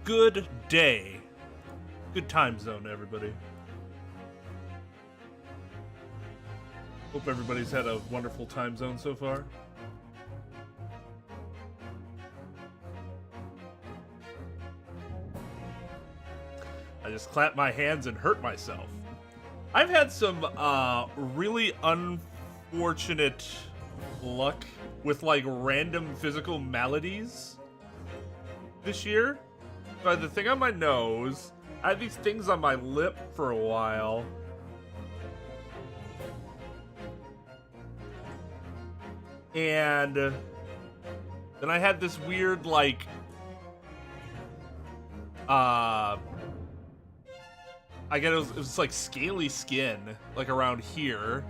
good day. Good time zone, everybody. Hope everybody's had a wonderful time zone so far. I just clapped my hands and hurt myself. I've had some really unfortunate luck with like random physical maladies this year. So I had the thing on my nose. I had these things on my lip for a while. And then I had this weird like I guess it was like scaly skin, like around here.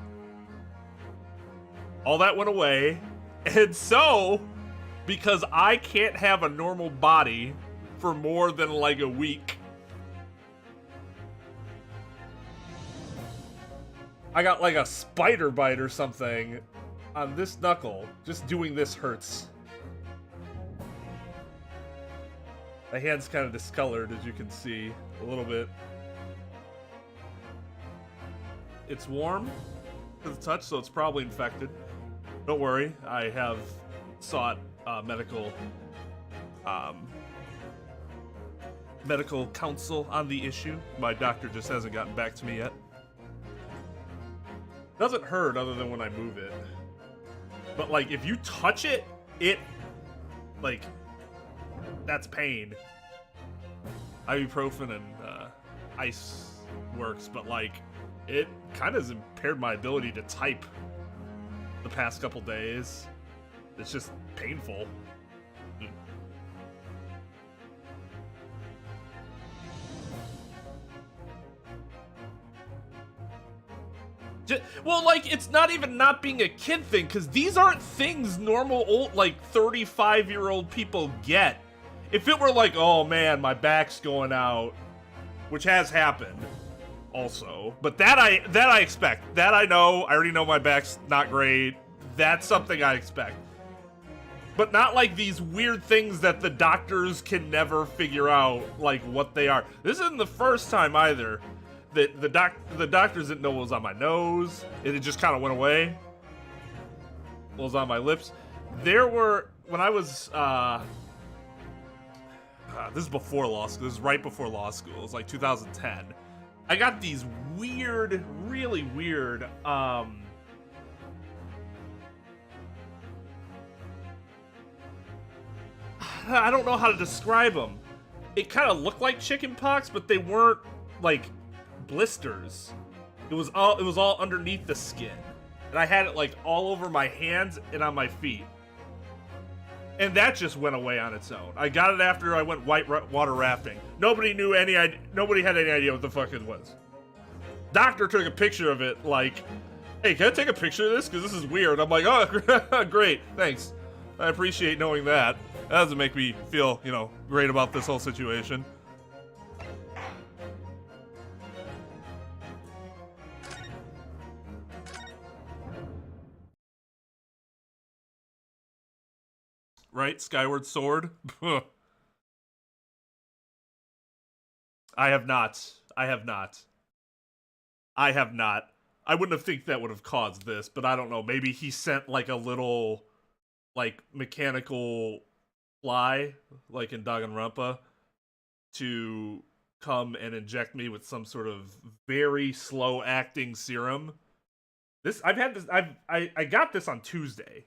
All that went away. And so, because I can't have a normal body for more than like a week, I got like a spider bite or something on this knuckle. Just doing this hurts. My hand's kind of discolored, as you can see, a little bit. It's warm to the touch, so it's probably infected. Don't worry, I have sought medical counsel on the issue. My doctor just hasn't gotten back to me yet. Doesn't hurt other than when I move it. But like, if you touch it, like, that's pain. Ibuprofen and ice works, but like, it kind of has impaired my ability to type the past couple days. It's just painful. Well, like, it's not even not being a kid thing, because these aren't things normal old, like, 35-year-old people get. If it were like, oh man, my back's going out, which has happened also, but that I expect. That I know. I already know my back's not great. That's something I expect. But not like these weird things that the doctors can never figure out, like, what they are. This isn't the first time either that the doctors didn't know what was on my nose. It just kind of went away. What was on my lips. There were, when I was, this is before law school. This is right before law school. It was like 2010. I got these weird, really weird, I don't know how to describe them. It kind of looked like chicken pox, but they weren't like blisters. It was all underneath the skin. And I had it like all over my hands and on my feet. And that just went away on its own. I got it after I went whitewater rafting. Nobody had any idea what the fuck it was. Doctor took a picture of it like, hey, can I take a picture of this? Because this is weird. I'm like, oh, great, thanks. I appreciate knowing that. That doesn't make me feel, you know, great about this whole situation. Right? Skyward Sword? I have not. I wouldn't have think that would have caused this, but I don't know. Maybe he sent like a little, like, mechanical fly, like in Danganronpa, to come and inject me with some sort of very slow acting serum. I got this on Tuesday.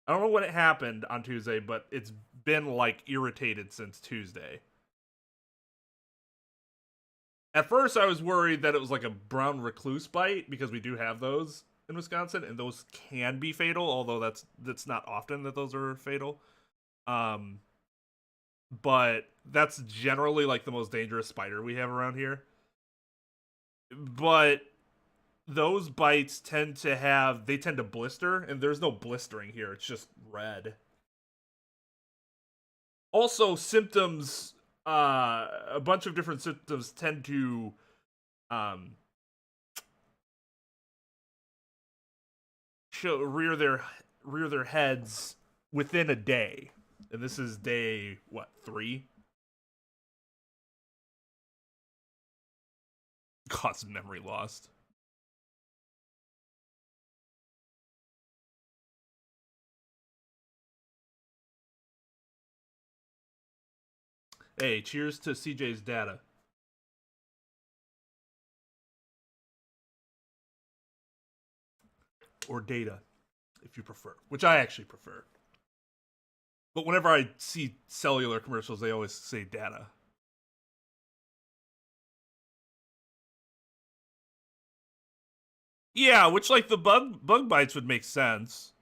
I don't know when it happened on Tuesday, but it's been like irritated since Tuesday. At first, I was worried that it was like a brown recluse bite, because we do have those in Wisconsin, and those can be fatal, although that's not often that those are fatal. But that's generally like the most dangerous spider we have around here. But those bites tend to blister, and there's no blistering here. It's just red. Also, symptoms, a bunch of different symptoms tend to rear their heads within a day. And this is day, what, 3? Cause memory lost. Hey, cheers to CJ's data. Or data, if you prefer. Which I actually prefer. But whenever I see cellular commercials, they always say data. Yeah, which, like, the bug bites would make sense.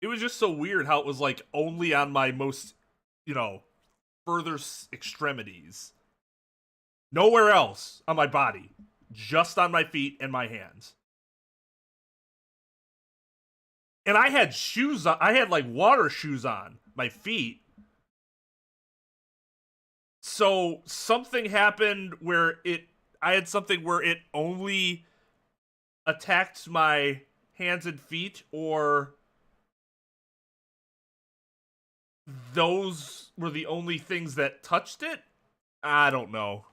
It was just so weird how it was, like, only on my most, further extremities. Nowhere else on my body. Just on my feet and my hands. And I had shoes on. I had, like, water shoes on my feet. So something happened where I had something where it only attacked my hands and feet, or those were the only things that touched it? I don't know.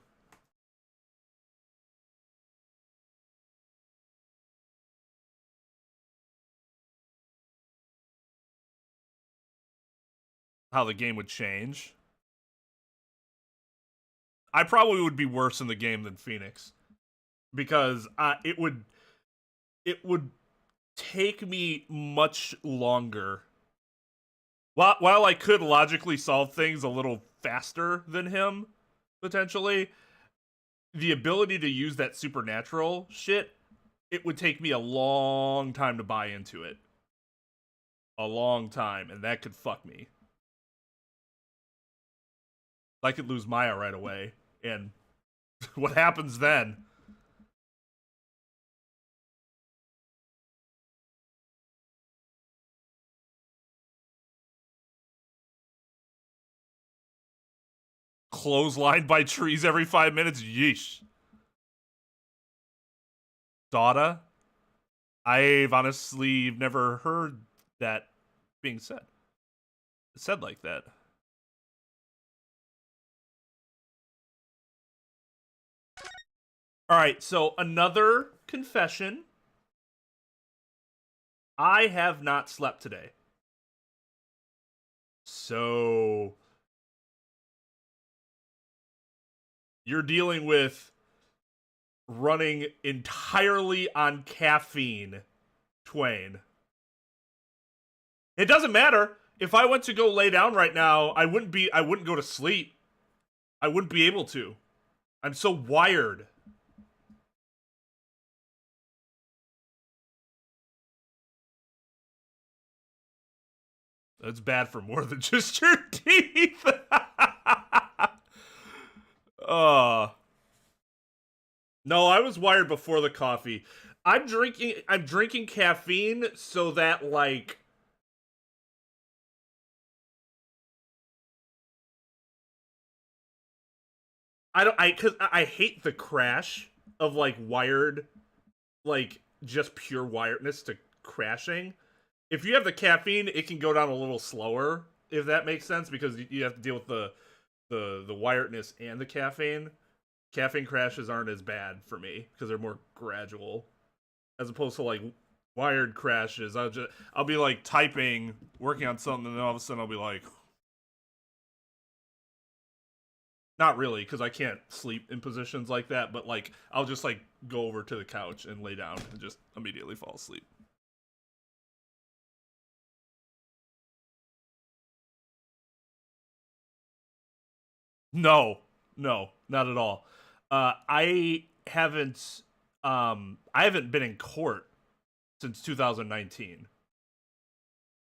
How the game would change. I probably would be worse in the game than Phoenix, because it would take me much longer. While I could logically solve things a little faster than him, potentially, the ability to use that supernatural shit, it would take me a long time to buy into it. A long time, and that could fuck me. I could lose Maya right away, and what happens then? Clotheslined by trees every 5 minutes? Yeesh. Dada? I've honestly never heard that being said. Said like that. Alright, so another confession. I have not slept today. So you're dealing with running entirely on caffeine, Twain. It doesn't matter. If I went to go lay down right now, I wouldn't go to sleep. I wouldn't be able to. I'm so wired. That's bad for more than just your teeth. No, I was wired before the coffee. I'm drinking caffeine so that, like, cuz I hate the crash of, like, wired, like, just pure wiredness to crashing. If you have the caffeine, it can go down a little slower, if that makes sense, because you have to deal with the wiredness and the caffeine. Caffeine crashes aren't as bad for me because they're more gradual, as opposed to, like, wired crashes. I'll be, like, typing, working on something, and then all of a sudden I'll be like, not really, because I can't sleep in positions like that, but, like, I'll just, like, go over to the couch and lay down and just immediately fall asleep. No, no, not at all. I haven't been in court since 2019.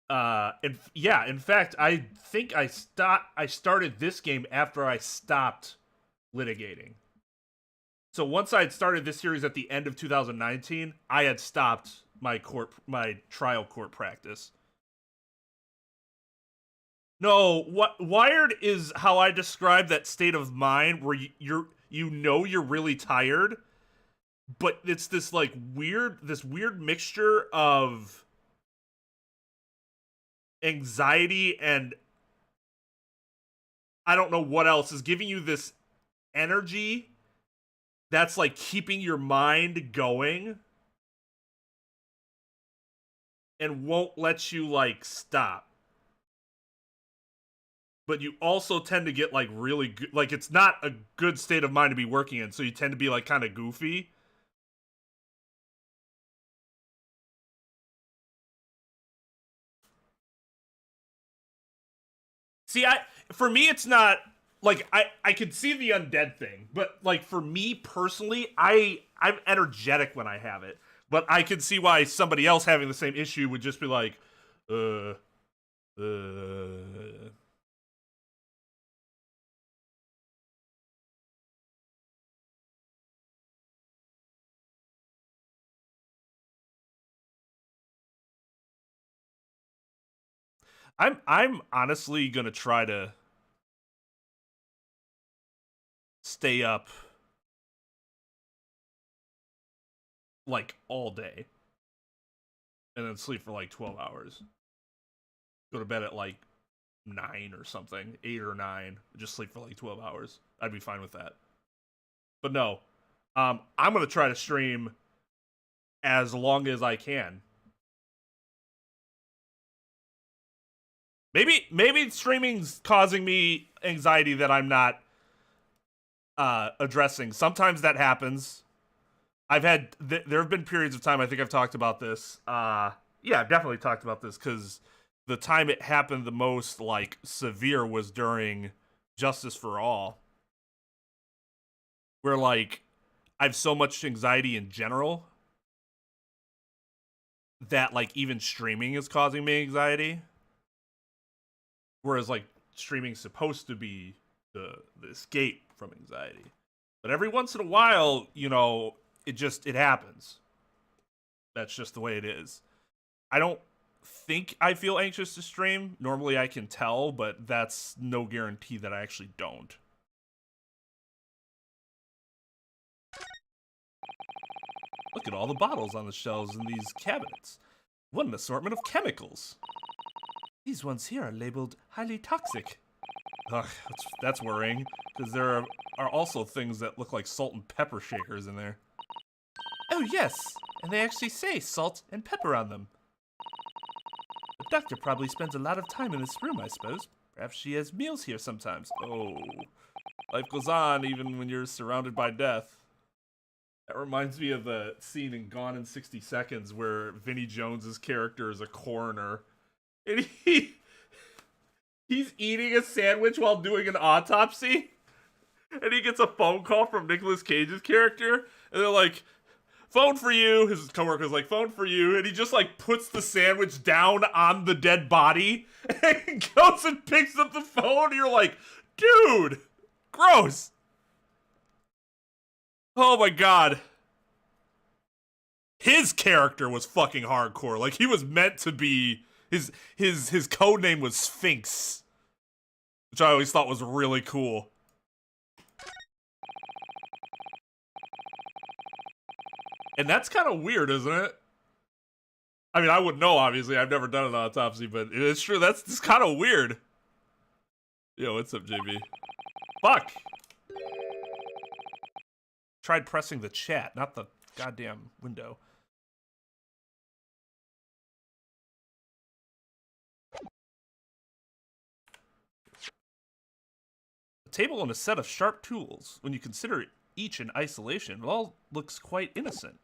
In fact, I think I started this game after I stopped litigating. So once I had started this series at the end of 2019, I had stopped my trial court practice. No, what wired is how I describe that state of mind where you're really tired, but it's this, like, weird mixture of anxiety and I don't know what else is giving you this energy that's like keeping your mind going and won't let you like stop. But you also tend to get like really good, like it's not a good state of mind to be working in, so you tend to be like kind of goofy. See, for me it's not like I could see the undead thing, but like for me personally, I'm energetic when I have it. But I could see why somebody else having the same issue would just be like, uh uh I'm honestly gonna try to stay up like all day and then sleep for like 12 hours. Go to bed at like 9 or something, 8 or 9, just sleep for like 12 hours. I'd be fine with that. But no, I'm gonna try to stream as long as I can. Maybe streaming's causing me anxiety that I'm not addressing. Sometimes that happens. I've had there have been periods of time. I think I've talked about this. Yeah, I've definitely talked about this because the time it happened the most like severe was during Justice for All, where like I have so much anxiety in general that like even streaming is causing me anxiety. Whereas like streaming's supposed to be the escape from anxiety. But every once in a while, you know, it happens. That's just the way it is. I don't think I feel anxious to stream. Normally I can tell, but that's no guarantee that I actually don't. Look at all the bottles on the shelves in these cabinets. What an assortment of chemicals. These ones here are labeled highly toxic. Ugh, that's worrying, because there are also things that look like salt and pepper shakers in there. Oh yes, and they actually say salt and pepper on them. The doctor probably spends a lot of time in this room, I suppose. Perhaps she has meals here sometimes. Oh, life goes on even when you're surrounded by death. That reminds me of the scene in Gone in 60 Seconds where Vinnie Jones's character is a coroner. And he's eating a sandwich while doing an autopsy. And he gets a phone call from Nicolas Cage's character. And they're like, phone for you. His coworker's like, phone for you. And he just like puts the sandwich down on the dead body. And goes and picks up the phone. And you're like, dude, gross. Oh my god. His character was fucking hardcore. Like he was meant to be his code name was Sphinx. Which I always thought was really cool. And that's kind of weird, isn't it? I mean, I wouldn't know, obviously. I've never done an autopsy, but it's true. That's kind of weird. Yo, what's up, JB? Fuck! Tried pressing the chat, not the goddamn window. A table and a set of sharp tools. When you consider each in isolation, it all looks quite innocent.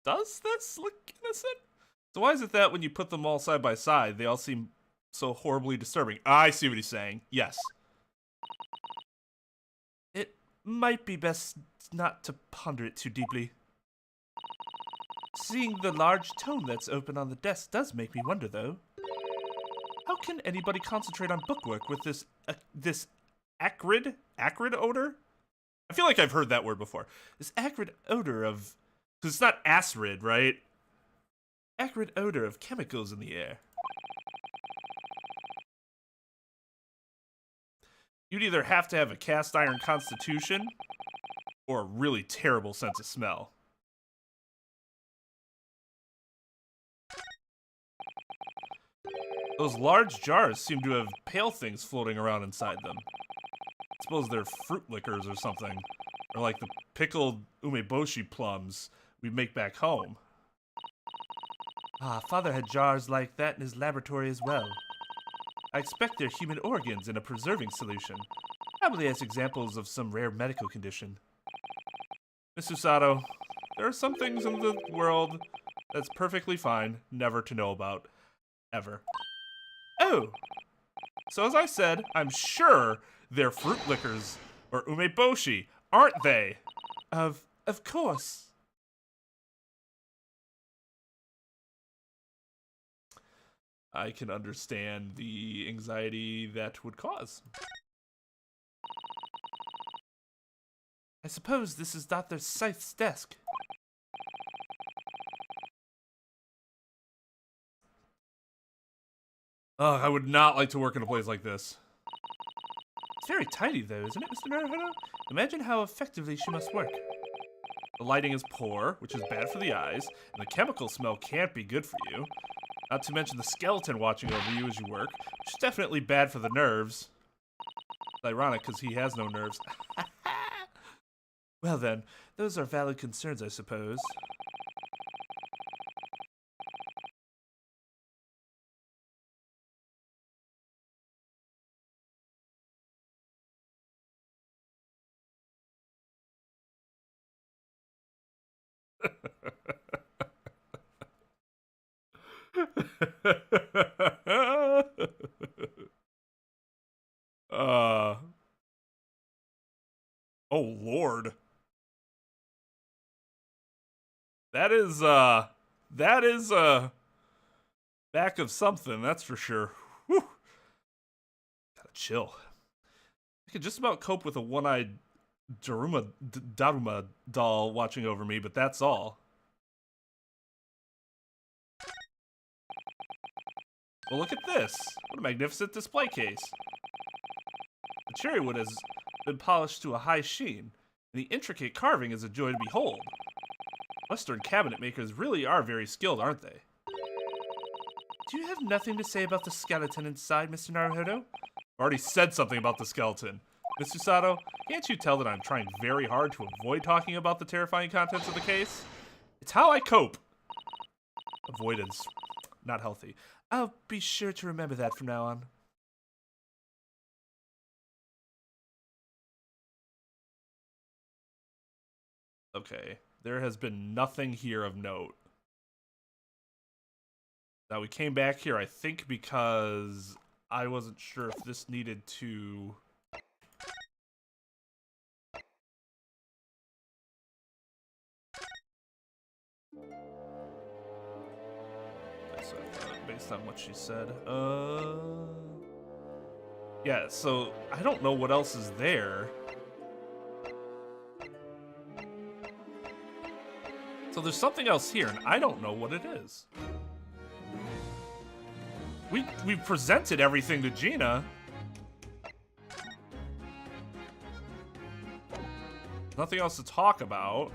Does this look innocent? So why is it that when you put them all side by side, they all seem so horribly disturbing? I see what he's saying. Yes. It might be best not to ponder it too deeply. Seeing the large tome that's open on the desk does make me wonder, though. How can anybody concentrate on bookwork with this acrid odor? I feel like I've heard that word before. This acrid odor of... Because it's not acrid, right? Acrid odor of chemicals in the air. You'd either have to have a cast iron constitution or a really terrible sense of smell. Those large jars seem to have pale things floating around inside them. I suppose they're fruit liquors or something. Or like the pickled umeboshi plums we make back home. Ah, Father had jars like that in his laboratory as well. I expect they're human organs in a preserving solution. Probably as examples of some rare medical condition. Miss Usato, there are some things in the world that's perfectly fine never to know about. Ever. Oh! So as I said, I'm sure they're fruit liquors or umeboshi, aren't they? Of course. I can understand the anxiety that would cause. I suppose this is Dr. Scythe's desk. Ugh, I would not like to work in a place like this. It's very tiny though, isn't it, Mr. Naruhodo? Imagine how effectively she must work. The lighting is poor, which is bad for the eyes, and the chemical smell can't be good for you. Not to mention the skeleton watching over you as you work, which is definitely bad for the nerves. It's ironic, because he has no nerves. Well then, those are valid concerns, I suppose. Oh Lord. That is back of something, that's for sure. Whew. Gotta chill. I could just about cope with a one-eyed Daruma doll watching over me, but that's all. Well, look at this. What a magnificent display case. The cherry wood has been polished to a high sheen, and the intricate carving is a joy to behold. Western cabinet makers really are very skilled, aren't they? Do you have nothing to say about the skeleton inside, Mr. Naruhodo? I already said something about the skeleton. Miss Usato, can't you tell that I'm trying very hard to avoid talking about the terrifying contents of the case? It's how I cope. Avoidance. Not healthy. I'll be sure to remember that from now on. Okay. There has been nothing here of note. Now, we came back here, I think, because I wasn't sure if this needed to... Based on what she said. Yeah, so I don't know what else is there. So there's something else here, and I don't know what it is. We presented everything to Gina. Nothing else to talk about.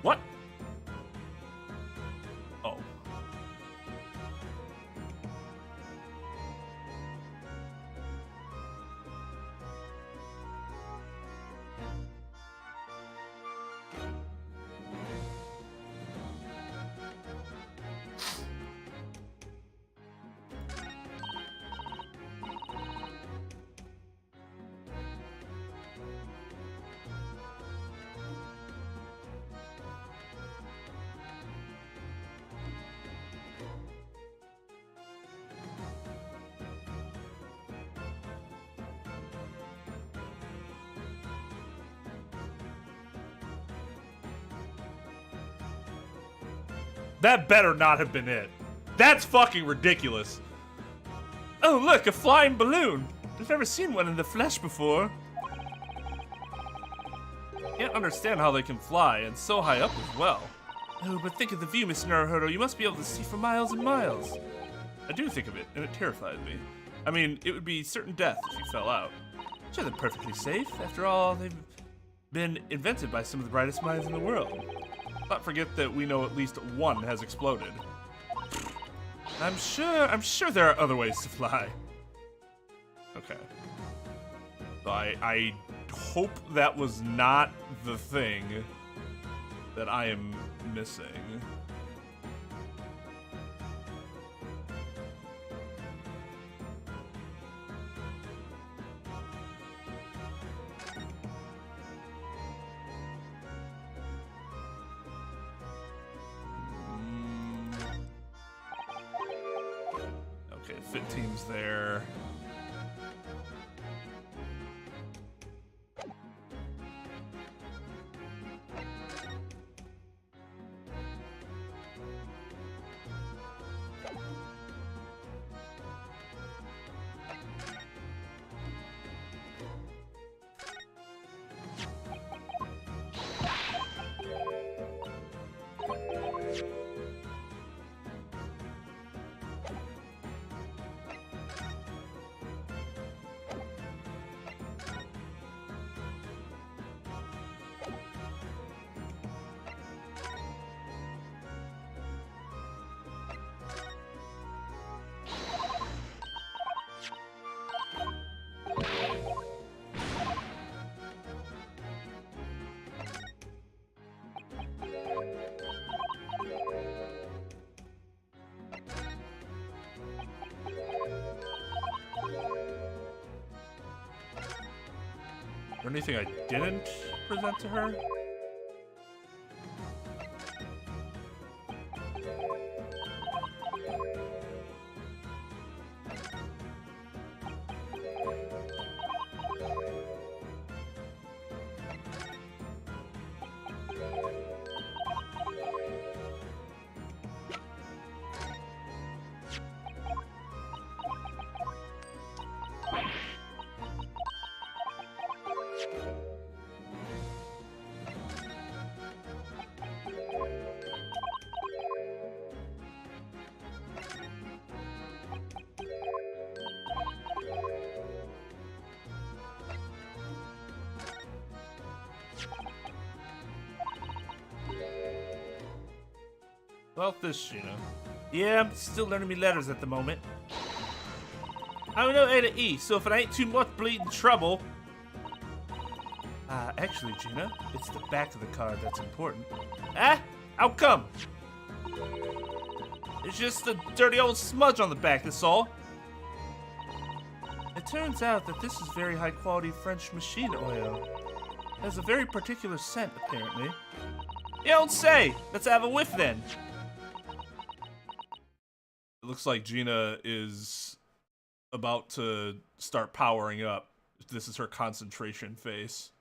What? Oh. That better not have been it. That's fucking ridiculous. Oh, look, a flying balloon. I've never seen one in the flesh before. Can't understand how they can fly, and so high up as well. Oh, but think of the view, Mr. Naruhodo. You must be able to see for miles and miles. I do think of it, and it terrifies me. I mean, it would be certain death if you fell out. Sure, they're perfectly safe. After all, they've been invented by some of the brightest minds in the world. Not forget that we know at least one has exploded. I'm sure there are other ways to fly. Okay. So I hope that was not the thing that I am missing. Okay, fit team's there. Is there anything I didn't present to her? About this, Gina. Yeah, I'm still learning me letters at the moment. I don't know A to E, so if it ain't too much bleeding trouble. Actually, Gina, it's the back of the card that's important. Ah? How come? It's just a dirty old smudge on the back, that's all. It turns out that this is very high quality French machine oil. It has a very particular scent, apparently. You don't say! Let's have a whiff then. It looks like Gina is about to start powering up. This is her concentration face.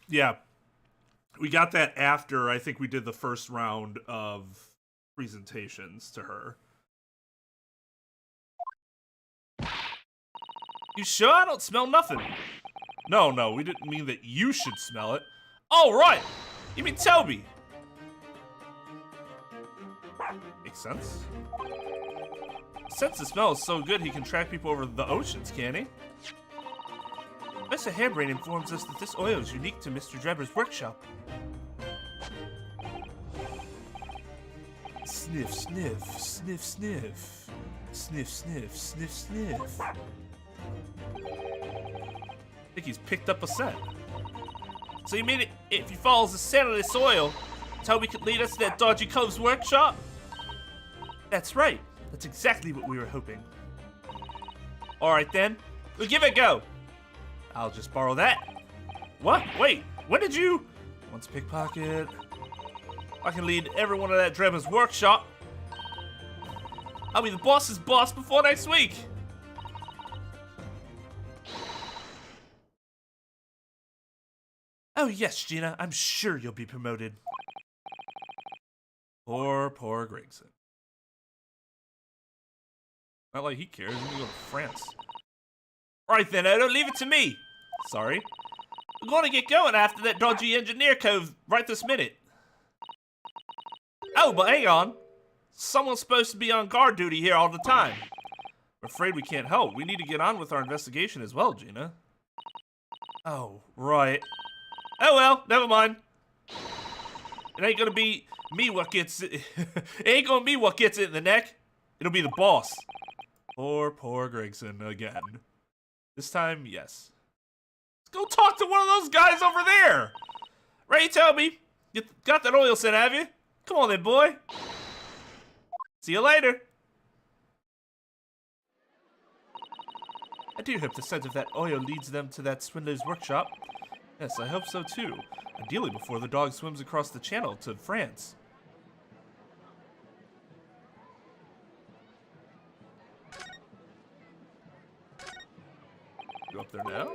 Yeah. We got that after I think we did the first round of presentations to her. You sure? I don't smell nothing. No, we didn't mean that you should smell it. Oh, right! You mean Toby? Makes sense. Since the smell is so good, he can track people over the oceans, can he? Mr. Hairbrain informs us that this oil is unique to Mr. Drebber's workshop. Sniff, sniff, sniff, sniff. Sniff, sniff, sniff, sniff. I think he's picked up a scent. So you mean if he follows the scent of this oil, Toby could lead us to that dodgy cove's workshop? That's right. That's exactly what we were hoping. Alright then, we'll give it a go. I'll just borrow that. What? Wait, when did you? Once pickpocket. I can lead everyone to that Drebber's workshop. I'll be the boss's boss before next week. Oh yes, Gina, I'm sure you'll be promoted. Poor Gregson. Not like he cares, he's gonna go to France. Alright then, Odo, leave it to me. Sorry. We're going to get going after that dodgy engineer cove right this minute. Oh, but hang on. Someone's supposed to be on guard duty here all the time. I'm afraid we can't help. We need to get on with our investigation as well, Gina. Oh, right. Oh well, never mind. It ain't gonna be me what gets it. It ain't gonna be what gets it in the neck. It'll be the boss. Poor Gregson again. This time, yes. Let's go talk to one of those guys over there. Ray, tell me, you got that oil scent, have you? Come on then, boy. See you later. I do hope the scent of that oil leads them to that swindler's workshop. Yes, I hope so too. Ideally before the dog swims across the channel to France. You up there now?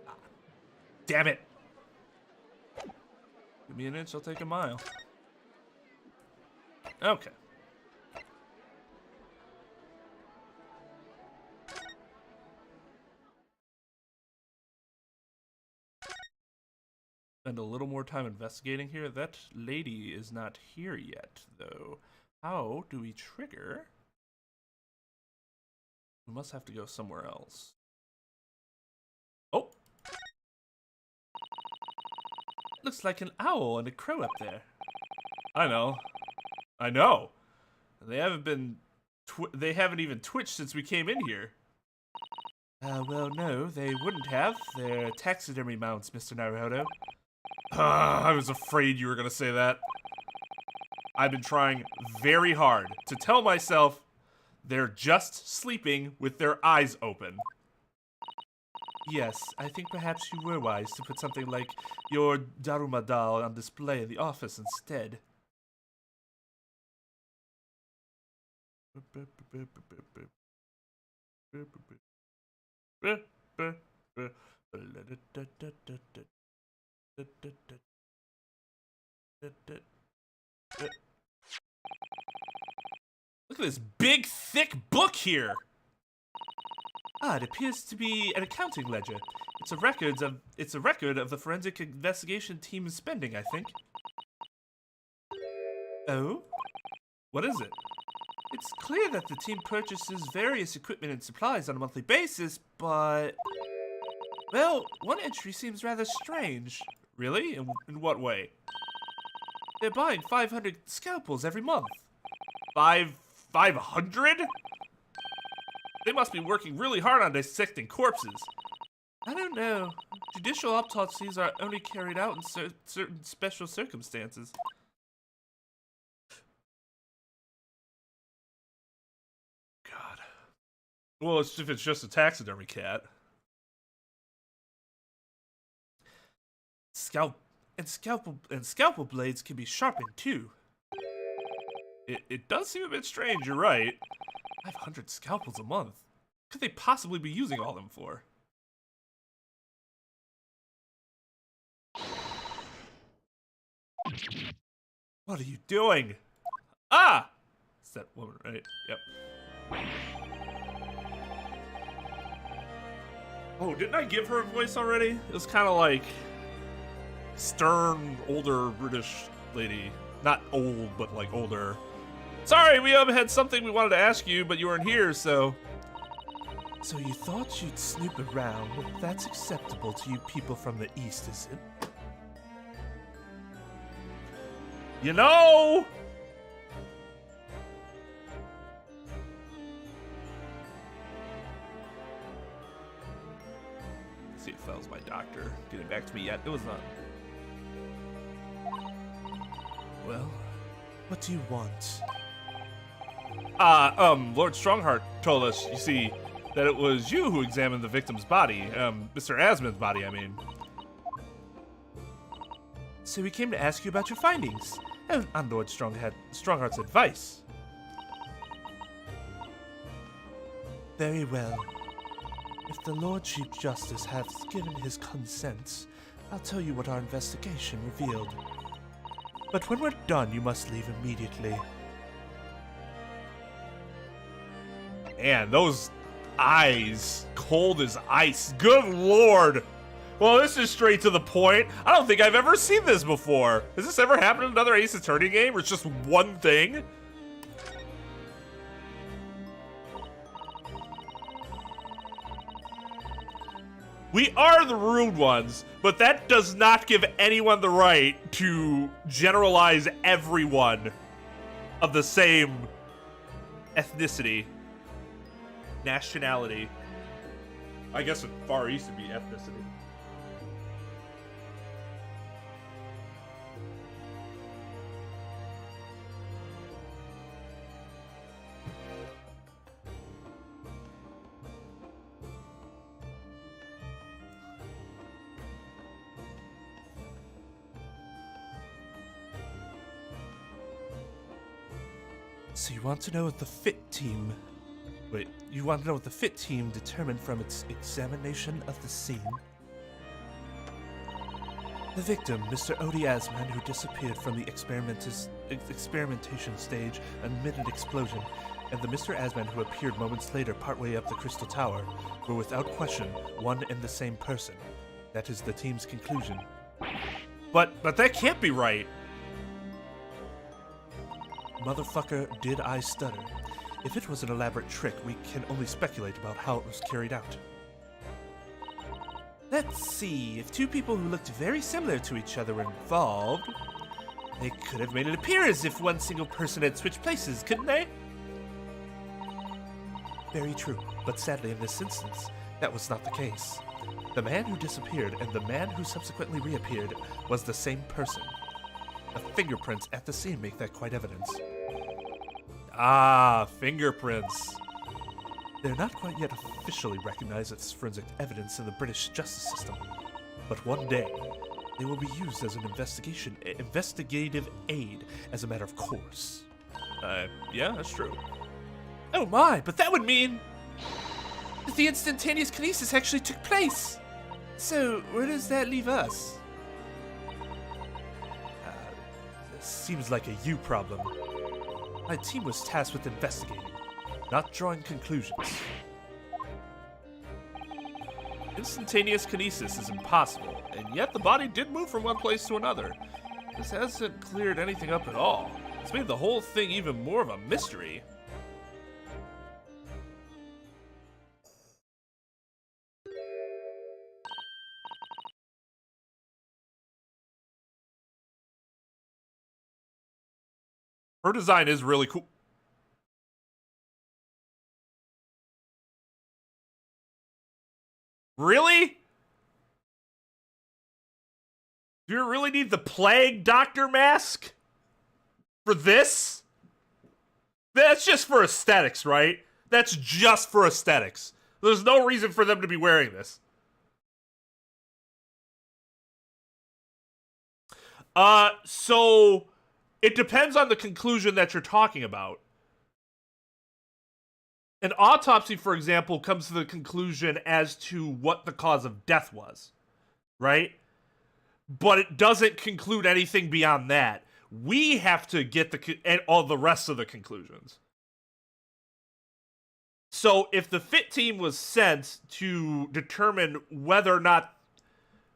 Ah, damn it! Give me an inch, I'll take a mile. Okay. Spend a little more time investigating here. That lady is not here yet, though. How do we trigger? We must have to go somewhere else. Oh! Looks like an owl and a crow up there. I know. I know. They haven't even twitched since we came in here. Well, no, they wouldn't have. They're taxidermy mounts, Mr. Naruhodo. I was afraid you were gonna say that. I've been trying very hard to tell myself they're just sleeping with their eyes open. Yes, I think perhaps you were wise to put something like your Daruma doll on display in the office instead. Look at this big, thick book here. Ah, it appears to be an accounting ledger. It's a record of the forensic investigation team's spending, I think. Oh? What is it? It's clear that the team purchases various equipment and supplies on a monthly basis, but... Well, one entry seems rather strange. Really? In what way? They're buying 500 scalpels every month. 500? They must be working really hard on dissecting corpses. I don't know. Judicial autopsies are only carried out in certain special circumstances. God. Well, if it's just a taxidermy cat. Scalpel blades can be sharpened too. It does seem a bit strange, you're right. 500 scalpels a month. What could they possibly be using all them for? What are you doing? Ah! It's that woman, right? Yep. Oh, didn't I give her a voice already? It was kind of like stern, older British lady. Not old, but like older. Sorry, we had something we wanted to ask you, but you weren't here, so... So you thought you'd snoop around? That's acceptable to you people from the East, is it? You know! Let's see if that was my doctor getting back to me yet. It was not. Well, what do you want? Lord Strongheart told us, you see, that it was you who examined the victim's body. Mr. Asmund's body, I mean. So we came to ask you about your findings, and on Lord Strongheart's advice. Very well. If the Lord Chief Justice has given his consent, I'll tell you what our investigation revealed. But when we're done, you must leave immediately. Man, those eyes, cold as ice. Good lord! Well, this is straight to the point. I don't think I've ever seen this before. Has this ever happened in another Ace Attorney game where it's just one thing? We are the rude ones, but that does not give anyone the right to generalize everyone of the same ethnicity, nationality. I guess in Far East would be ethnicity. So you want to know what the fit team... Wait, you want to know what the fit team determined from its examination of the scene? The victim, Mr. Odie Asman, who disappeared from the experimentation stage amid an explosion, and the Mr. Asman who appeared moments later partway up the Crystal Tower, were without question one and the same person. That is the team's conclusion. But that can't be right. Motherfucker, did I stutter. If it was an elaborate trick, we can only speculate about how it was carried out. Let's see, if two people who looked very similar to each other were involved, they could have made it appear as if one single person had switched places, couldn't they? Very true, but sadly in this instance, that was not the case. The man who disappeared and the man who subsequently reappeared was the same person. The fingerprints at the scene make that quite evident. Ah, fingerprints. They're not quite yet officially recognized as forensic evidence in the British justice system, but one day they will be used as an investigative aid as a matter of course. Yeah, that's true. Oh my, but that would mean that the instantaneous kinesis actually took place. So, where does that leave us? This seems like a you problem. My team was tasked with investigating, not drawing conclusions. Instantaneous kinesis is impossible, and yet the body did move from one place to another. This hasn't cleared anything up at all. It's made the whole thing even more of a mystery. Her design is really cool. Really? Do you really need the plague doctor mask for this? That's just for aesthetics, right? That's just for aesthetics. There's no reason for them to be wearing this. So it depends on the conclusion that you're talking about. An autopsy, for example, comes to the conclusion as to what the cause of death was, right? But it doesn't conclude anything beyond that. We have to get all the rest of the conclusions. So if the fit team was sent to determine whether or not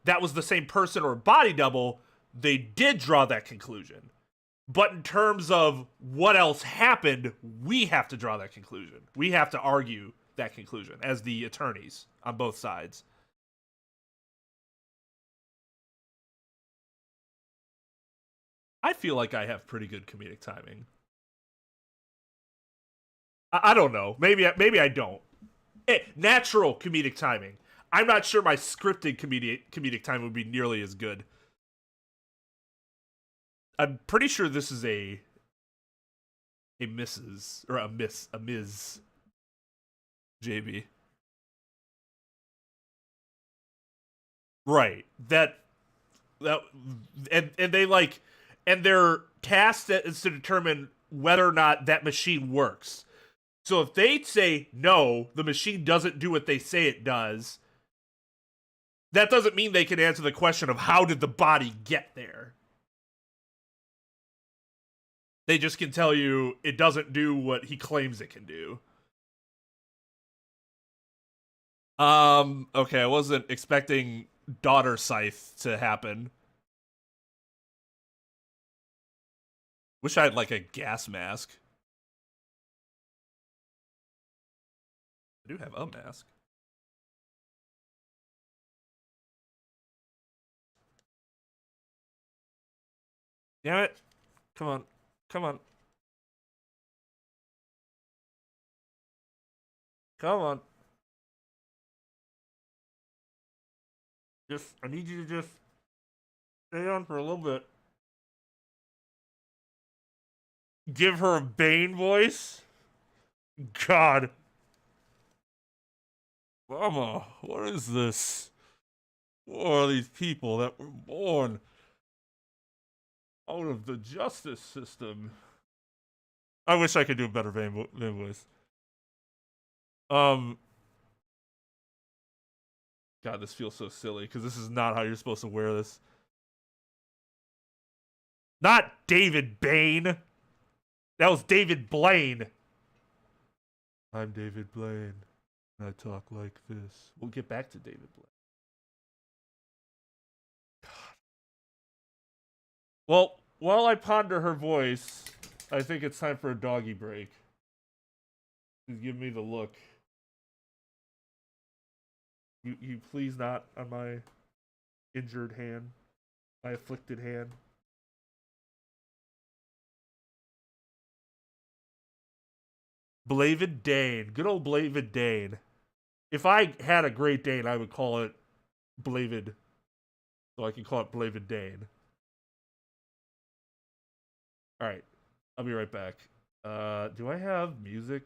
that was the same person or a body double, they did draw that conclusion. But in terms of what else happened, we have to draw that conclusion. We have to argue that conclusion as the attorneys on both sides. I feel like I have pretty good comedic timing. I don't know. Maybe I don't. Natural comedic timing. I'm not sure my scripted comedic timing would be nearly as good. I'm pretty sure this is a Mrs. or a Ms. JB. Right. And they like, and their task is to determine whether or not that machine works. So if they say no, the machine doesn't do what they say it does, that doesn't mean they can answer the question of how did the body get there. They just can tell you it doesn't do what he claims it can do. Okay, I wasn't expecting daughter scythe to happen. Wish I had like a gas mask. I do have a mask. Damn it. Come on. Come on. Come on. I need you to just stay on for a little bit. Give her a Bane voice? God. Mama, what is this? What are these people that were born out of the justice system? I wish I could do a better Bane voice. God, this feels so silly, because this is not how you're supposed to wear this. Not David Bane! That was David Blaine! I'm David Blaine, and I talk like this. We'll get back to David Blaine. God. Well, while I ponder her voice, I think it's time for a doggy break. Just give me the look. You please not on my injured hand. My afflicted hand. Blavid Dane. Good old Blavid Dane. If I had a Great Dane, I would call it Blavid. So I can call it Blavid Dane. Alright. I'll be right back. Do I have music?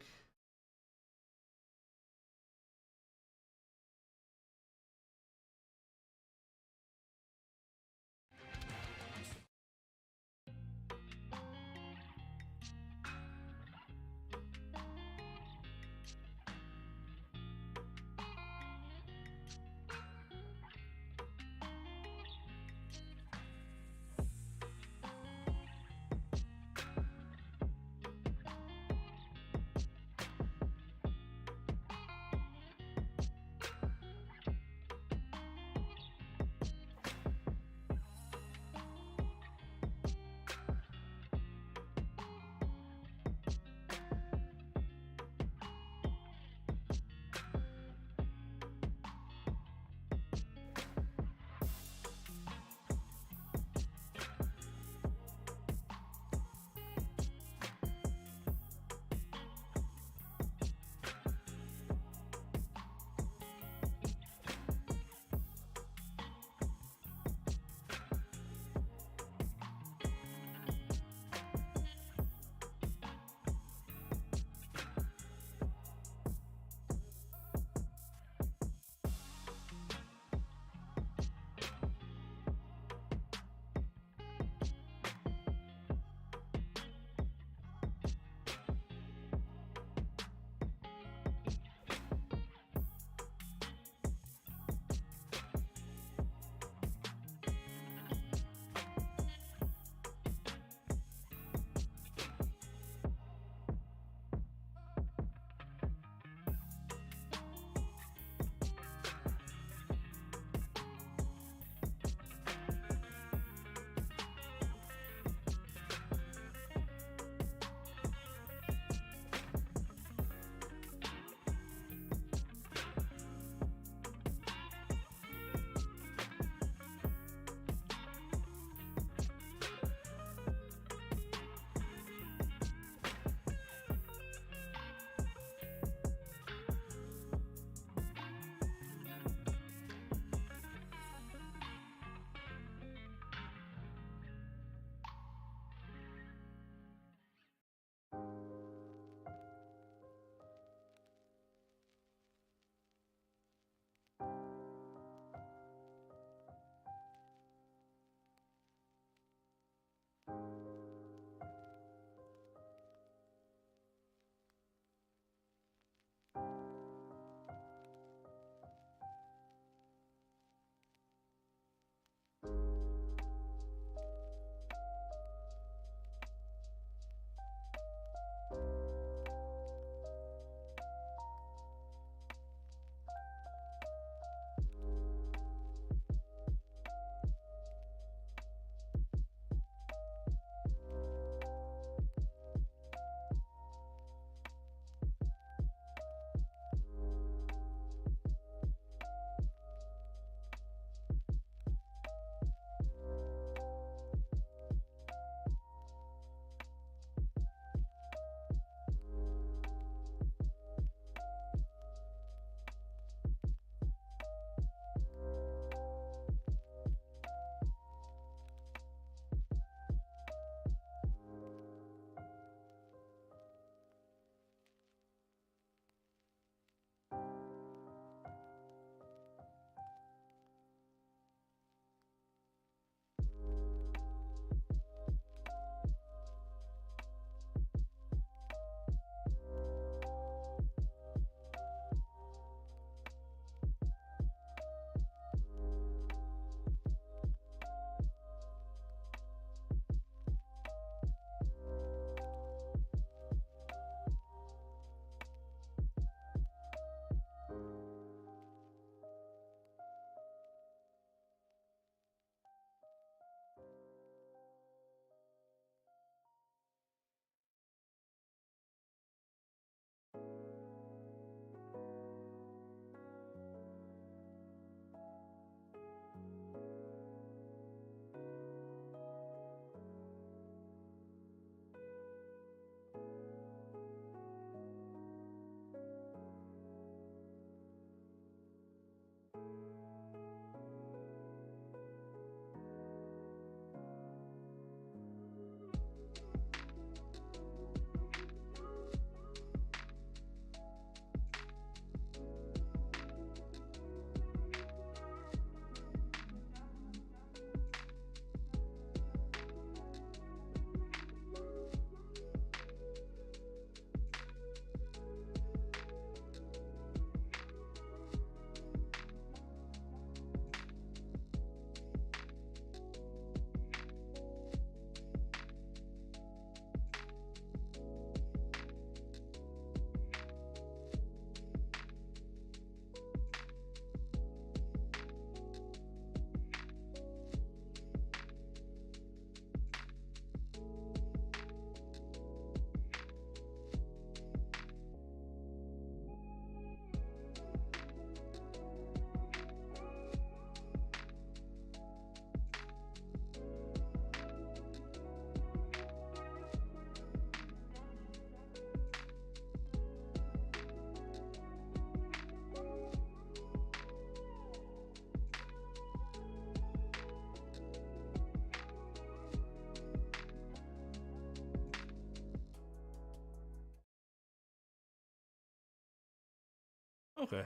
Okay.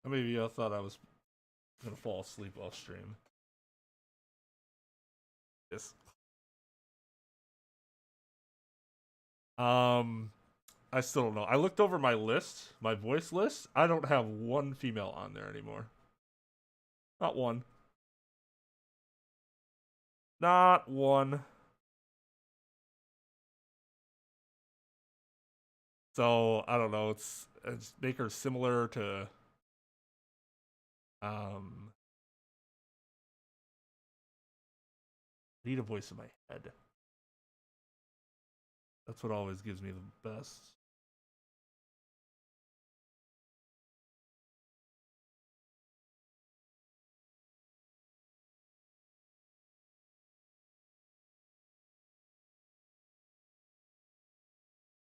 Maybe I thought I was gonna fall asleep off stream. Yes. I still don't know. I looked over my list, my voice list. I don't have one female on there anymore. Not one. Not one. So I don't know. It's make her similar to I need a voice in my head. That's what always gives me the best.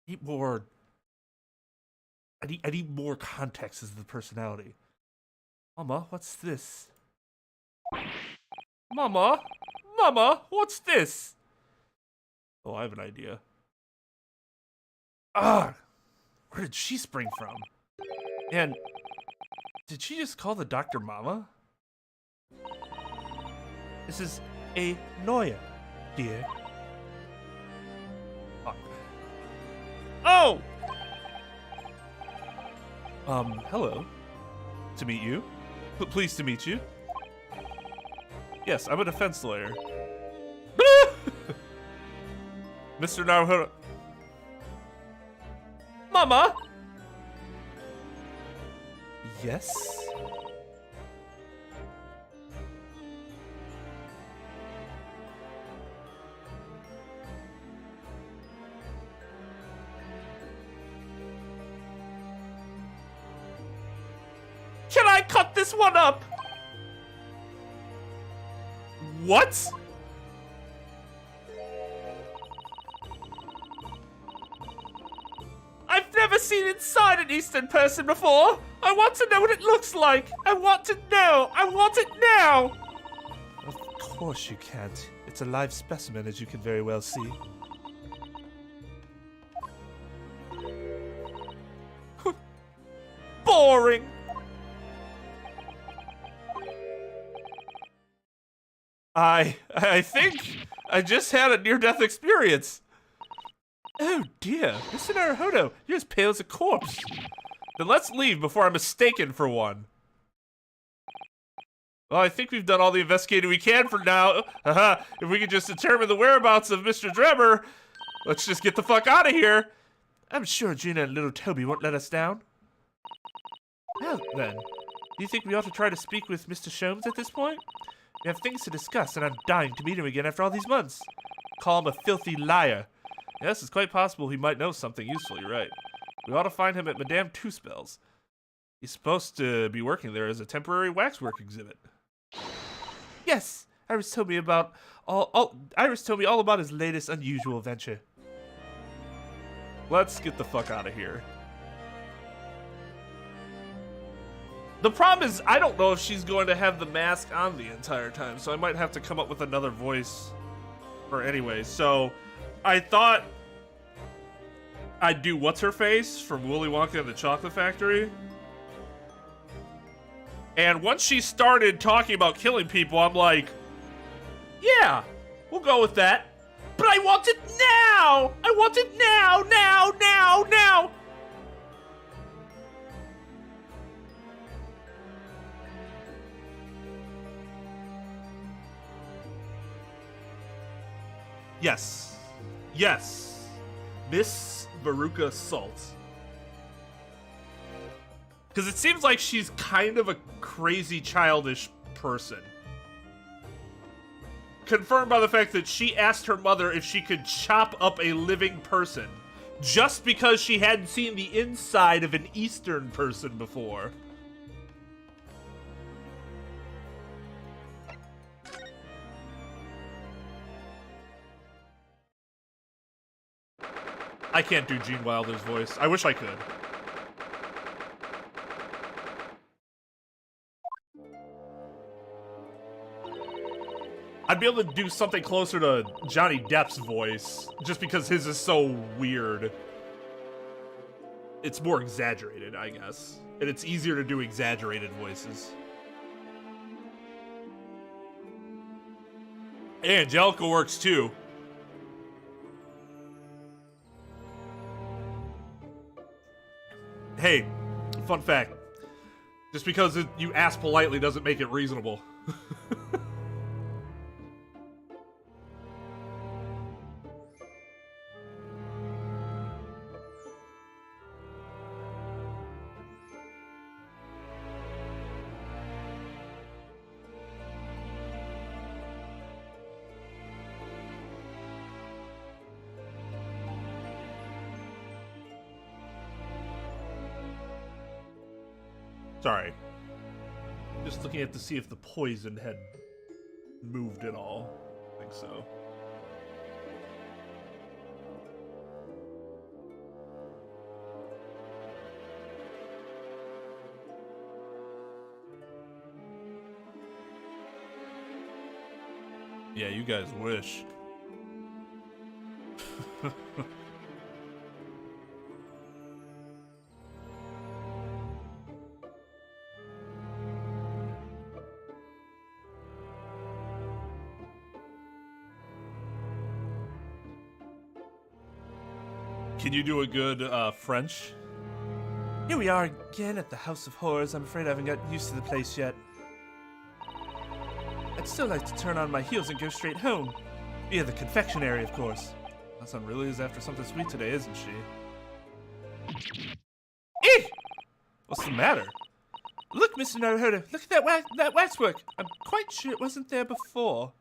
I need more. I need more context as the personality. Mama, what's this? Mama, what's this? Oh, I have an idea. Ah, where did she spring from? And did she just call the doctor Mama? This is a Noya, dear. Fuck. Oh! Hello. To meet you. Pleased to meet you. Yes, I'm a defense lawyer. Mr. Naruhodo. Mama! Yes? Can I cut this one up? What? I've never seen inside an Eastern person before. I want to know what it looks like. I want to know. I want it now. Of course you can't. It's a live specimen, as you can very well see. Boring. I think I just had a near-death experience. Oh dear, Mr. Naruhodo, you're as pale as a corpse. Then let's leave before I'm mistaken for one. Well, I think we've done all the investigating we can for now. If we could just determine the whereabouts of Mr. Drebber, let's just get the fuck out of here. I'm sure Gina and little Toby won't let us down. Well then, do you think we ought to try to speak with Mr. Sholmes at this point? We have things to discuss, and I'm dying to meet him again after all these months. Call him a filthy liar. Yes, it's quite possible he might know something useful, you're right. We ought to find him at Madame Two Spells. He's supposed to be working there as a temporary waxwork exhibit. Yes, Iris told me Iris told me all about his latest unusual venture. Let's get the fuck out of here. The problem is, I don't know if she's going to have the mask on the entire time, so I might have to come up with another voice for anyway. So, I thought I'd do What's-Her-Face from Willy Wonka and the Chocolate Factory. And once she started talking about killing people, I'm like, yeah, we'll go with that. But I want it now! I want it now, now, now, now! Yes. Yes. Miss Veruca Salt. Because it seems like she's kind of a crazy, childish person. Confirmed by the fact that she asked her mother if she could chop up a living person. Just because she hadn't seen the inside of an Eastern person before. I can't do Gene Wilder's voice. I wish I could. I'd be able to do something closer to Johnny Depp's voice, just because his is so weird. It's more exaggerated, I guess. And it's easier to do exaggerated voices. Hey, Angelica works too. Hey, fun fact. Just because you ask politely doesn't make it reasonable. Sorry. Just looking at to see if the poison had moved at all. I think so. Yeah, you guys wish. Can you do a good French? Here we are again at the House of Horrors. I'm afraid I haven't gotten used to the place yet. I'd still like to turn on my heels and go straight home. Via the confectionery, of course. My son really is after something sweet today, isn't she? Eh! What's the matter? Look, Mr. Naruhodo, look at that waxwork. I'm quite sure it wasn't there before.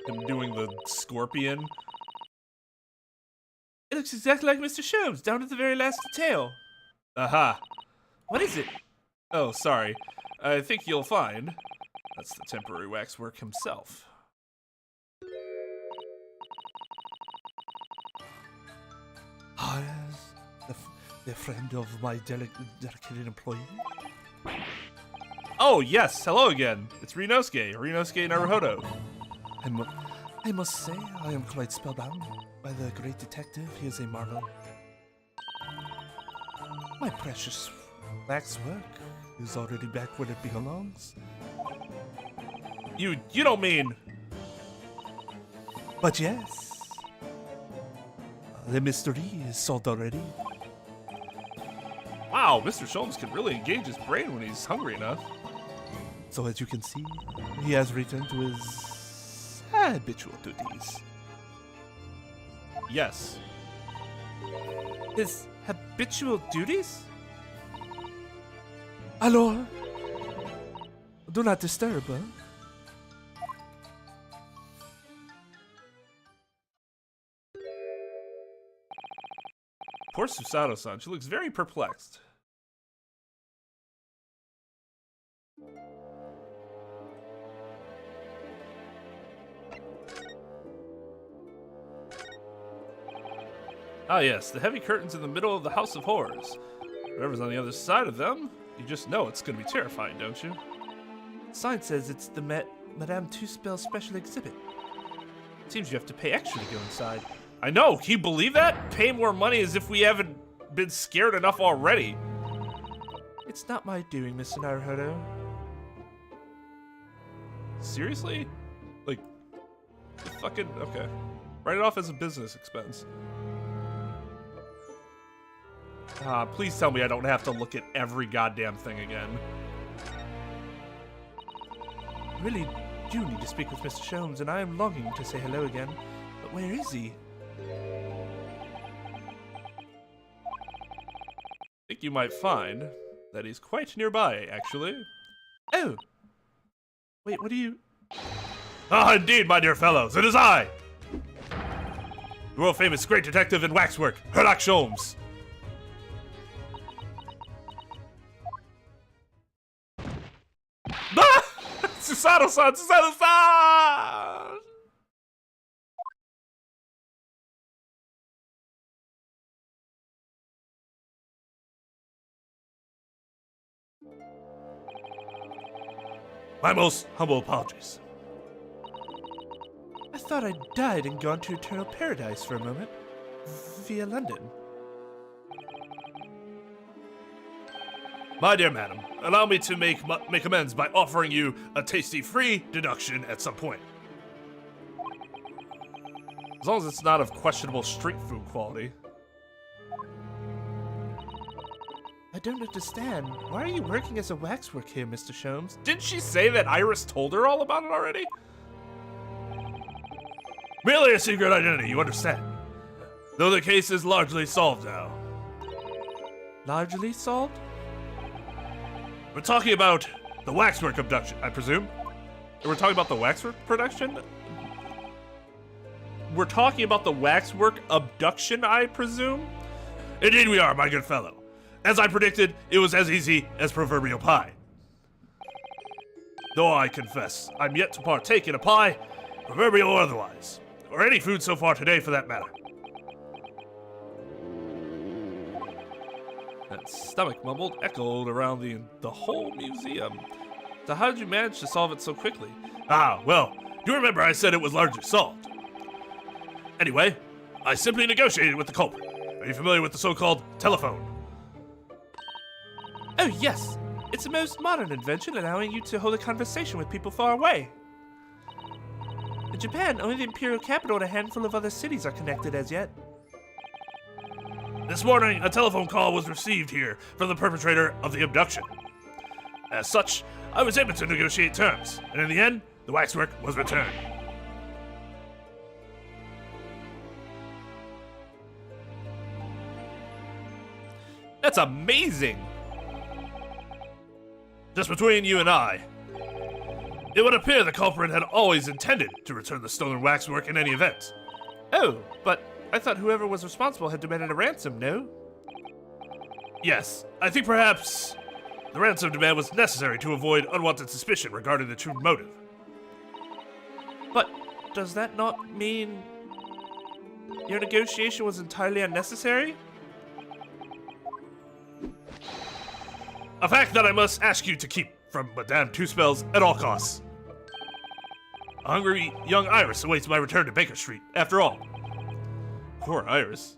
I'm doing the scorpion. It looks exactly like Mr. Sholmes, down to the very last detail. Aha. What is it? Oh, sorry. I think you'll find. That's the temporary waxwork himself. Ah, yes. The friend of my dedicated employee. Oh, yes. Hello again. It's Rinosuke Naruhodo. I must say, I am quite spellbound by the great detective. He is a marvel. My precious waxwork is already back where it belongs. You don't mean... But yes. The mystery is solved already. Wow, Mr. Sholmes can really engage his brain when he's hungry enough. So as you can see, he has returned to his habitual duties. Yes. His habitual duties? Alors, do not disturb her. Poor Susato-san, she looks very perplexed. Ah yes, the heavy curtains in the middle of the House of Horrors. Whatever's on the other side of them, you just know it's gonna be terrifying, don't you? The sign says it's the Madame Two-Spell special exhibit. Seems you have to pay extra to go inside. I know, can you believe that? Pay more money as if we haven't been scared enough already. It's not my doing, Mr. Naruhodo. Seriously? Like, fucking, okay. Write it off as a business expense. Please tell me I don't have to look at every goddamn thing again. I really do need to speak with Mr. Sholmes, and I am longing to say hello again. But where is he? I think you might find that he's quite nearby, actually. Oh! Wait, what are you... Ah, indeed, my dear fellows, it is I! The world-famous great detective in waxwork, Sherlock Sholmes. Ah! Susato-san! Susato-san! My most humble apologies. thought I'd died and gone to eternal paradise for a moment. Via London. My dear madam, allow me to make amends by offering you a tasty free deduction at some point. As long as it's not of questionable street food quality. I don't understand. Why are you working as a waxwork here, Mr. Sholmes? Didn't she say that Iris told her all about it already? Merely a secret identity, you understand. Though the case is largely solved now. Largely solved? We're talking about the waxwork abduction, I presume? We're talking about the waxwork production? We're talking about the waxwork abduction, I presume? Indeed we are, my good fellow. As I predicted, it was as easy as proverbial pie. Though I confess, I'm yet to partake in a pie, proverbial or otherwise, or any food so far today for that matter. That stomach mumbled echoed around the whole museum. So how did you manage to solve it so quickly? Ah, well, you remember I said it was largely solved. Anyway, I simply negotiated with the culprit. Are you familiar with the so-called telephone? Oh, yes. It's a most modern invention allowing you to hold a conversation with people far away. In Japan, only the imperial capital and a handful of other cities are connected as yet. This morning, a telephone call was received here from the perpetrator of the abduction. As such, I was able to negotiate terms, and in the end, the waxwork was returned. That's amazing! Just between you and I, it would appear the culprit had always intended to return the stolen waxwork in any event. Oh, but I thought whoever was responsible had demanded a ransom, no? Yes, I think perhaps the ransom demand was necessary to avoid unwanted suspicion regarding the true motive. But does that not mean your negotiation was entirely unnecessary? A fact that I must ask you to keep from Madame Two-Spells at all costs. A hungry young Iris awaits my return to Baker Street, after all. Poor Iris.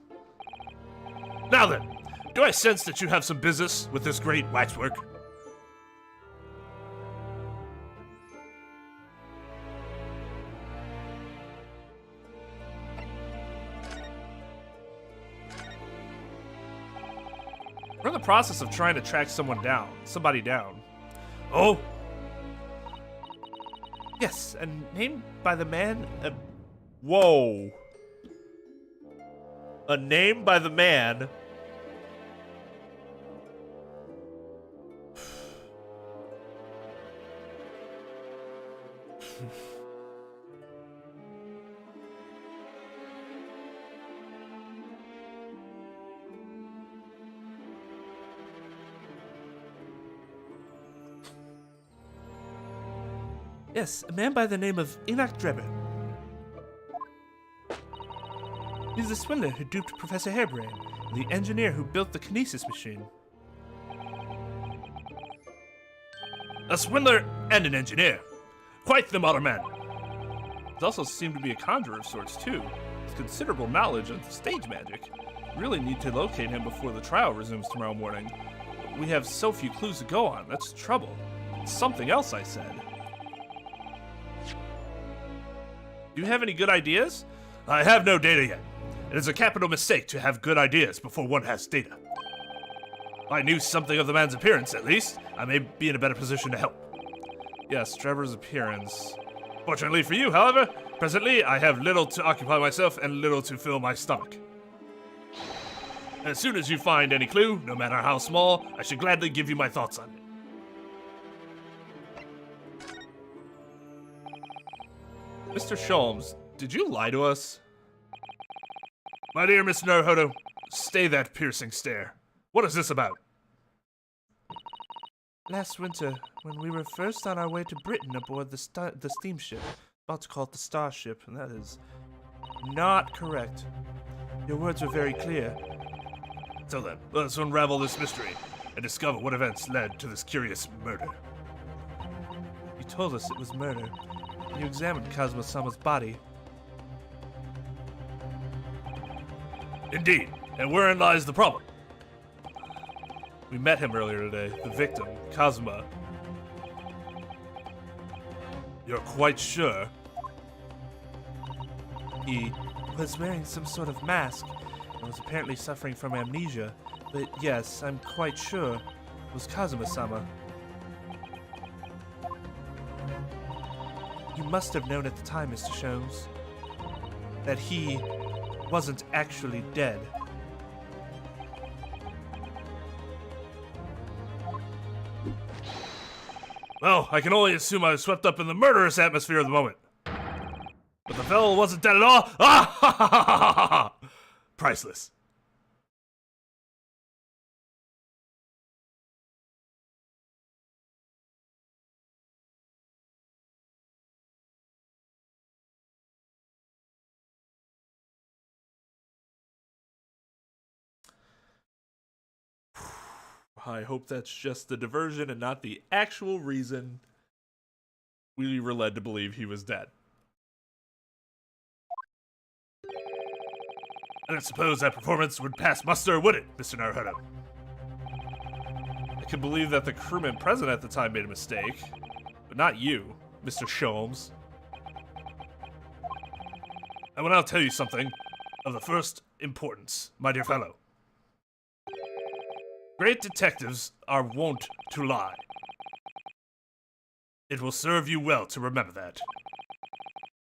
Now then, do I sense that you have some business with this great waxwork? We're in the process of trying to track somebody down. Oh? Yes, and named by the man... Whoa. A name by the man... Yes, a man by the name of IncogNotorious. He's the swindler who duped Professor Hairbrain, the engineer who built the kinesis machine. A swindler and an engineer. Quite the modern man. He also seemed to be a conjurer of sorts, too, with considerable knowledge of stage magic. We really need to locate him before the trial resumes tomorrow morning. But we have so few clues to go on. That's trouble. It's something else, I said. Do you have any good ideas? I have no data yet. It is a capital mistake to have good ideas before one has data. If I knew something of the man's appearance, at least, I may be in a better position to help. Yes, Trevor's appearance. Fortunately for you, however, presently I have little to occupy myself and little to fill my stomach. As soon as you find any clue, no matter how small, I should gladly give you my thoughts on it. Mr. Sholmes, did you lie to us? My dear Miss Naruhodo, stay that piercing stare. What is this about? Last winter, when we were first on our way to Britain aboard the steamship, about to call it the Starship, and that is not correct. Your words were very clear. So then, let us unravel this mystery and discover what events led to this curious murder. You told us it was murder. You examined Kazuma-sama's body. Indeed, and wherein lies the problem? We met him earlier today, the victim, Kazuma. You're quite sure? He was wearing some sort of mask and was apparently suffering from amnesia, but yes, I'm quite sure it was Kazuma-sama. You must have known at the time, Mr. Sholmes, that he wasn't actually dead. Well, I can only assume I was swept up in the murderous atmosphere of the moment. But the fellow wasn't dead at all? Ah, ha, ha, ha, ha, ha, ha. Priceless. I hope that's just the diversion and not the actual reason we were led to believe he was dead. I don't suppose that performance would pass muster, would it, Mr. Naruhodo? I can believe that the crewman present at the time made a mistake, but not you, Mr. Sholmes. I will now tell you something of the first importance, my dear fellow. Great detectives are wont to lie. It will serve you well to remember that.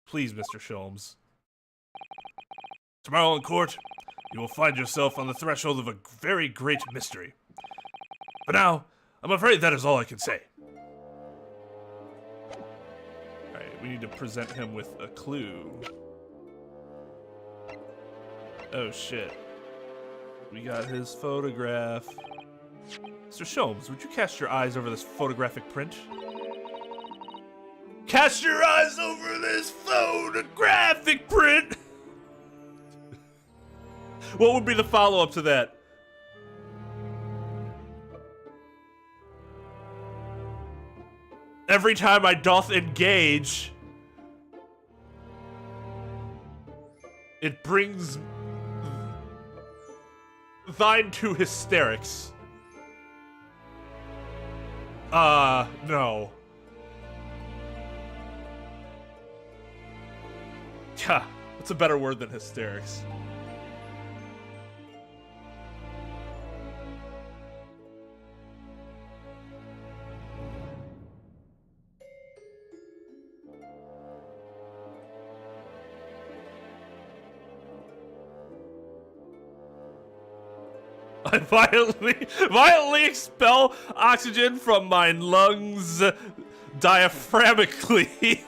Please, Mr. Sholmes. Tomorrow in court, you will find yourself on the threshold of a very great mystery. For now, I'm afraid that is all I can say. Alright, we need to present him with a clue. Oh shit. We got his photograph. Mr. Sholmes, would you cast your eyes over this photographic print? Cast your eyes over this photographic print! What would be the follow-up to that? Every time I doth engage, it brings thine to hysterics. No. Yeah, what's a better word than hysterics? I violently expel oxygen from my lungs diaphragmically.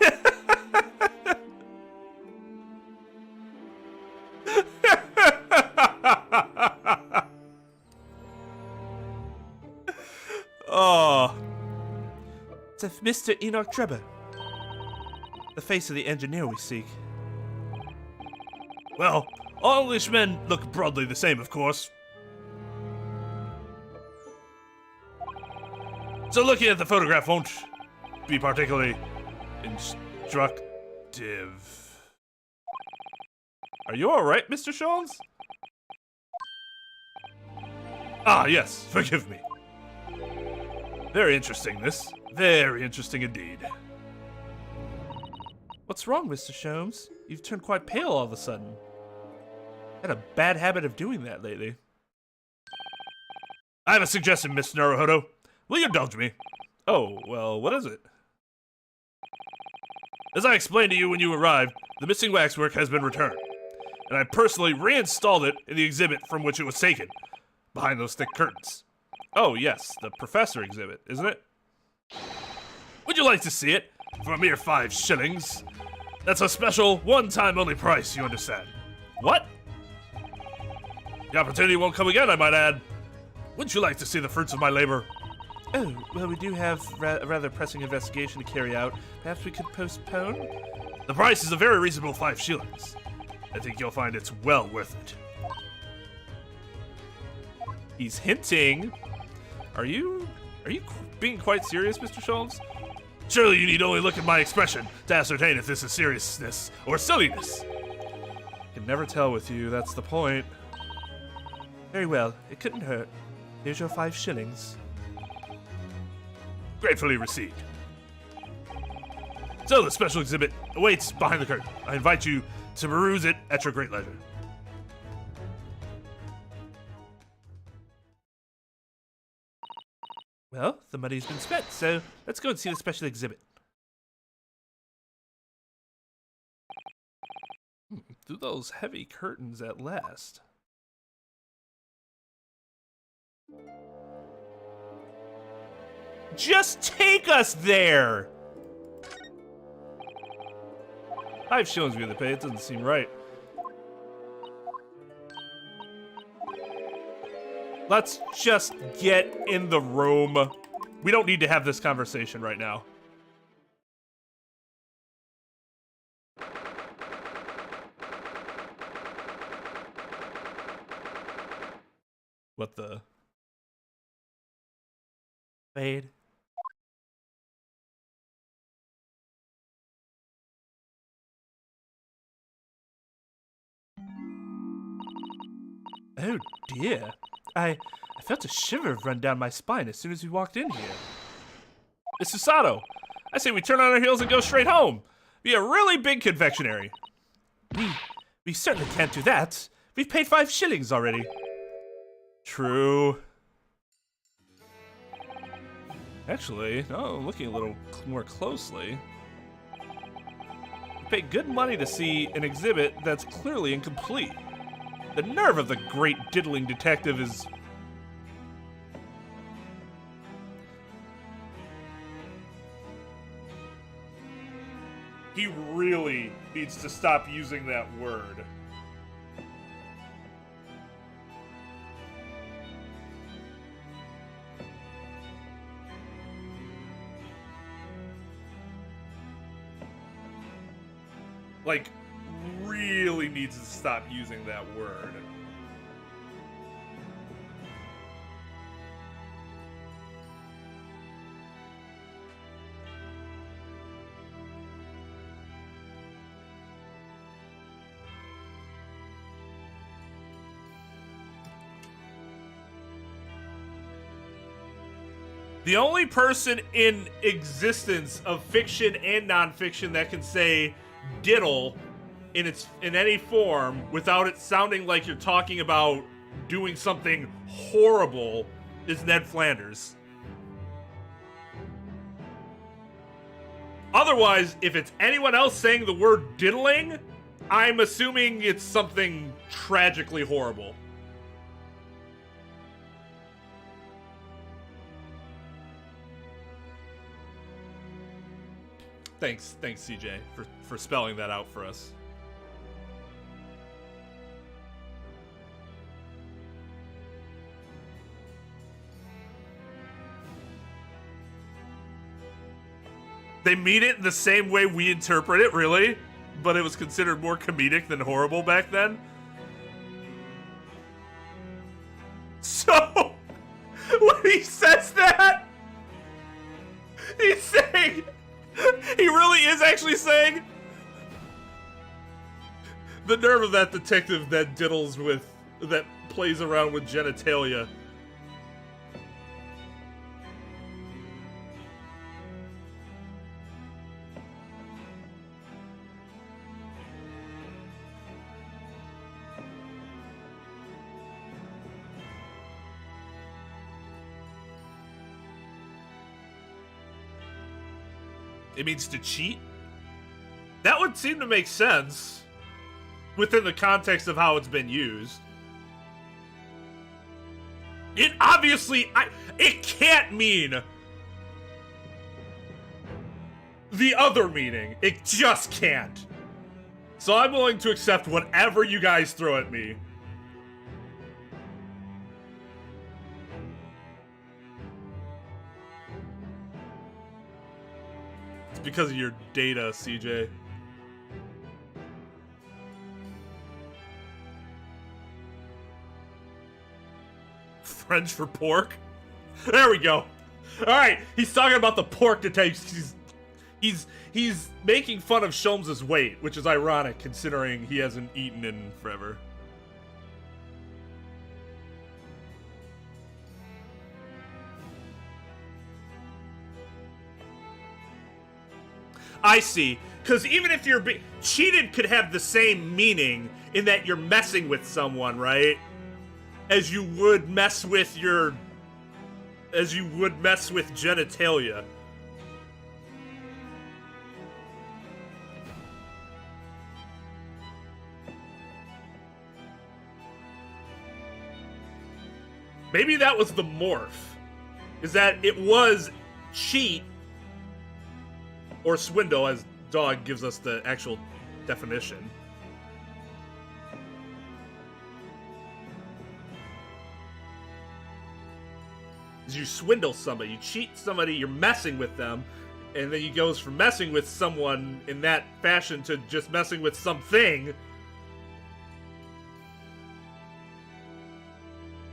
Oh. It's of Mr. Enoch Trep, the face of the engineer we seek. Well, all Englishmen look broadly the same, of course. So looking at the photograph won't be particularly instructive. Are you alright, Mr. Sholmes? Ah, yes, forgive me. Very interesting, this. Very interesting indeed. What's wrong, Mr. Sholmes? You've turned quite pale all of a sudden. I had a bad habit of doing that lately. I have a suggestion, Miss Naruhodo. Will you indulge me? Oh, well, what is it? As I explained to you when you arrived, the missing waxwork has been returned. And I personally reinstalled it in the exhibit from which it was taken, behind those thick curtains. Oh, yes, the professor exhibit, isn't it? Would you like to see it? For a mere 5 shillings. That's a special, one-time only price, you understand. What? The opportunity won't come again, I might add. Wouldn't you like to see the fruits of my labor? Oh, well, we do have a rather pressing investigation to carry out. Perhaps we could postpone? The price is a very reasonable 5 shillings. I think you'll find it's well worth it. He's hinting. Are you being quite serious, Mr. Sholmes? Surely you need only look at my expression to ascertain if this is seriousness or silliness. I can never tell with you, that's the point. Very well. It couldn't hurt. Here's your 5 shillings. Gratefully received. So the special exhibit awaits behind the curtain. I invite you to peruse it at your great leisure. Well, the money's been spent, so let's go and see the special exhibit. Through those heavy curtains at last. Just take us there! 5 shillings we have to pay, it doesn't seem right. Let's just get in the room. We don't need to have this conversation right now. What the? Fade. Oh dear. I felt a shiver run down my spine as soon as we walked in here. Mr. Sato, I say we turn on our heels and go straight home. Be a really big confectionery. We certainly can't do that. We've paid 5 shillings already. True. Actually, no, looking a little more closely. We paid good money to see an exhibit that's clearly incomplete. The nerve of the great diddling detective is... He really needs to stop using that word. Like, really needs to stop using that word. The only person in existence of fiction and nonfiction that can say diddle in any form without it sounding like you're talking about doing something horrible is Ned Flanders. Otherwise, if it's anyone else saying the word diddling, I'm assuming it's something tragically horrible. Thanks CJ for spelling that out for us. They mean it the same way we interpret it, really? But it was considered more comedic than horrible back then? So, when he says that, he's saying... He really is actually saying... The nerve of that detective that diddles with... that plays around with genitalia. It means to cheat? That would seem to make sense within the context of how it's been used. It obviously... it can't mean the other meaning. It just can't. So I'm willing to accept whatever you guys throw at me. Because of your data, CJ. French for pork? There we go. Alright, he's talking about the pork detective. He's making fun of Sholmes' weight, which is ironic considering he hasn't eaten in forever. I see. Because even if you're cheated could have the same meaning in that you're messing with someone, right? As you would mess with genitalia. Maybe that was the morph. Is that it was cheat or swindle, as Dog gives us the actual definition. Is you swindle somebody, you cheat somebody, you're messing with them, and then he goes from messing with someone in that fashion to just messing with something.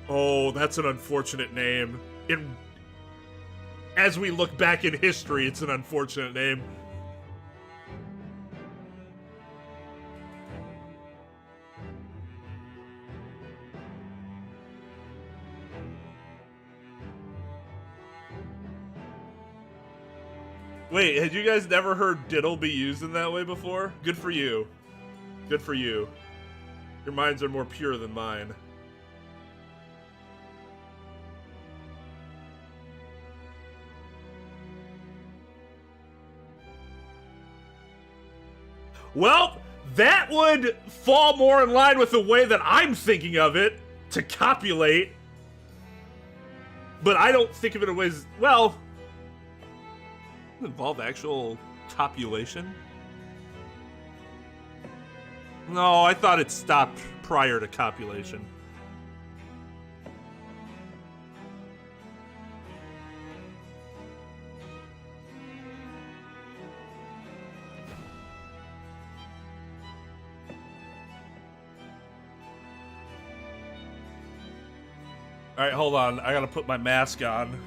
Oh, that's an unfortunate name. As we look back in history, it's an unfortunate name. Wait, had you guys never heard diddle be used in that way before? Good for you. Good for you. Your minds are more pure than mine. Well, that would fall more in line with the way that I'm thinking of it, to copulate. But I don't think of it as, well, involve actual copulation? No, I thought it stopped prior to copulation. Alright, hold on. I gotta put my mask on.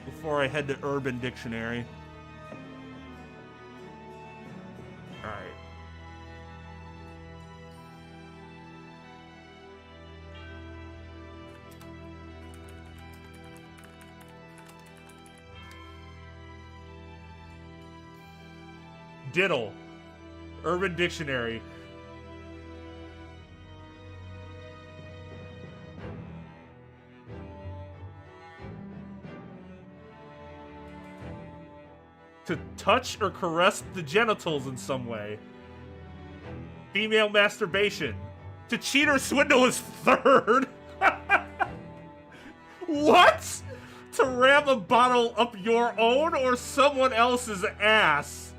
Before I head to Urban Dictionary. Alright. Diddle. Urban Dictionary. To touch or caress the genitals in some way. Female masturbation. To cheat or swindle is third. What? To ram a bottle up your own or someone else's ass?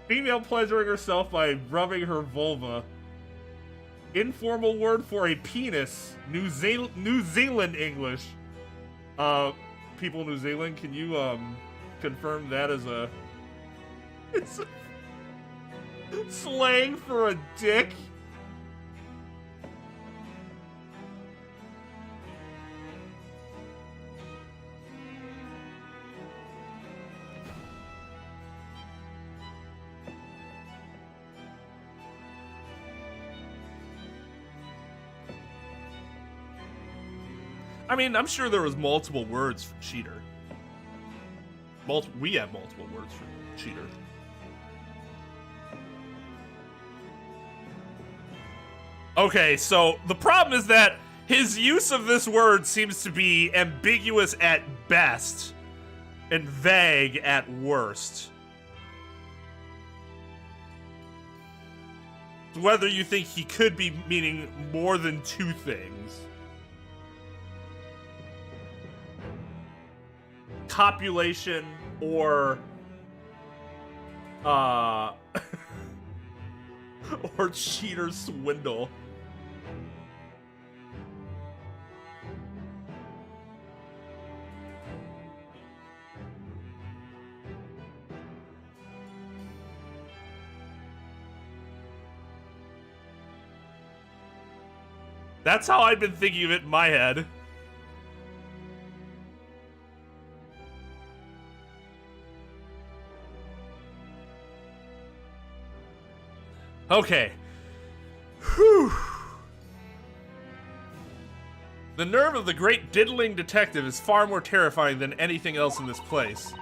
Female pleasuring herself by rubbing her vulva. Informal word for a penis. New Zealand English. People in New Zealand, can you confirm that as it's a slang for a dick? I mean, I'm sure there was multiple words for cheater. We have multiple words for cheater. Okay, so the problem is that his use of this word seems to be ambiguous at best and vague at worst. Whether you think he could be meaning more than two things. Copulation or or cheat or swindle. That's how I've been thinking of it in my head. Okay. Whew. The nerve of the great diddling detective is far more terrifying than anything else in this place.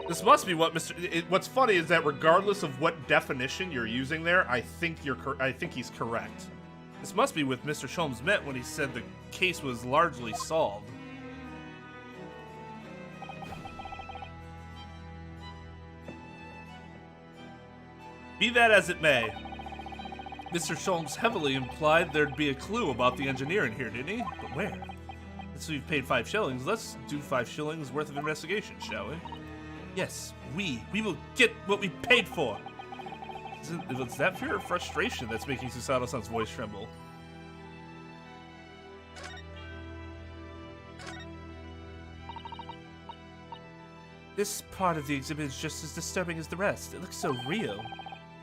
This must be what what's funny is that regardless of what definition you're using there, I think he's correct. This must be what Mr. Sholmes meant when he said the case was largely solved. Be that as it may, Mr. Sholmes heavily implied there'd be a clue about the engineer in here, didn't he? But where? Since we've paid 5 shillings, let's do 5 shillings worth of investigation, shall we? Yes, we will get what we paid for. Was that fear or frustration that's making Susato-san's voice tremble? This part of the exhibit is just as disturbing as the rest. It looks so real.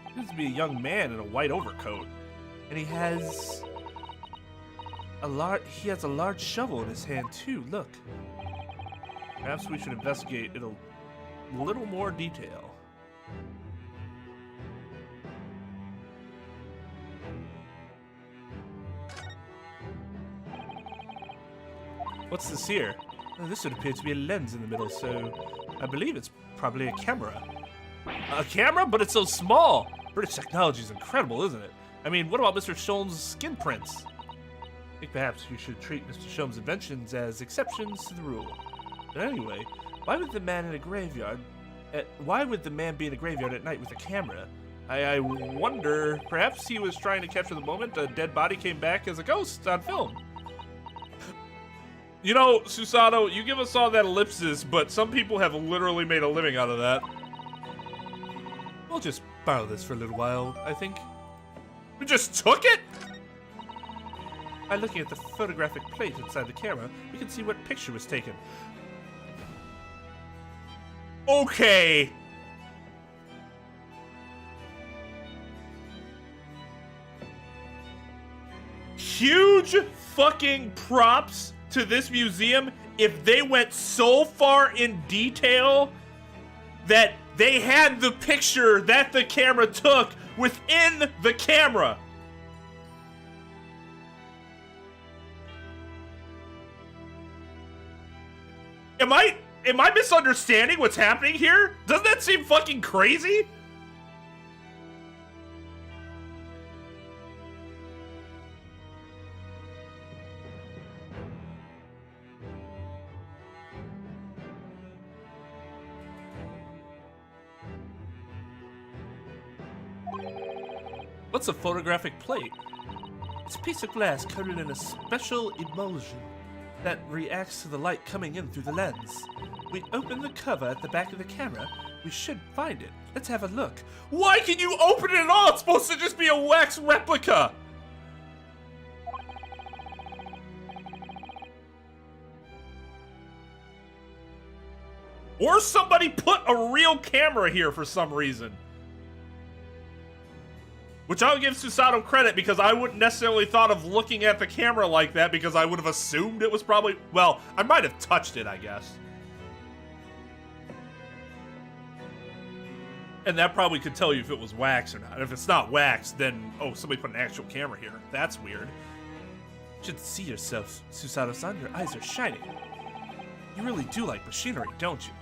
It seems to be a young man in a white overcoat, and he has a large shovel in his hand too. Look. Perhaps we should investigate it a little more detail. What's this here? Oh, this would appear to be a lens in the middle, so I believe it's probably a camera. A camera? But it's so small! British technology is incredible, isn't it? I mean, what about Mr. Sholmes' skin prints? I think perhaps you should treat Mr. Sholmes' inventions as exceptions to the rule. But anyway, why would the man be in a graveyard at night with a camera? I wonder, perhaps he was trying to capture the moment a dead body came back as a ghost on film. You know, Susato, you give us all that ellipsis, but some people have literally made a living out of that. We'll just borrow this for a little while, I think. We just took it? By looking at the photographic plate inside the camera, we can see what picture was taken. Okay. Huge fucking props to this museum if they went so far in detail that they had the picture that the camera took within the camera. Am I misunderstanding what's happening here? Doesn't that seem fucking crazy? What's a photographic plate? It's a piece of glass coated in a special emulsion that reacts to the light coming in through the lens. We open the cover at the back of the camera. We should find it. Let's have a look. Why can you open it at all? It's supposed to just be a wax replica. Or somebody put a real camera here for some reason. Which I'll give Susato credit because I wouldn't necessarily thought of looking at the camera like that because I would have assumed it was probably, well, I might have touched it, I guess. And that probably could tell you if it was wax or not. If it's not wax, then, oh, somebody put an actual camera here. That's weird. You should see yourself, Susato-san. Your eyes are shining. You really do like machinery, don't you?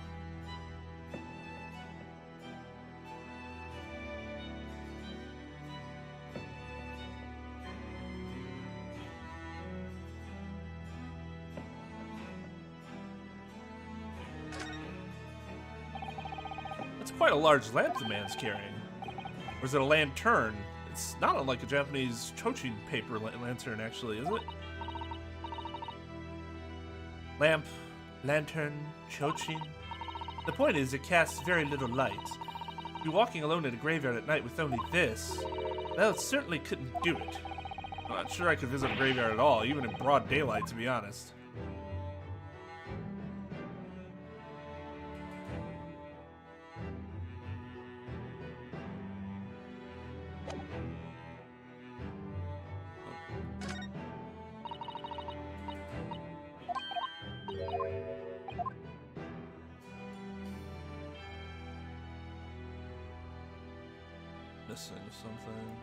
Quite a large lamp the man's carrying. Or is it a lantern? It's not unlike a Japanese chochin paper lantern, actually, is it? Lamp, lantern, chochin. The point is, it casts very little light. If you're walking alone in a graveyard at night with only this, well, it certainly couldn't do it. I'm not sure I could visit a graveyard at all, even in broad daylight, to be honest. missing something.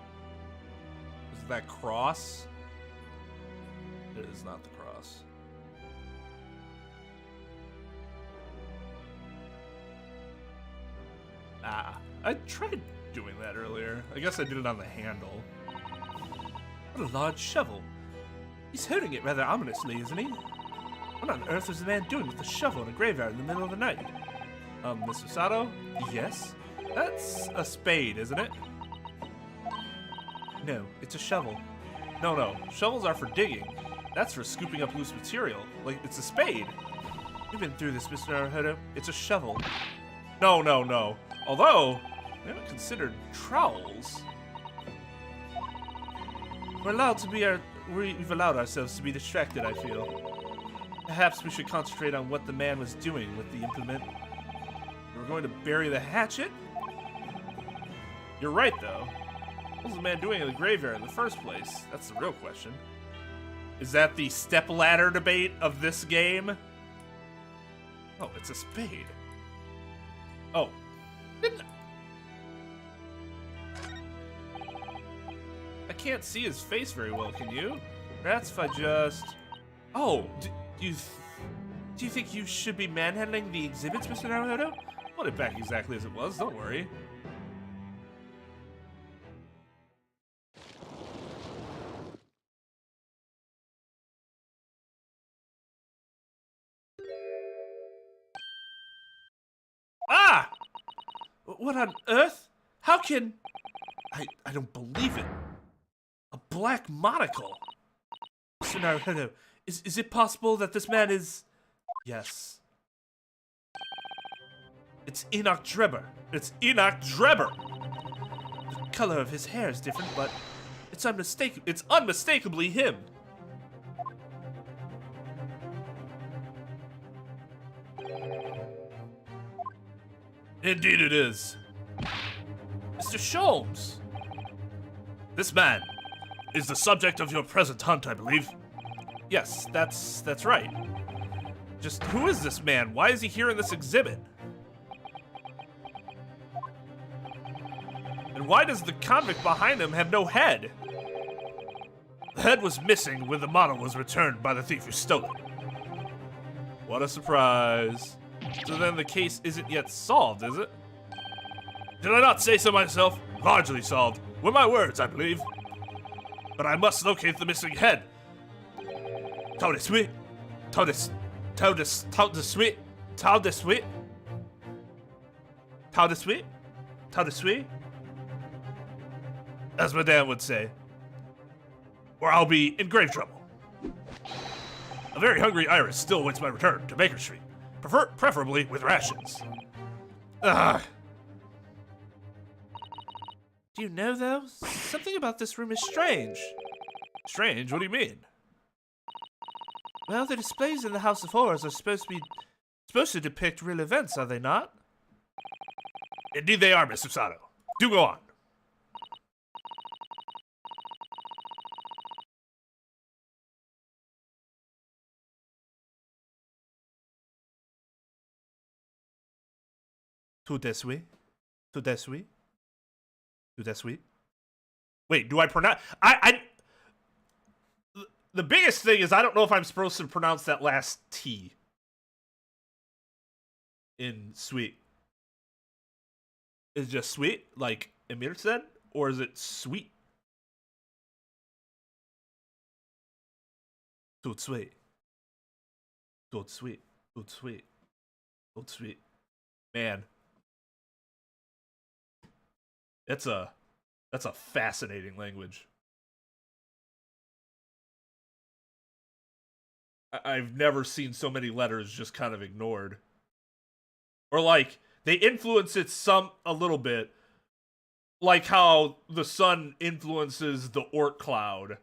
Is that cross? It is not the cross. Ah, I tried doing that earlier. I guess I did it on the handle. What a large shovel. He's holding it rather ominously, isn't he? What on earth is the man doing with a shovel in a graveyard in the middle of the night? Mr. Sato? Yes? That's a spade, isn't it? No, it's a shovel. No, shovels are for digging. That's for scooping up loose material. Like, it's a spade. You've been through this, Mr. Naruhodo. It's a shovel. No. Although, we haven't considered trowels. We've allowed ourselves to be distracted, I feel. Perhaps we should concentrate on what the man was doing with the implement. We're going to bury the hatchet? You're right, though. What was the man doing in the graveyard in the first place? That's the real question. Is that the stepladder debate of this game? Oh, it's a spade. Oh. I can't see his face very well, can you? Perhaps if I just... Oh, do you think you should be manhandling the exhibits, Mr. Naruhodo? Put it back exactly as it was, don't worry. Ah! What on earth? How can... I don't believe it. A black monocle. Mr. Naruhodo, is it possible that this man is... Yes. It's IncogNotorious. It's IncogNotorious. The color of his hair is different, but it's unmistakably him. Indeed it is. Mr. Sholmes! This man is the subject of your present hunt, I believe. Yes, that's right. Just who is this man? Why is he here in this exhibit? And why does the convict behind him have no head? The head was missing when the model was returned by the thief who stole it. What a surprise. So then the case isn't yet solved, is it? Did I not say so myself? Largely solved. Were my words, I believe. But I must locate the missing head. Tell this sweet. As Madame would say. Or I'll be in grave trouble. A very hungry Iris still waits my return to Baker Street. Preferably with rations. Ugh. Do you know, though? Something about this room is strange. Strange? What do you mean? Well, the displays in the House of Horrors are supposed to depict real events, are they not? Indeed they are, Mr. Sato. Do go on. Tout est sweet. Tout est sweet. Tout est sweet. Wait, do I pronounce... The biggest thing is I don't know if I'm supposed to pronounce that last T in sweet. Is it just sweet, like Emir said? Or is it sweet? Tout sweet. Tout sweet. Tout sweet. Tout sweet. Man. That's a fascinating language. I've never seen so many letters just kind of ignored. Or like, they influence it a little bit. Like how the sun influences the Oort cloud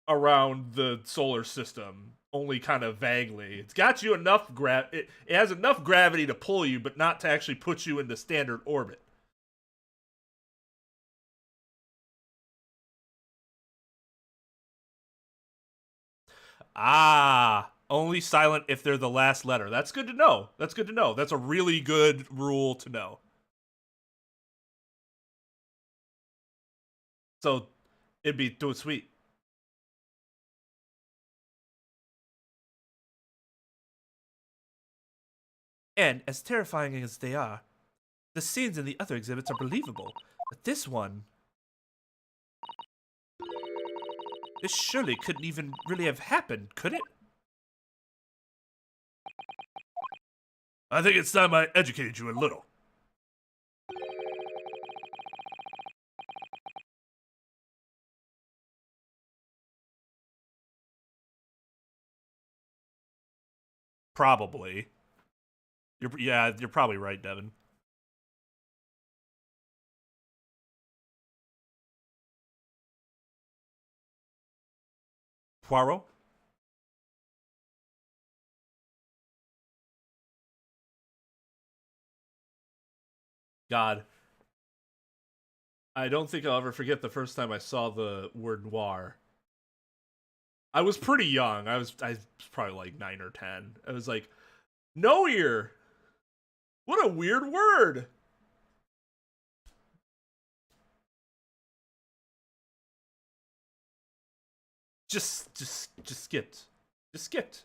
around the solar system. Only kind of vaguely. It's got you enough it has enough gravity to pull you, but not to actually put you into standard orbit. Ah, only silent if they're the last letter. That's good to know. That's good to know. That's a really good rule to know. So it'd be too sweet. And as terrifying as they are, the scenes in the other exhibits are believable. But this one... This surely couldn't even really have happened, could it? I think it's time I educated you a little. Probably. You're probably right, Devin. Poirot? God. I don't think I'll ever forget the first time I saw the word noir. I was pretty young. I was probably like 9 or 10. I was like, no ear. What a weird word. Just skipped. Just skipped.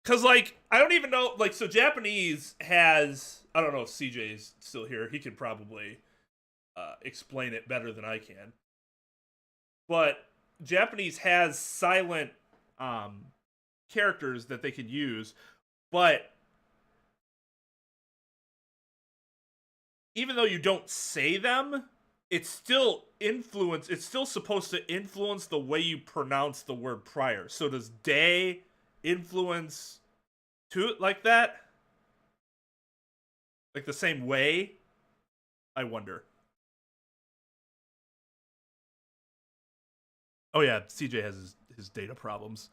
Cause like I don't even know, like, so Japanese has, I don't know if CJ's still here. He could probably explain it better than I can. But Japanese has silent characters that they can use, but even though you don't say them, it's still supposed to influence the way you pronounce the word prior. So does day influence to it like that? Like the same way? I wonder. Oh yeah, CJ has his data problems.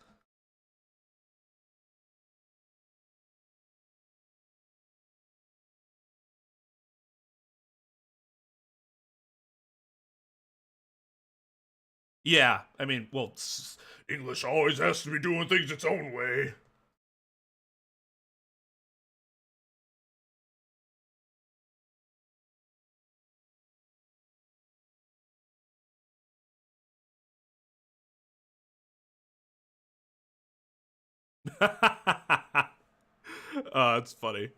Yeah, I mean, well, English always has to be doing things its own way. It's funny.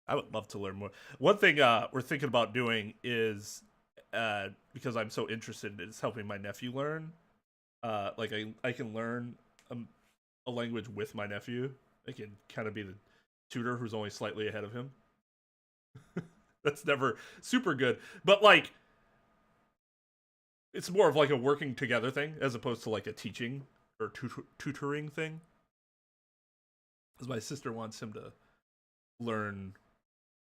I would love to learn more. One thing we're thinking about doing is, because I'm so interested, is helping my nephew learn. Like I can learn a language with my nephew. I can kind of be the tutor who's only slightly ahead of him. That's never super good, but like it's more of like a working together thing as opposed to like a teaching or tutoring thing. Because my sister wants him to learn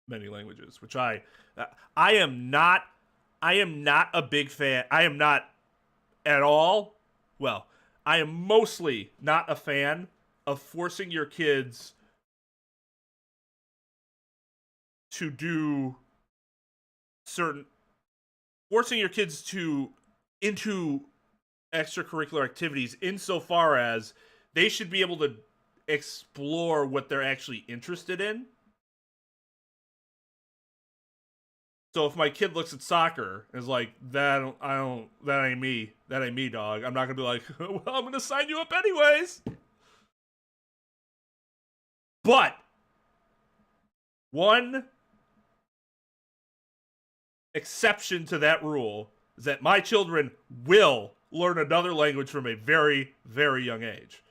many languages, which I am not a big fan. I am not at all. Well, I am mostly not a fan of forcing your kids to do forcing your kids to into extracurricular activities insofar as they should be able to explore what they're actually interested in. So if my kid looks at soccer and is like, that ain't me, dog. I'm not gonna be like, well, I'm gonna sign you up anyways. But one exception to that rule is that my children will learn another language from a very, very young age.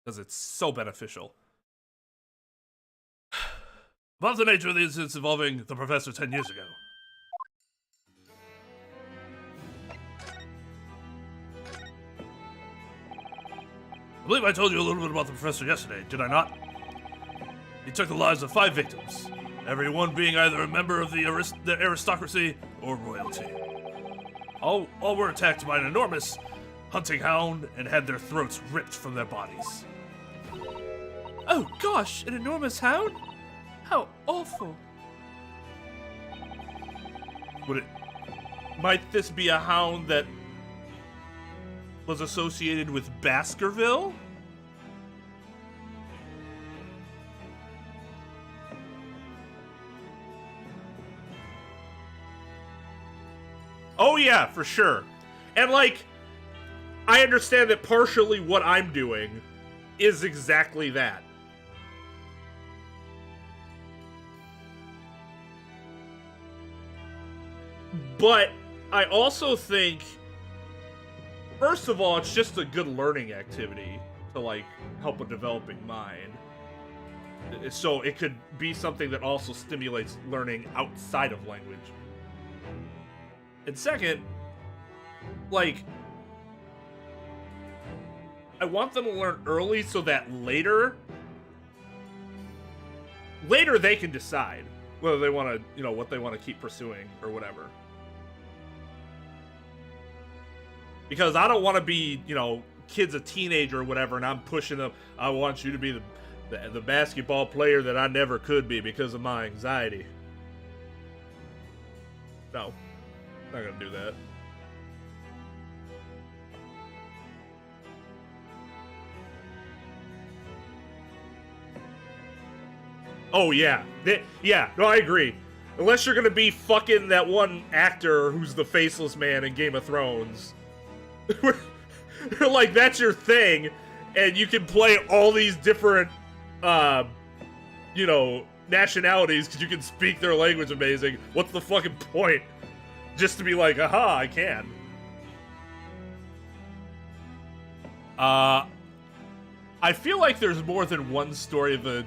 Because it's so beneficial. About the nature of the incidents involving the professor 10 years ago. I believe I told you a little bit about the professor yesterday, did I not? He took the lives of 5 victims, every one being either a member of the aristocracy or royalty. All were attacked by an enormous hunting hound and had their throats ripped from their bodies. Oh gosh, an enormous hound? How awful. Might this be a hound that was associated with Baskerville? Oh yeah, for sure. And like, I understand that partially what I'm doing is exactly that. But I also think, first of all, it's just a good learning activity to like help a developing mind. So it could be something that also stimulates learning outside of language. And second, like, I want them to learn early so that later they can decide whether they want to, you know, what they want to keep pursuing or whatever. Because I don't want to be, you know, kid's a teenager or whatever, and I'm pushing them. I want you to be the basketball player that I never could be because of my anxiety. No, not gonna do that. Oh yeah, yeah. No, I agree. Unless you're gonna be fucking that one actor who's the faceless man in Game of Thrones. Like, that's your thing, and you can play all these different, you know, nationalities because you can speak their language amazing. What's the fucking point? Just to be like, aha, I can. I feel like there's more than one story of a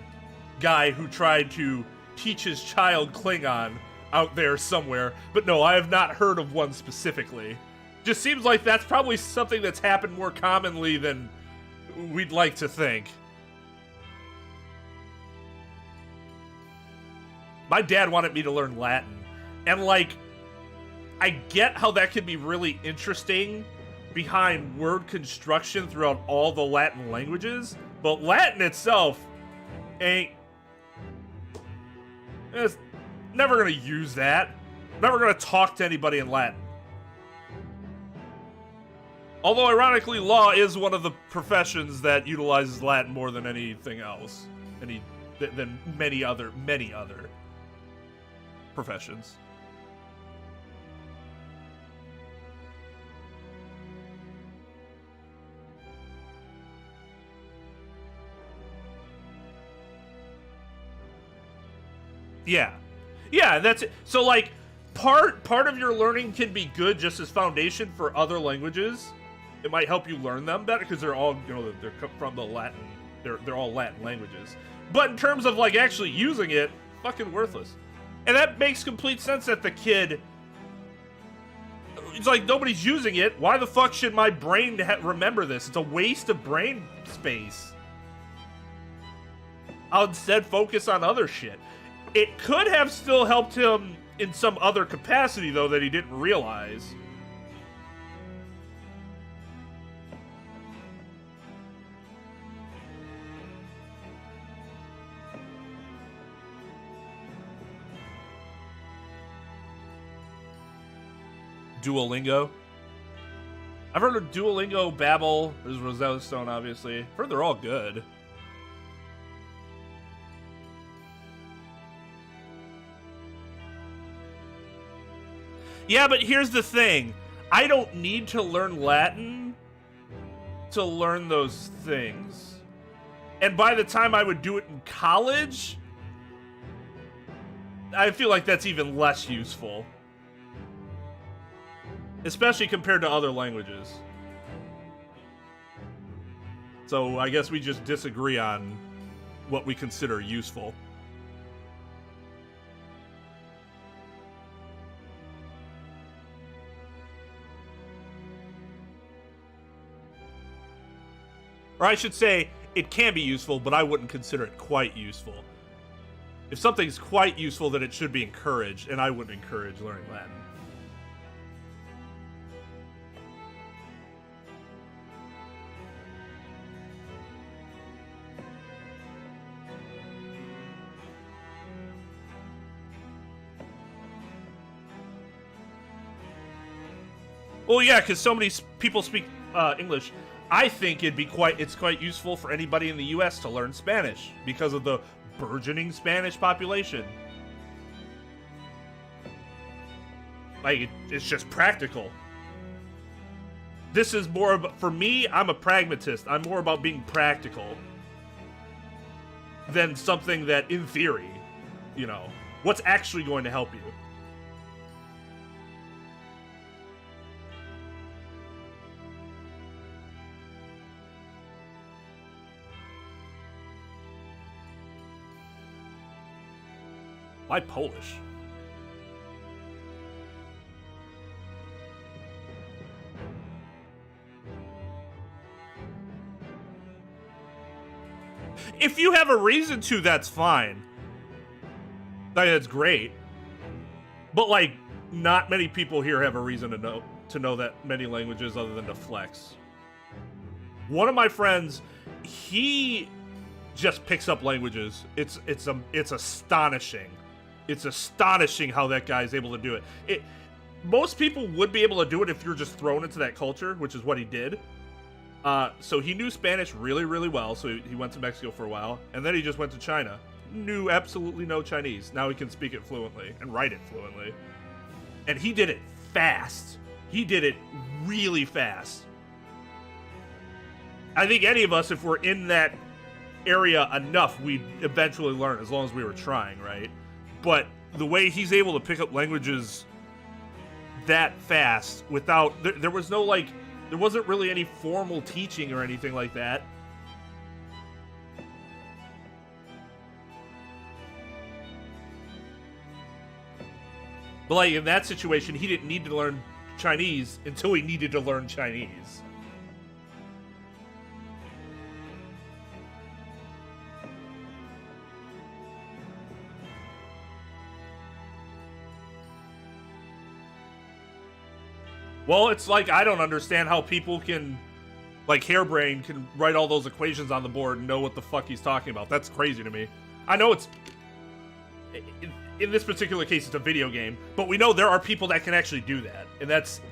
guy who tried to teach his child Klingon out there somewhere, but no, I have not heard of one specifically. Just seems like that's probably something that's happened more commonly than we'd like to think. My dad wanted me to learn Latin, and like, I get how that can be really interesting behind word construction throughout all the Latin languages, but Latin itself ain't... It's never gonna use that. Never gonna talk to anybody in Latin. Although, ironically, law is one of the professions that utilizes Latin more than anything else. Than many other professions. Yeah. Yeah, that's it. So, like, part of your learning can be good just as foundation for other languages. It might help you learn them better because they're all, you know, they're from the Latin. They're all Latin languages. But in terms of like actually using it, fucking worthless. And that makes complete sense that the kid, it's like nobody's using it. Why the fuck should my brain remember this? It's a waste of brain space. I'll instead focus on other shit. It could have still helped him in some other capacity though that he didn't realize. Duolingo. I've heard of Duolingo, Babbel, there's Rosetta Stone, obviously. I've heard they're all good. Yeah, but here's the thing. I don't need to learn Latin to learn those things. And by the time I would do it in college, I feel like that's even less useful. Especially compared to other languages. So I guess we just disagree on what we consider useful. Or I should say, it can be useful, but I wouldn't consider it quite useful. If something's quite useful, then it should be encouraged, and I wouldn't encourage learning Latin. Well, yeah, because so many people speak English. I think it's quite useful for anybody in the U.S. to learn Spanish because of the burgeoning Spanish population. Like, it's just practical. This is more about, for me, I'm a pragmatist. I'm more about being practical than something that, in theory, you know, what's actually going to help you. Why Polish? If you have a reason to, that's fine. That's great. But like, not many people here have a reason to know that many languages other than to flex. One of my friends, he just picks up languages. It's astonishing. It's astonishing how that guy is able to do it. Most people would be able to do it if you're just thrown into that culture, which is what he did. So he knew Spanish really, really well, so he went to Mexico for a while, and then he just went to China. Knew absolutely no Chinese. Now he can speak it fluently and write it fluently. And he did it fast. He did it really fast. I think any of us, if we're in that area enough, we'd eventually learn, as long as we were trying, right? But the way he's able to pick up languages that fast without... There was no, like... There wasn't really any formal teaching or anything like that. But like, in that situation, he didn't need to learn Chinese until he needed to learn Chinese. Well, it's like, I don't understand how people can, like, Hairbrain can write all those equations on the board and know what the fuck he's talking about. That's crazy to me. I know it's, in this particular case, it's a video game, but we know there are people that can actually do that, and that's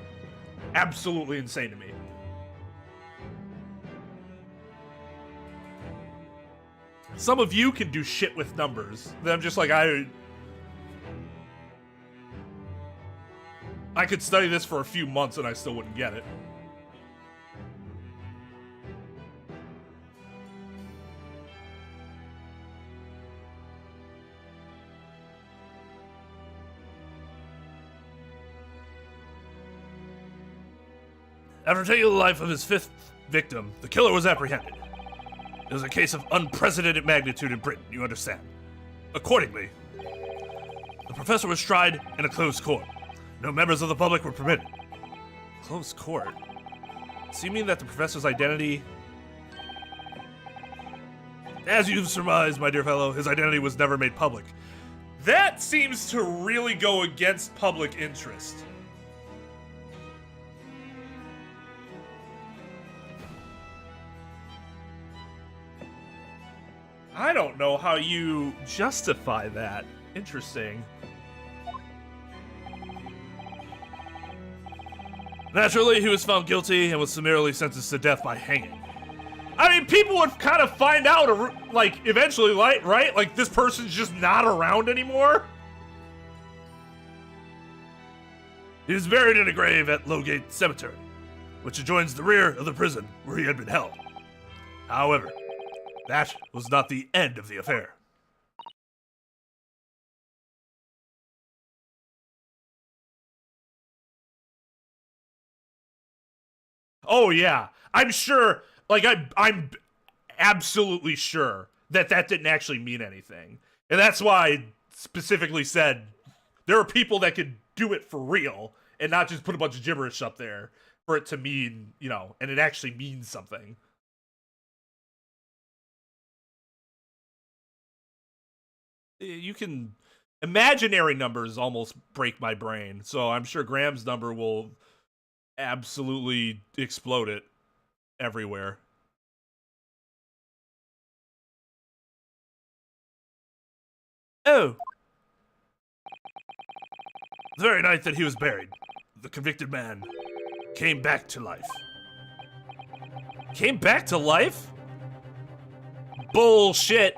absolutely insane to me. Some of you can do shit with numbers. I'm just like, I could study this for a few months and I still wouldn't get it. After taking the life of his fifth victim, the killer was apprehended. It was a case of unprecedented magnitude in Britain, you understand. Accordingly, the professor was tried in a closed court. No members of the public were permitted. Closed court? So you mean that the professor's identity... As you've surmised, my dear fellow, his identity was never made public. That seems to really go against public interest. I don't know how you justify that. Interesting. Naturally, he was found guilty and was summarily sentenced to death by hanging. I mean, people would kind of find out, like, eventually, right? Like, this person's just not around anymore? He was buried in a grave at Lowgate Cemetery, which adjoins the rear of the prison where he had been held. However, that was not the end of the affair. Oh yeah, I'm sure, like, I'm absolutely sure that didn't actually mean anything. And that's why I specifically said there are people that could do it for real and not just put a bunch of gibberish up there for it to mean, you know, and it actually means something. You can... Imaginary numbers almost break my brain, so I'm sure Graham's number will absolutely explode it everywhere. Oh. The very night that he was buried, the convicted man came back to life. Came back to life? Bullshit.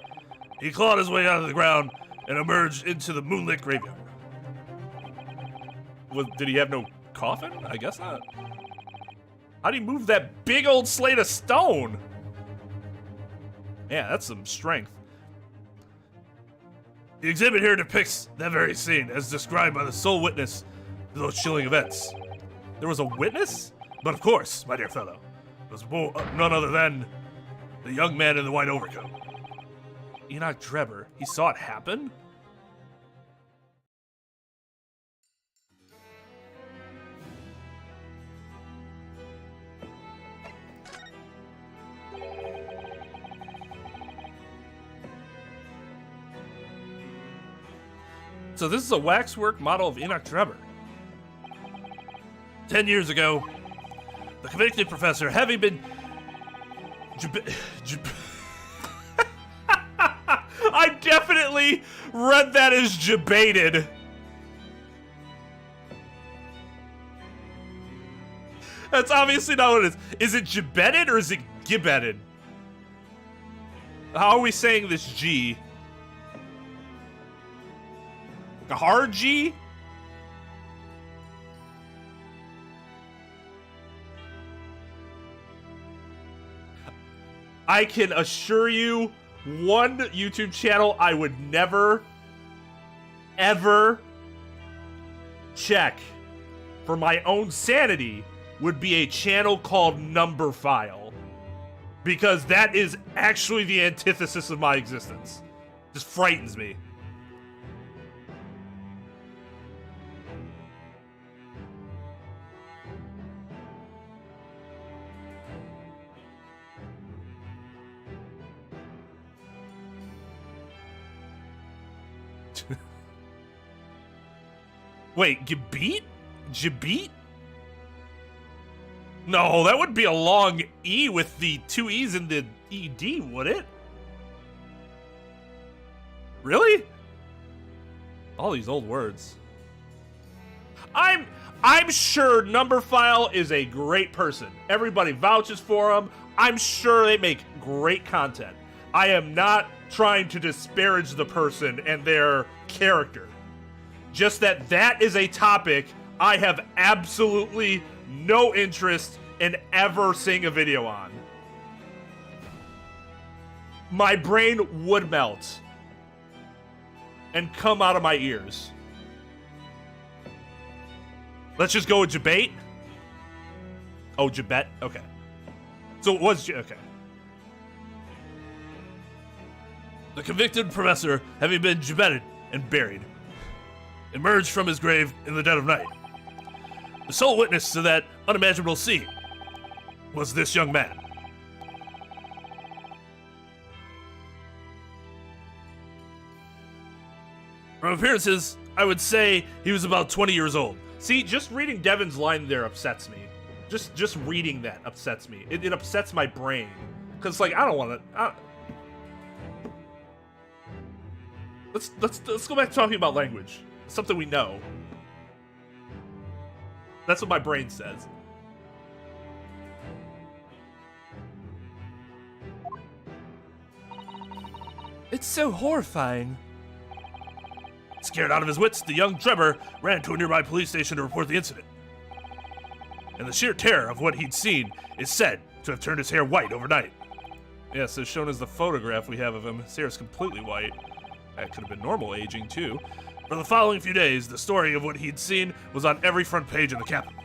He clawed his way out of the ground and emerged into the moonlit graveyard. Did he have no coffin? I guess not. How'd he move that big old slate of stone? Yeah, that's some strength. The exhibit here depicts that very scene as described by the sole witness to those chilling events. There was a witness? But of course, my dear fellow, it was none other than the young man in the white overcoat. Enoch Drebber. He saw it happen? So this is a waxwork model of Enoch Drebber. 10 years ago, the convicted professor, having been I definitely read that as jebaited. That's obviously not what it is. Is it jebaited or is it gibbetted? How are we saying this G? A hard G? I can assure you, one YouTube channel I would never, ever check for my own sanity would be a channel called Number File. Because that is actually the antithesis of my existence. Just frightens me. Wait, Gebet? Gebet? No, that would be a long E with the two E's in the ED, would it? Really? All these old words. I'm sure Number File is a great person. Everybody vouches for them. I'm sure they make great content. I am not trying to disparage the person and their character. Just that is a topic I have absolutely no interest in ever seeing a video on. My brain would melt and come out of my ears. Let's just go with Jebate. Oh, Jebet? Okay. So it was, okay. The convicted professor, having been Jebeted and buried, emerged from his grave in the dead of night. The sole witness to that unimaginable scene was this young man. From appearances, I would say he was about 20 years old. See, just reading Devin's line there upsets me. Just reading that upsets me. It upsets my brain. Because, like, I don't want to... Let's go back to talking about language. Something we know. That's what my brain says. It's so horrifying. Scared out of his wits, the young Drebber ran to a nearby police station to report the incident. And the sheer terror of what he'd seen is said to have turned his hair white overnight. Yes, as shown as the photograph we have of him, his hair is completely white. That could have been normal aging, too. For the following few days, the story of what he'd seen was on every front page in the capital.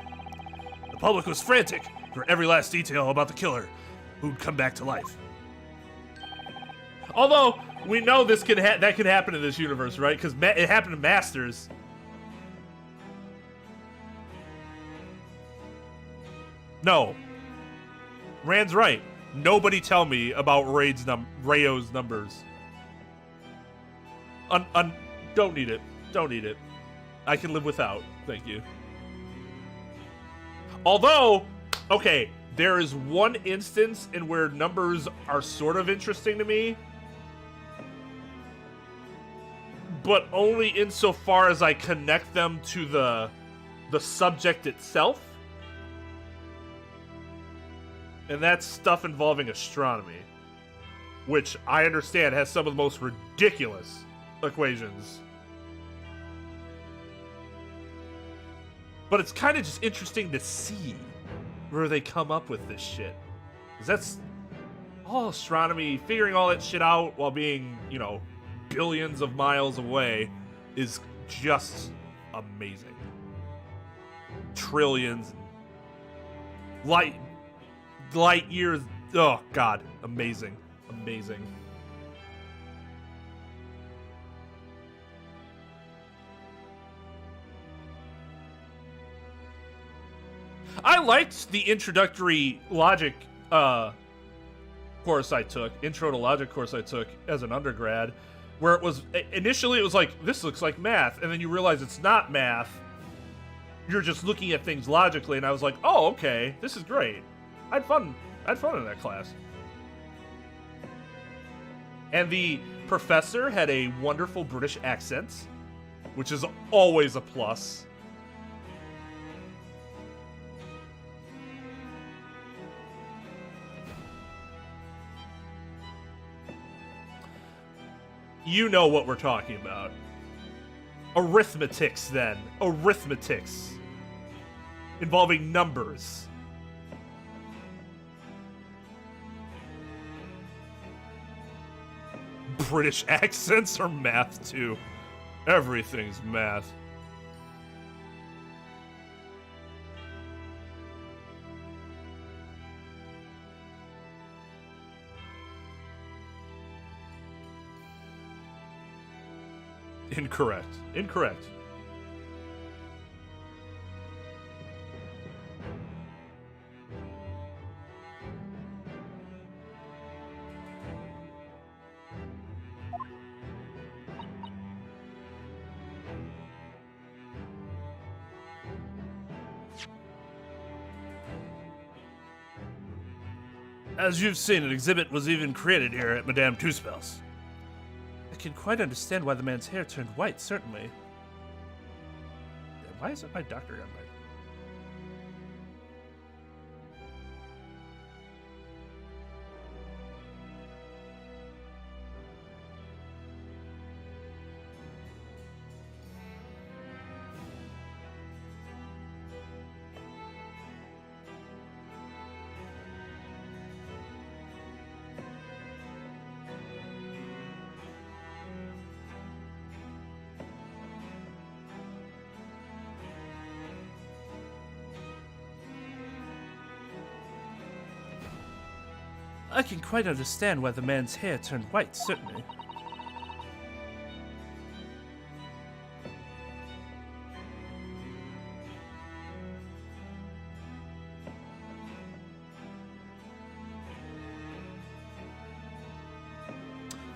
The public was frantic for every last detail about the killer who'd come back to life. Although, we know this that could happen in this universe, right? Because it happened to Masters. No. Rand's right. Nobody tell me about Rayo's numbers. Don't need it. Don't need it. I can live without. Thank you. Although, okay, there is one instance in where numbers are sort of interesting to me, but only insofar as I connect them to the subject itself. And that's stuff involving astronomy, which I understand has some of the most ridiculous equations. But it's kind of just interesting to see where they come up with this shit. 'Cause that's all astronomy, figuring all that shit out while being, you know, billions of miles away is just amazing. Trillions, light years. Oh god, amazing, amazing. I liked the introductory logic course I took, intro to logic course I took as an undergrad, where it was initially it was like, this looks like math, and then you realize it's not math. You're just looking at things logically, and I was like, oh, okay, this is great. I had fun in that class. And the professor had a wonderful British accent, which is always a plus. You know what we're talking about. Arithmetics, then. Arithmetics. Involving numbers. British accents are math, too. Everything's math. Incorrect. Incorrect. As you've seen, an exhibit was even created here at Madame Two-Spells. I can quite understand why the man's hair turned white, certainly. Why isn't my doctor on my... I can quite understand why the man's hair turned white, certainly.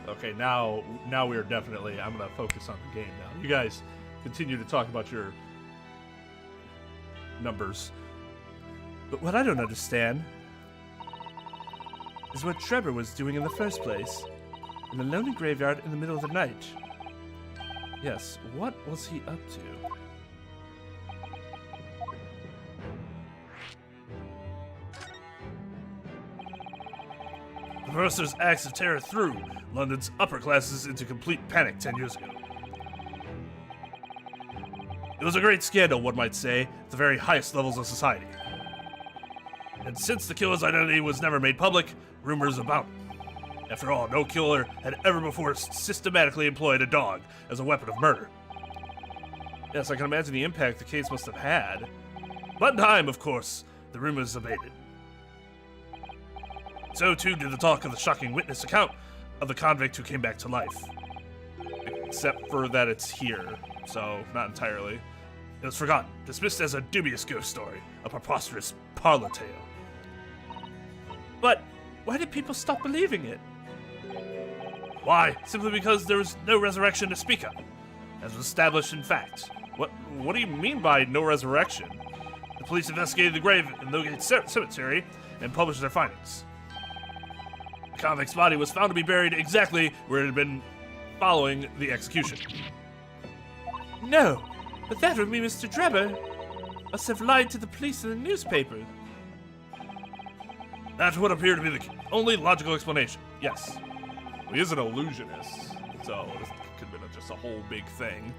Okay, now we are definitely... I'm going to focus on the game now. You guys continue to talk about your numbers. But what I don't understand is what Trevor was doing in the first place, in a lonely graveyard in the middle of the night. Yes, what was he up to? The professor's acts of terror threw London's upper classes into complete panic 10 years ago. It was a great scandal, one might say, at the very highest levels of society. And since the killer's identity was never made public, rumors abounded. After all, no killer had ever before systematically employed a dog as a weapon of murder. Yes, I can imagine the impact the case must have had. But in time, of course, the rumors abated. So too did the talk of the shocking witness account of the convict who came back to life. Except for that it's here, so not entirely. It was forgotten, dismissed as a dubious ghost story, a preposterous parlor tale. But why did people stop believing it? Why? Simply because there was no resurrection to speak of, as was established in fact. What do you mean by no resurrection? The police investigated the grave in Logate Cemetery and published their findings. The convict's body was found to be buried exactly where it had been following the execution. No, but that would mean Mr. Drebber must have lied to the police and the newspaper. That would appear to be the only logical explanation. Yes. Well, he is an illusionist, so this could have been just a whole big thing.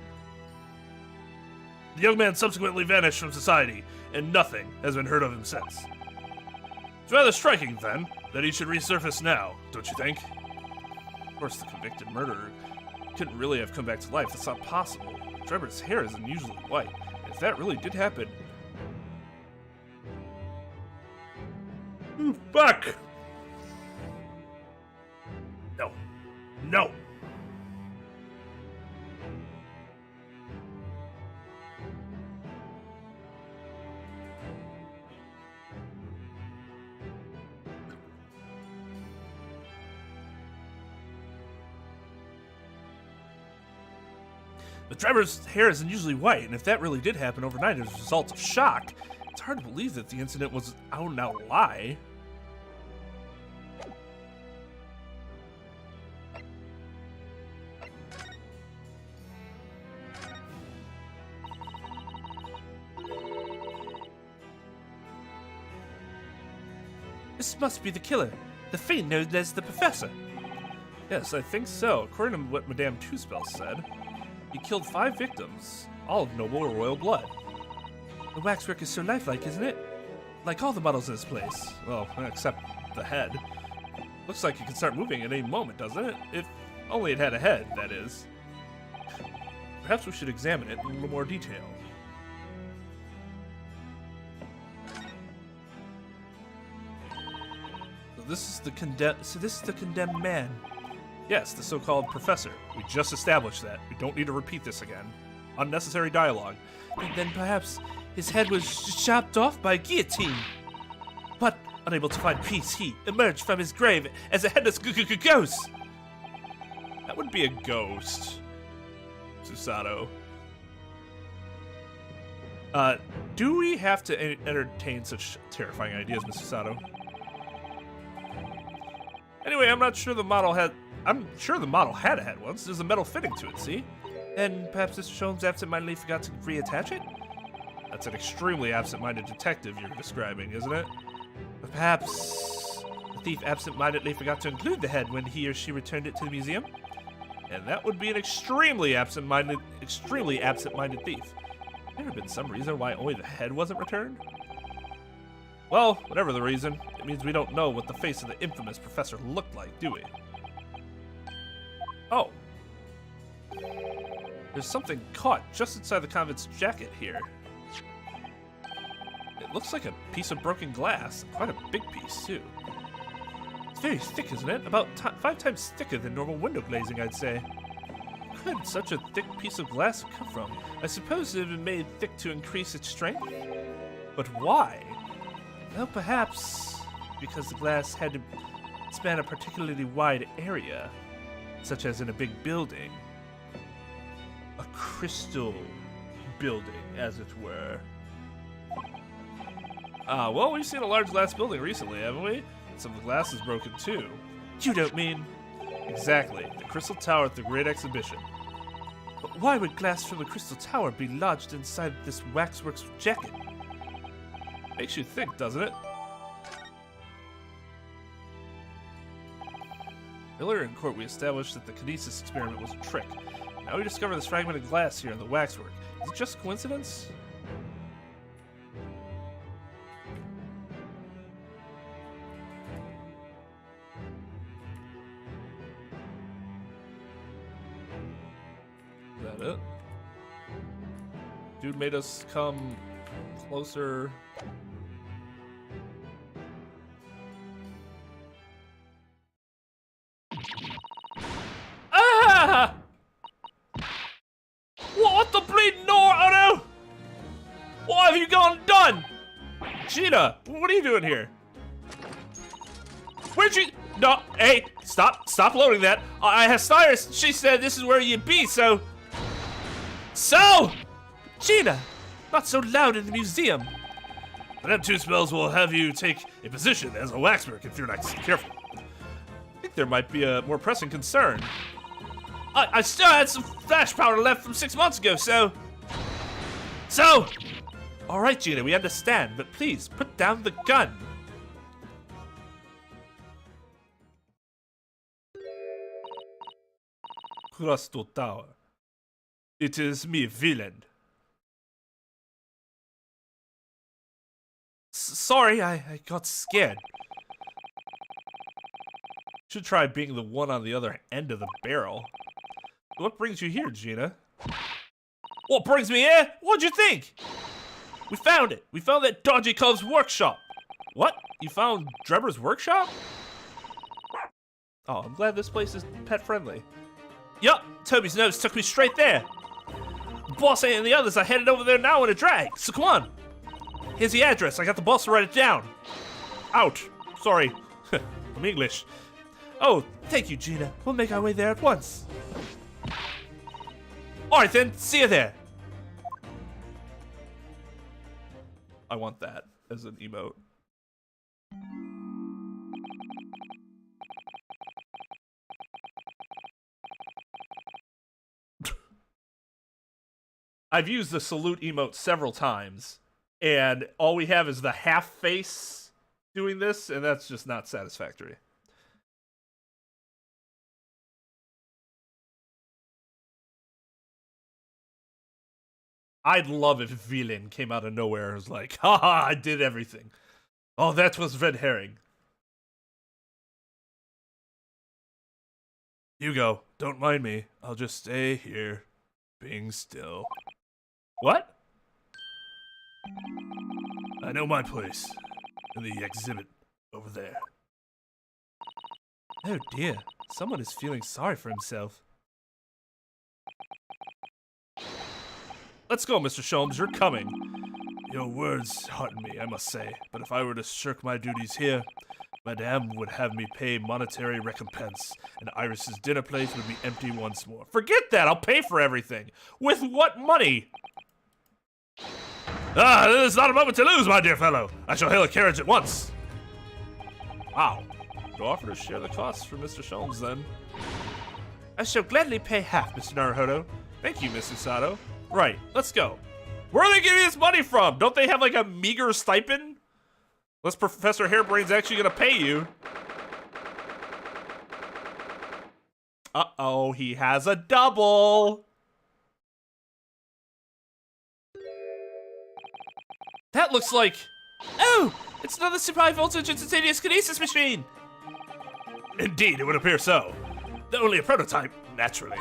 The young man subsequently vanished from society, and nothing has been heard of him since. It's rather striking, then, that he should resurface now, don't you think? Of course, the convicted murderer couldn't really have come back to life. That's not possible. Trevor's hair is unusually white. If that really did happen... Fuck! No. No! But Trevor's hair is unusually white, and if that really did happen overnight as a result of shock, it's hard to believe that the incident was an out-and-out lie. This must be the killer, the fiend known as the Professor. Yes, I think so. According to what Madame Two-Spell said, he killed 5 victims, all of noble royal blood. The waxwork is so lifelike, isn't it? Like all the models in this place. Well, except the head. Looks like it can start moving at any moment, doesn't it? If only it had a head, that is. Perhaps we should examine it in a little more detail. This is the condemned man. Yes, the so-called professor. We just established that. We don't need to repeat this again. Unnecessary dialogue. And then perhaps his head was chopped off by a guillotine. But unable to find peace, he emerged from his grave as a headless ghost. That would be a ghost, Susato. Do we have to entertain such terrifying ideas, Mr. Sato? Anyway, I'm sure the model had a head once. There's a metal fitting to it, see? And perhaps Mr. Sholmes absentmindedly forgot to reattach it? That's an extremely absent-minded detective you're describing, isn't it? Or perhaps the thief absentmindedly forgot to include the head when he or she returned it to the museum? And that would be an extremely absent-minded thief. There have been some reason why only the head wasn't returned? Well, whatever the reason, it means we don't know what the face of the infamous professor looked like, do we? Oh. There's something caught just inside the convict's jacket here. It looks like a piece of broken glass. Quite a big piece, too. It's very thick, isn't it? About 5 times thicker than normal window glazing, I'd say. Where could such a thick piece of glass come from? I suppose it had been made thick to increase its strength? But why? Well, perhaps because the glass had to span a particularly wide area, such as in a big building. A crystal building, as it were. Well, we've seen a large glass building recently, haven't we? Some of the glass is broken, too. You don't mean... Exactly. The Crystal Tower at the Great Exhibition. But why would glass from a crystal tower be lodged inside this waxworks jacket? Makes you think, doesn't it? Earlier in court, we established that the kinesis experiment was a trick. Now we discover this fragment of glass here in the waxwork. Is it just coincidence? Is that it? Dude made us come closer. Ah! What the bleeding door? Oh no! What have you gone done? Gina, what are you doing here? Where'd you? No, hey, stop loading that. I have Cyrus. She said this is where you be, so. Gina, not so loud in the museum. Madame Two-Spells will have you take a position as a waxwork if you're not careful. I think there might be a more pressing concern. I still had some flash powder left from 6 months ago, so... All right, Gina, we understand, but please, put down the gun. Crystal Tower. It is me, villain. Sorry, I got scared. Should try being the one on the other end of the barrel. What brings you here, Gina? What brings me here? What'd you think? We found it. We found that dodgy cub's workshop. What? You found Drebber's workshop? Oh, I'm glad this place is pet friendly. Yup, Toby's nose took me straight there. The boss and the others are headed over there now in a drag, so come on. Here's the address. I got the boss to write it down. Ouch. Sorry. I'm English. Oh, thank you, Gina. We'll make our way there at once. Alright then, see you there. I want that as an emote. I've used the salute emote several times, and all we have is the half face doing this, and that's just not satisfactory. I'd love if Villain came out of nowhere and was like, haha, I did everything. Oh, that was red herring. Hugo, don't mind me. I'll just stay here, being still. What? I know my place. In the exhibit over there. Oh dear, someone is feeling sorry for himself. Let's go, Mr. Sholmes, you're coming. Your words hearten me, I must say, but if I were to shirk my duties here, Madame would have me pay monetary recompense, and Iris's dinner plate would be empty once more. Forget that, I'll pay for everything. With what money? Ah, this is not a moment to lose, my dear fellow. I shall hail a carriage at once. Wow. You offer to share the costs for Mr. Sholmes, then. I shall gladly pay half, Mr. Naruhodo. Thank you, Mrs. Sato. Right, let's go. Where are they getting this money from? Don't they have like a meager stipend? Unless Professor Hairbrain's actually gonna pay you. Uh-oh, he has a double. That looks like... Oh, it's another super high voltage instantaneous kinesis machine. Indeed, it would appear so. They're only a prototype, naturally.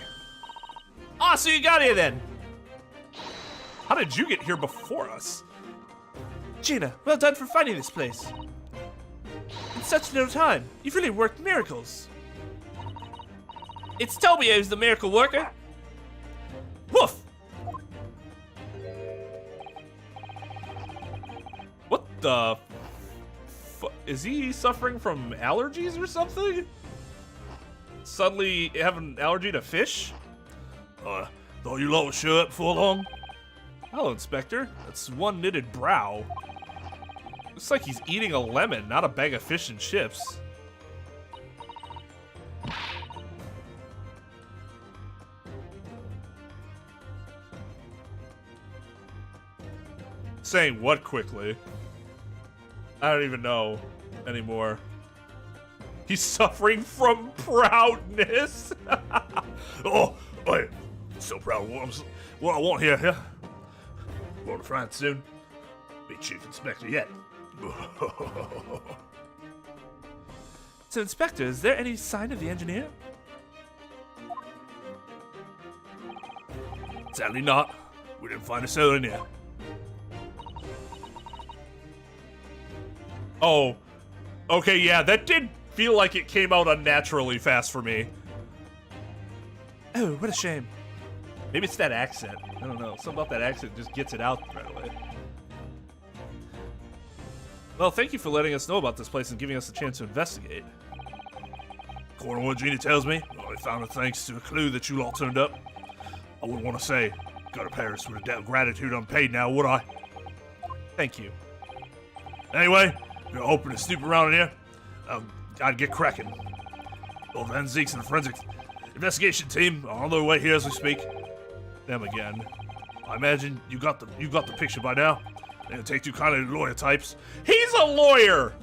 Ah, so you got here then. How did you get here before us? Gina, well done for finding this place. In such little time, you've really worked miracles. It's Toby who's the miracle worker. Woof! What the is he suffering from allergies or something? Suddenly have an allergy to fish? Thought you lot would show up before long? Hello, Inspector. That's one knitted brow. Looks like he's eating a lemon, not a bag of fish and chips. Saying what quickly? I don't even know anymore. He's suffering from proudness. Oh, I'm so proud of what I want here, yeah? Want to find soon? Be Chief Inspector yet. So, Inspector, is there any sign of the engineer? Sadly not. We didn't find a soul in here. Oh. Okay, yeah, that did feel like it came out unnaturally fast for me. Oh, what a shame. Maybe it's that accent. I don't know. Something about that accent just gets it out right away. Well, thank you for letting us know about this place and giving us a chance to investigate. According to what Gina tells me, I found it thanks to a clue that you all turned up. I wouldn't want to say, go to Paris with a debt of gratitude unpaid now, would I? Thank you. Anyway, if you're open to snoop around in here, I'd get cracking. Both Zeeks and the forensic investigation team are on their way here as we speak. Them again. I imagine you got the picture by now. They don't take too kindly to lawyer types. He's a lawyer!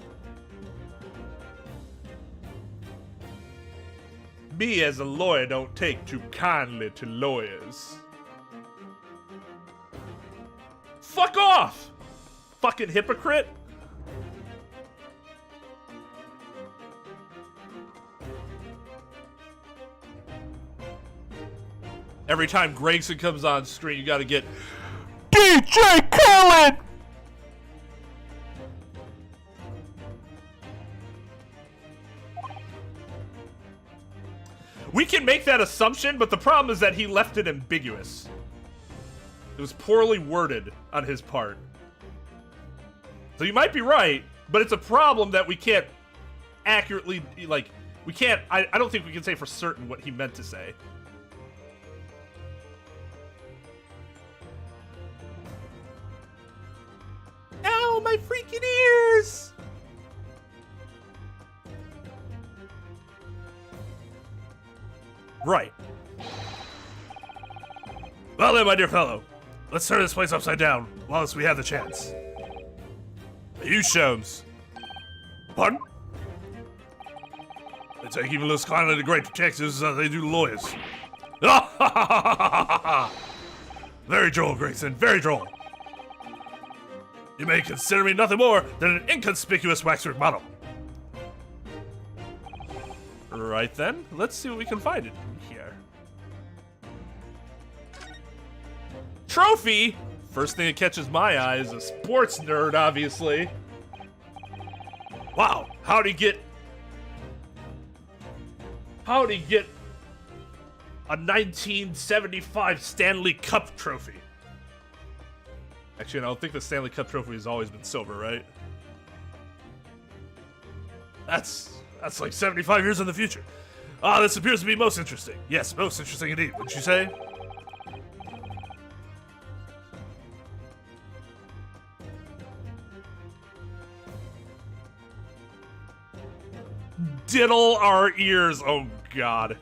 Me as a lawyer don't take too kindly to lawyers. Fuck off! Fucking hypocrite. Every time Gregson comes on screen, you gotta get DJ Khaled! We can make that assumption, but the problem is that he left it ambiguous. It was poorly worded on his part. So you might be right, but it's a problem that we can't accurately, like, we can't, I don't think we can say for certain what he meant to say. Ow, my freaking ears! Right. Well then, my dear fellow, let's turn this place upside down whilst we have the chance. You, Sholmes. Pardon? They take even less kindly to great detectives as they do lawyers. Very droll, Grayson, very droll. You may consider me nothing more than an inconspicuous waxwork model. Right then, let's see what we can find in here. Trophy! First thing that catches my eye is a sports nerd, obviously. Wow, how'd he get a 1975 Stanley Cup trophy? Actually, I don't think the Stanley Cup trophy has always been silver, right? That's like 75 years in the future. Ah, this appears to be most interesting. Yes, most interesting indeed, wouldn't you say? Diddle our ears, oh god.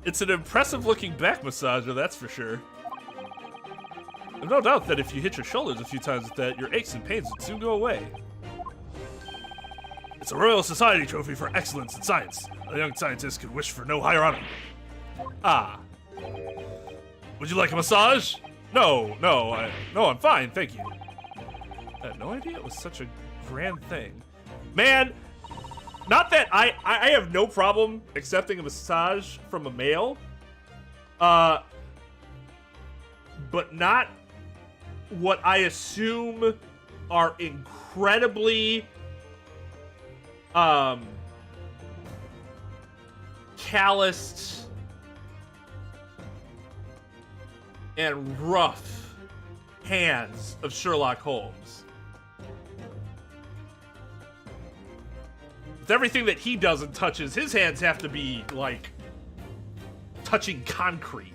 It's an impressive looking back massager, that's for sure. I've no doubt that if you hit your shoulders a few times with that, your aches and pains would soon go away. It's a Royal Society trophy for excellence in science. A young scientist could wish for no higher honor. Ah. Would you like a massage? No, I'm fine, thank you. I had no idea it was such a grand thing. Man, not that I have no problem accepting a massage from a male, but not what I assume are incredibly calloused and rough hands of Sherlock Holmes. With everything that he does and touches, his hands have to be, like, touching concrete.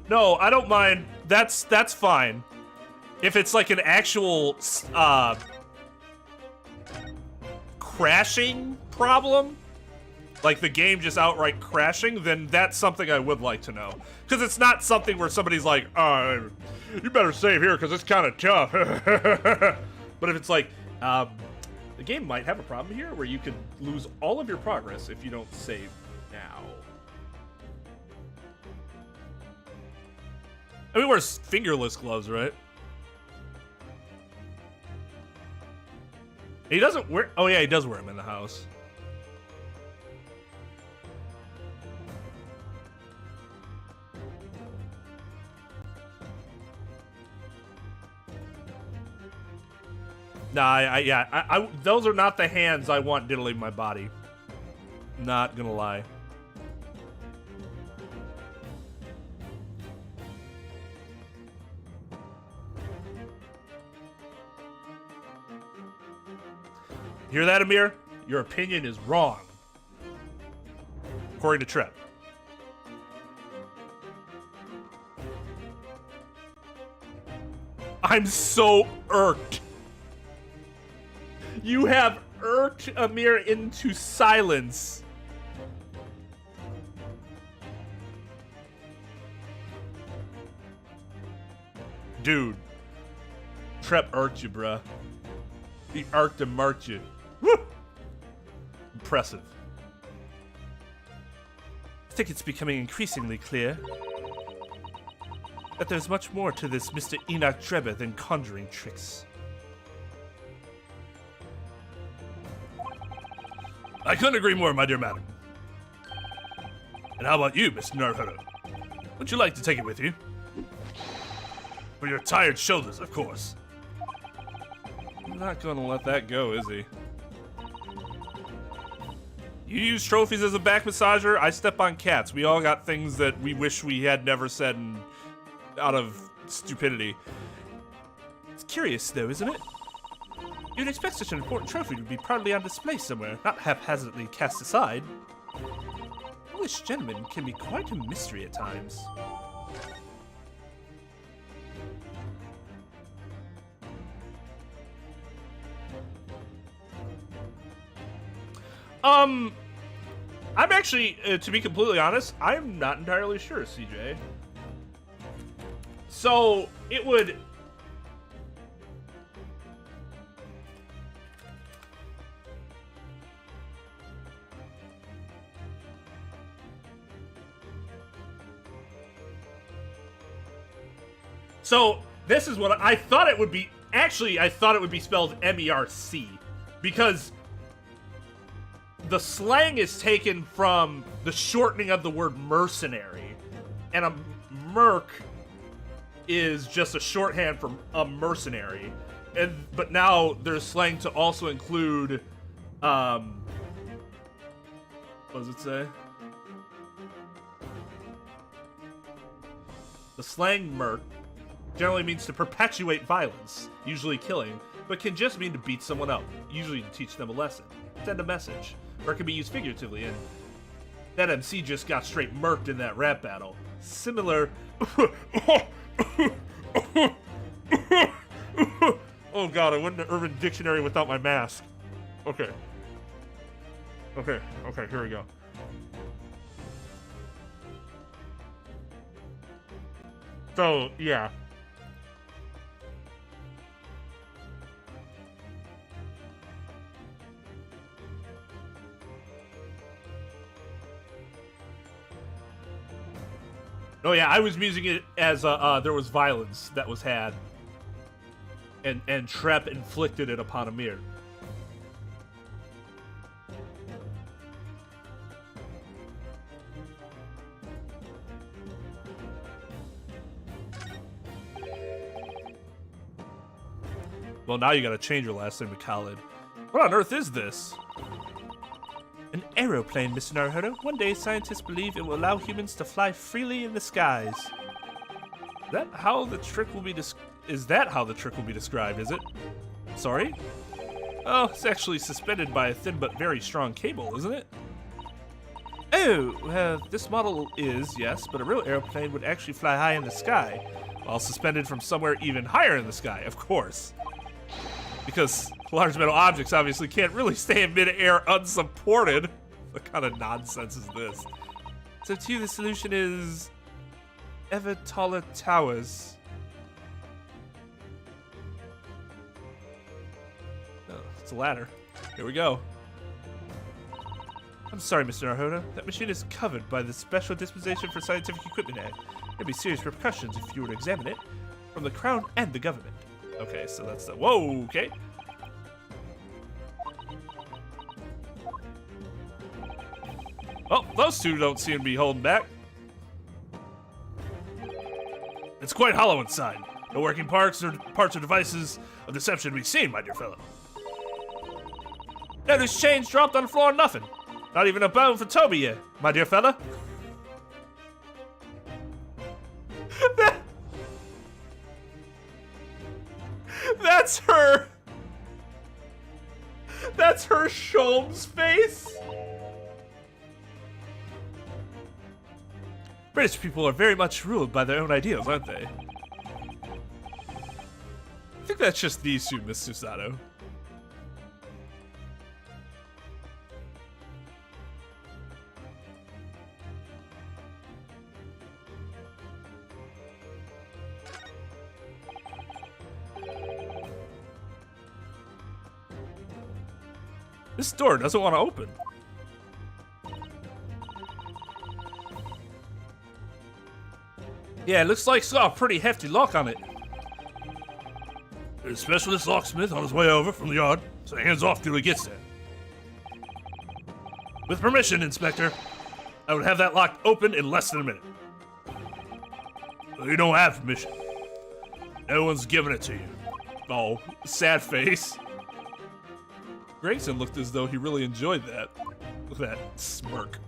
No, I don't mind. That's fine. If it's like an actual crashing problem, like the game just outright crashing, then that's something I would like to know. Because it's not something where somebody's like, you better save here because it's kind of tough. But if it's like, the game might have a problem here where you could lose all of your progress if you don't save now. I mean, he wears fingerless gloves, right? He doesn't wear... Oh, yeah, he does wear them in the house. Nah, those are not the hands I want diddling my body. Not gonna lie. Hear that, Amir? Your opinion is wrong. According to Trep. I'm so irked You have irked Amir into silence. Dude, Trep irked you, bruh. He irked and marked you. Woo! Impressive. I think it's becoming increasingly clear that there's much more to this Mr. Enoch Drebber than conjuring tricks. I couldn't agree more, my dear madam. And how about you, Mr. Naruhodo? Would you like to take it with you? For your tired shoulders, of course. I'm not gonna let that go, is he? You use trophies as a back massager, I step on cats. We all got things that we wish we had never said out of stupidity. It's curious, though, isn't it? You'd expect such an important trophy to be proudly on display somewhere, not haphazardly cast aside. English gentlemen can be quite a mystery at times. I'm actually, to be completely honest, I'm not entirely sure, CJ. So, it would... So, this is what I thought it would be. Actually, I thought it would be spelled M-E-R-C. Because the slang is taken from the shortening of the word mercenary. And a merc is just a shorthand for a mercenary. But now there's slang to also include, what does it say? The slang merc generally means to perpetuate violence, usually killing, but can just mean to beat someone up, usually to teach them a lesson, send a message, or it can be used figuratively, and that MC just got straight murked in that rap battle. Similar... Oh god, I went into Urban Dictionary without my mask. Okay, here we go. So, yeah. Oh yeah, I was using it as there was violence that was had, and Trep inflicted it upon Amir. Well, now you gotta change your last name to Khalid. What on earth is this? An aeroplane, Mr. Naruhodo. One day, scientists believe it will allow humans to fly freely in the skies. Is that how the trick will be described, is it? Sorry? Oh, it's actually suspended by a thin but very strong cable, isn't it? Oh, well, this model is, yes, but a real airplane would actually fly high in the sky, while suspended from somewhere even higher in the sky, of course. Because large metal objects obviously can't really stay in mid-air unsupported. What kind of nonsense is this? So to you, the solution is ever taller towers. Oh, it's a ladder. Here we go. I'm sorry, Mr. Naruhodo. That machine is covered by the Special Dispensation for Scientific Equipment Act. There'd be serious repercussions if you were to examine it from the Crown and the government. Okay, so that's the... Whoa, okay. Oh, those two don't seem to be holding back. It's quite hollow inside. No working parts or devices of deception to be seen, my dear fellow. No loose chains dropped on the floor, nothing. Not even a bone for Toby yet, my dear fella. That's her. That's her Sholmes face. British people are very much ruled by their own ideals, aren't they? I think that's just these two, Miss Susato. This door doesn't want to open. Yeah, it looks like it's got a pretty hefty lock on it. There's a specialist locksmith on his way over from the yard, so hands off till he gets there. With permission, Inspector, I would have that lock open in less than a minute. Well, you don't have permission. No one's giving it to you. Oh, sad face. Gregson looked as though he really enjoyed that. Look at that smirk.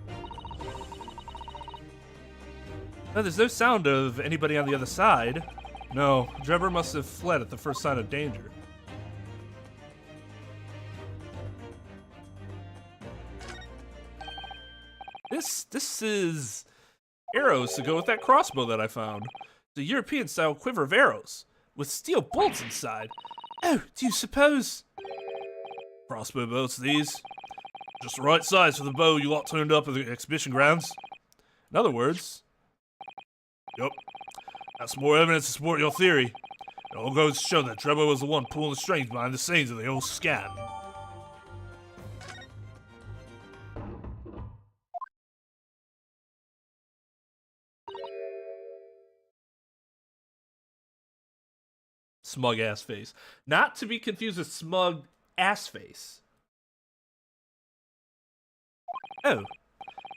No, there's no sound of anybody on the other side. No, Drebber must have fled at the first sign of danger. This is arrows to go with that crossbow that I found. It's a European-style quiver of arrows with steel bolts inside. Oh, do you suppose? Crossbow bolts, these. Just the right size for the bow you lot turned up at the exhibition grounds. In other words... Yup. That's more evidence to support your theory. It all goes to show that Trevor was the one pulling the strings behind the scenes of the whole scam. Smug ass face. Not to be confused with smug ass face. Oh,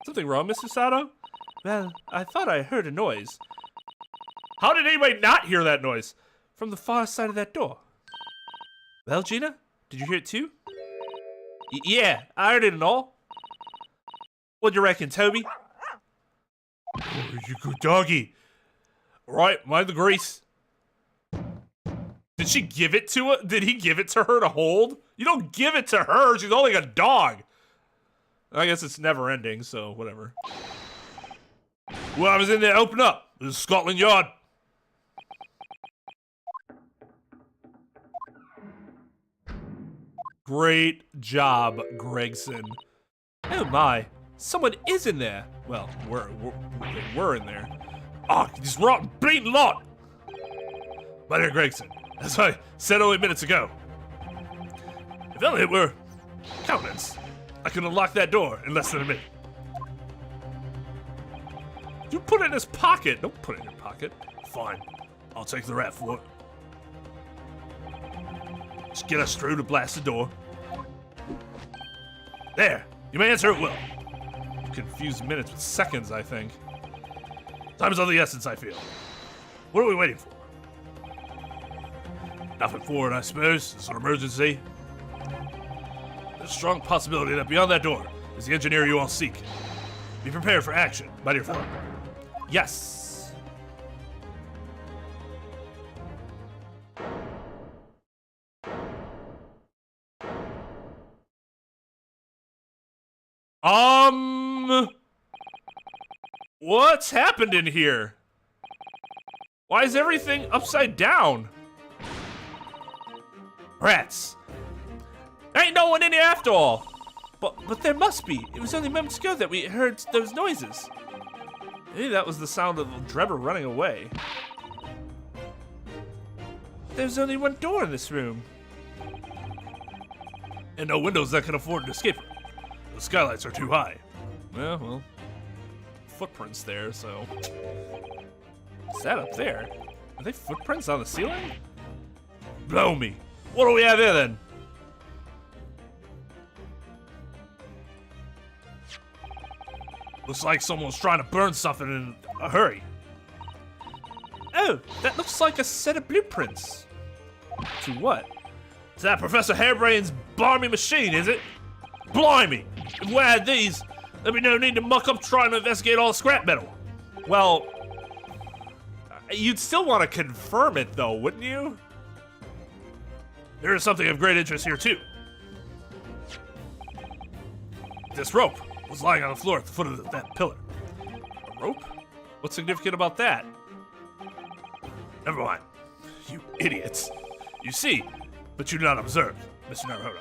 something wrong, Mr. Sato? Well, I thought I heard a noise. How did anybody not hear that noise? From the far side of that door. Well, Gina, did you hear it too? Yeah, I heard it and all. What do you reckon, Toby? Oh, you good doggy. All right, mind the grease. Did she give it to her? Did he give it to her to hold? You don't give it to her. She's only a dog. I guess it's never ending, so whatever. Well, I was in there, open up. This is Scotland Yard. Great job, Gregson. Oh my, someone is in there. Well, we're in there. Ah, oh, this rotten bleeding lot. My dear Gregson, as I said only minutes ago, if only it were countenance, I could unlock that door in less than a minute. You put it in his pocket. Don't put it in your pocket. Fine, I'll take the rap for it. Just get us through to blast the door. There, you may answer it well. You confuse minutes with seconds, I think. Time is of the essence, I feel. What are we waiting for? Nothing forward, I suppose. It's an emergency. There's a strong possibility that beyond that door is the engineer you all seek. Be prepared for action, my dear fellow. Yes. What's happened in here? Why is everything upside down? Rats. There ain't no one in here after all. But there must be. It was only moments ago that we heard those noises. Maybe that was the sound of Drebber running away. There's only one door in this room. And no windows that can afford to escape it. The skylights are too high. Yeah, well, footprints there, so. What's that up there? Are they footprints on the ceiling? Blow me. What do we have here then? Looks like someone's trying to burn something in a hurry. Oh, that looks like a set of blueprints. To what? It's that Professor Hairbrain's barmy machine, is it? Blimey! If we had these, there'd be no need to muck up trying to investigate all the scrap metal. Well, you'd still want to confirm it though, wouldn't you? There is something of great interest here too. This rope was lying on the floor at the foot of that pillar. A rope? What's significant about that? Never mind. You idiots. You see, but you do not observe, Mr. Naruhodo.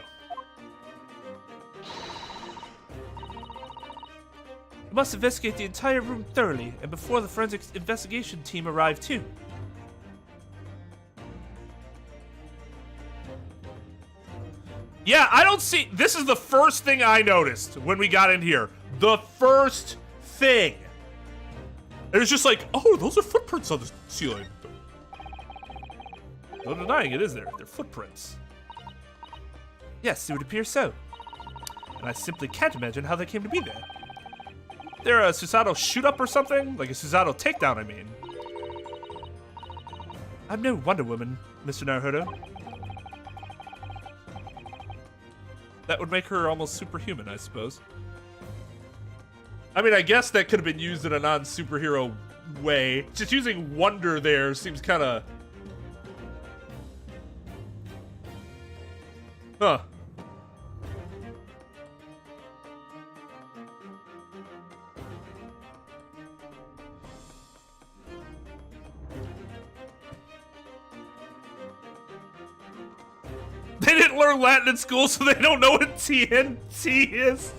We must investigate the entire room thoroughly, and before the forensics investigation team arrive too. Yeah, I don't see. This is the first thing I noticed when we got in here. The first thing. It was just like, oh, those are footprints on the ceiling. No denying it, is there? They're footprints. Yes, it would appear so. And I simply can't imagine how they came to be there. They're a Susato shoot-up or something? Like a Susato takedown, I mean. I'm no Wonder Woman, Mr. Naruhodo. That would make her almost superhuman, I suppose. I mean, I guess that could have been used in a non-superhero way. Just using wonder there seems kind of... Huh. They didn't learn Latin in school, so they don't know what TNT is.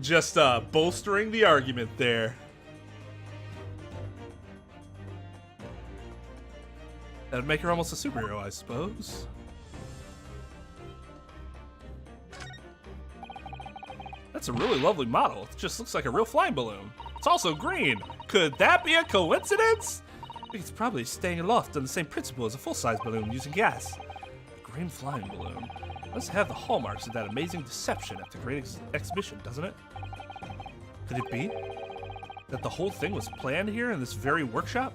just bolstering the argument there. That would make her almost a superhero, I suppose. That's a really lovely model. It just looks like a real flying balloon. It's also green. Could that be a coincidence? I think it's probably staying aloft on the same principle as a full-size balloon using gas. A green flying balloon. Must have the hallmarks of that amazing deception at the great exhibition, doesn't it? Could it be that the whole thing was planned here in this very workshop?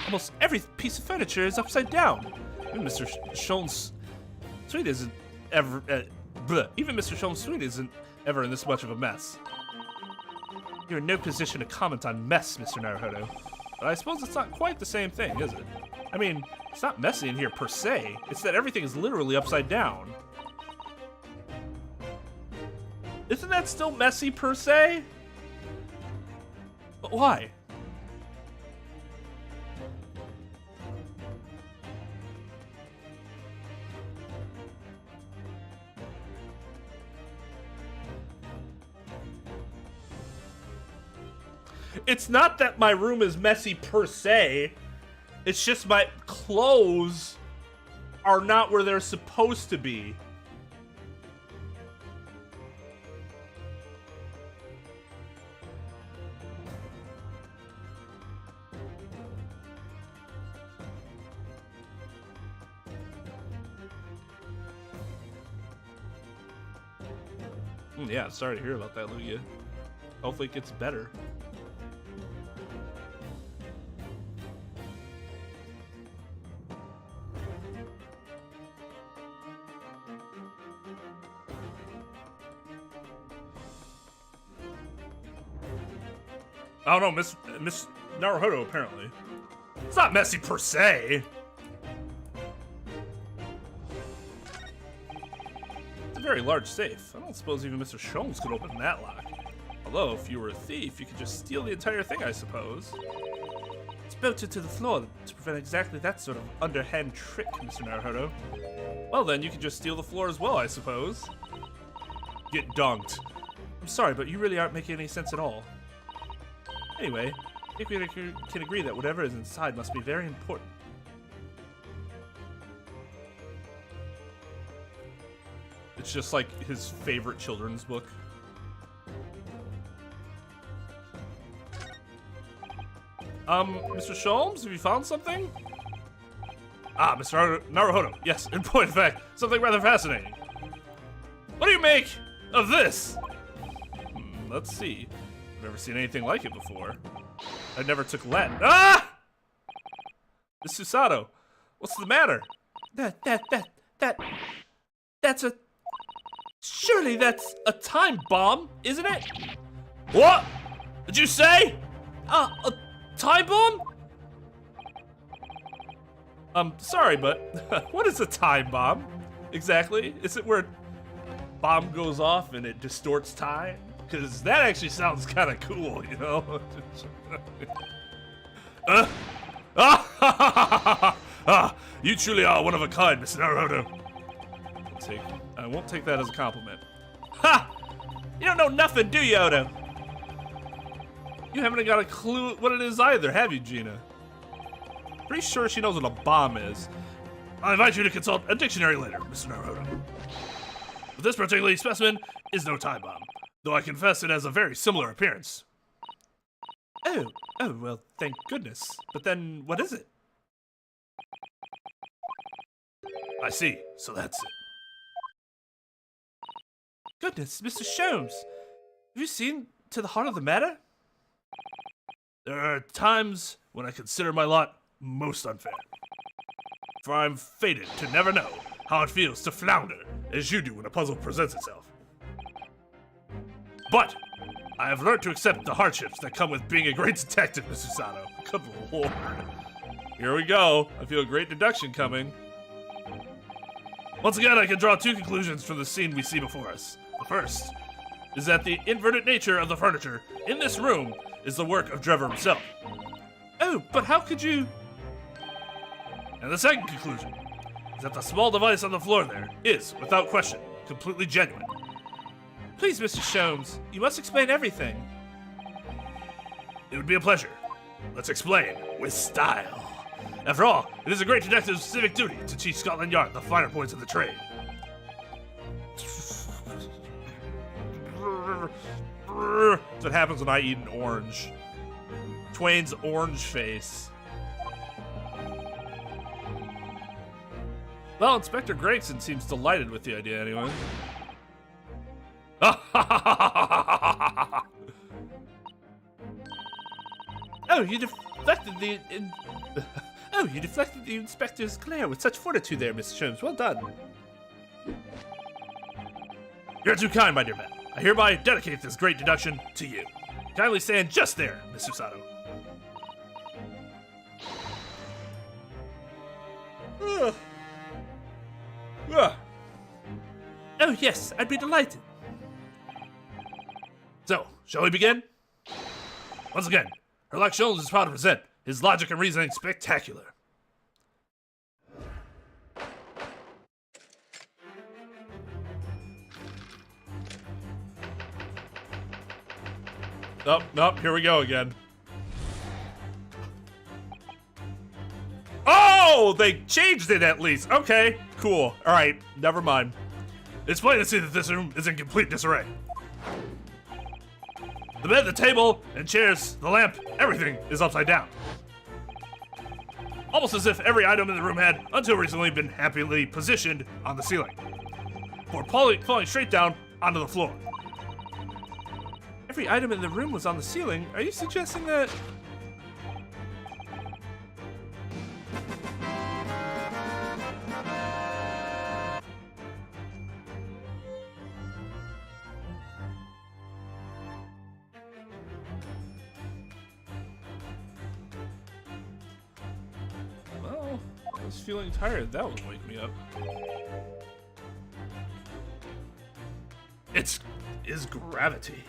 Almost every piece of furniture is upside down. Even Mr. Schoen's suite isn't ever... Even Mr. Schoen's suite isn't ever in this much of a mess. You're in no position to comment on mess, Mr. Naruhodo. But I suppose it's not quite the same thing, is it? I mean, it's not messy in here per se. It's that everything is literally upside down. Isn't that still messy per se? But why? It's not that my room is messy per se. It's just my clothes are not where they're supposed to be. Yeah, sorry to hear about that, Lugia. Hopefully it gets better. I don't know, Miss Naruhodo, apparently. It's not messy per se. It's a very large safe. I don't suppose even Mr. Shones could open that lock. Although, if you were a thief, you could just steal the entire thing, I suppose. It's bolted to the floor to prevent exactly that sort of underhand trick, Mr. Naruhodo. Well then, you could just steal the floor as well, I suppose. Get dunked. I'm sorry, but you really aren't making any sense at all. Anyway, I think we can agree that whatever is inside must be very important. It's just like his favorite children's book. Mr. Sholmes, have you found something? Ah, Mr. Naruhodo, yes, in point of fact, something rather fascinating. What do you make of this? Let's see. I've never seen anything like it before. I never took Latin. Ah! Miss Susato, what's the matter? That's a... Surely that's a time bomb, isn't it? What? Did you say? A time bomb? Sorry, but what is a time bomb? Exactly? Is it where bomb goes off and it distorts time? Because that actually sounds kind of cool, you know? You truly are one of a kind, Mr. Naruhodo. I won't take that as a compliment. Ha! You don't know nothing, do you, Odo? You haven't got a clue what it is either, have you, Gina? Pretty sure she knows what a bomb is. I invite you to consult a dictionary later, Mr. Naruto. But this particular specimen is no time bomb, though I confess it has a very similar appearance. Oh, well, thank goodness. But then, what is it? I see, so that's it. Goodness, Mr. Sholmes, have you seen to the heart of the matter? There are times when I consider my lot most unfair. For I'm fated to never know how it feels to flounder as you do when a puzzle presents itself. But I have learned to accept the hardships that come with being a great detective, Mr. Sato. Good lord. Here we go. I feel a great deduction coming. Once again, I can draw two conclusions from the scene we see before us. The first is that the inverted nature of the furniture in this room is the work of Trevor himself. Oh, but how could you... And the second conclusion is that the small device on the floor there is, without question, completely genuine. Please, Mr. Sholmes, you must explain everything. It would be a pleasure. Let's explain with style. After all, it is a great detective's civic duty to teach Scotland Yard the finer points of the trade. That's what happens when I eat an orange. Twain's orange face. Well, Inspector Gregson seems delighted with the idea anyway. Oh, you deflected the... Oh, you deflected the inspector's glare with such fortitude there, Mr. Sholmes. Well done. You're too kind, my dear man. I hereby dedicate this great deduction to you. Kindly stand just there, Mr. Sato. Oh, yes, I'd be delighted. So, shall we begin? Once again, Sherlock Holmes is proud to present his logic and reasoning spectacular. Nope, here we go again. Oh, they changed it at least. Okay, cool. All right, never mind. It's plain to see that this room is in complete disarray. The bed, the table, and chairs, the lamp, everything is upside down. Almost as if every item in the room had, until recently, been happily positioned on the ceiling, before falling straight down onto the floor. Every item in the room was on the ceiling. Are you suggesting that... Well, I was feeling tired. That would wake me up. It is gravity.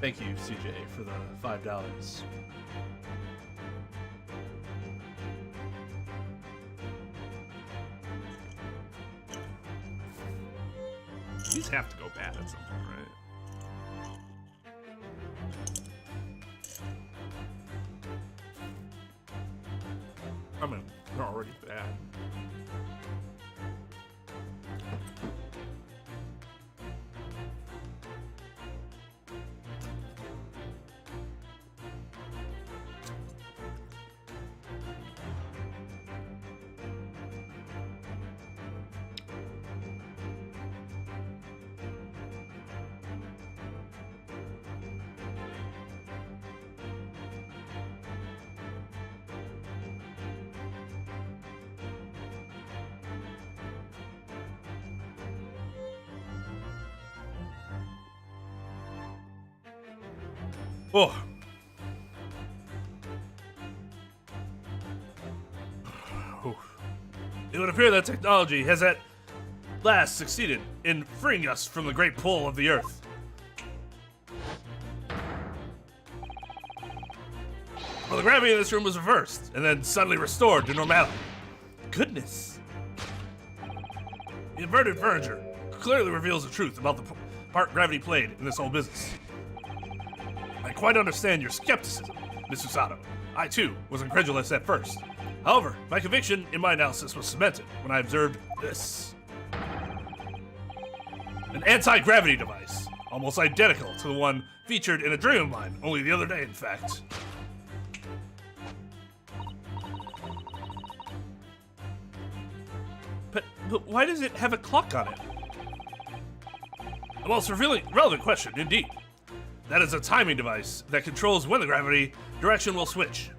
Thank you, CJ, for the $5. These have to go bad at some point, right? I mean, they're already bad. Oh. It would appear that technology has at last succeeded in freeing us from the great pull of the Earth. Well, the gravity in this room was reversed and then suddenly restored to normality. Goodness. The inverted furniture clearly reveals the truth about the part gravity played in this whole business. I quite understand your skepticism, Miss Usato. I, too, was incredulous at first. However, my conviction in my analysis was cemented when I observed this. An anti-gravity device, almost identical to the one featured in a dream of mine, only the other day, in fact. But why does it have a clock on it? A most relevant question, indeed. That is a timing device that controls when the gravity direction will switch.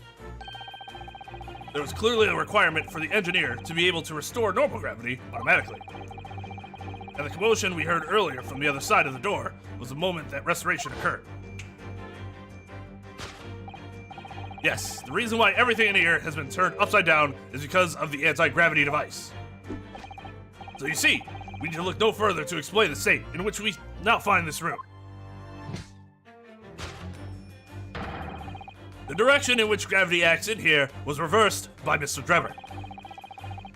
There was clearly a requirement for the engineer to be able to restore normal gravity automatically. And the commotion we heard earlier from the other side of the door was the moment that restoration occurred. Yes, the reason why everything in here has been turned upside down is because of the anti-gravity device. So you see, we need to look no further to explain the state in which we now find this room. The direction in which gravity acts in here was reversed by Mr. Trevor,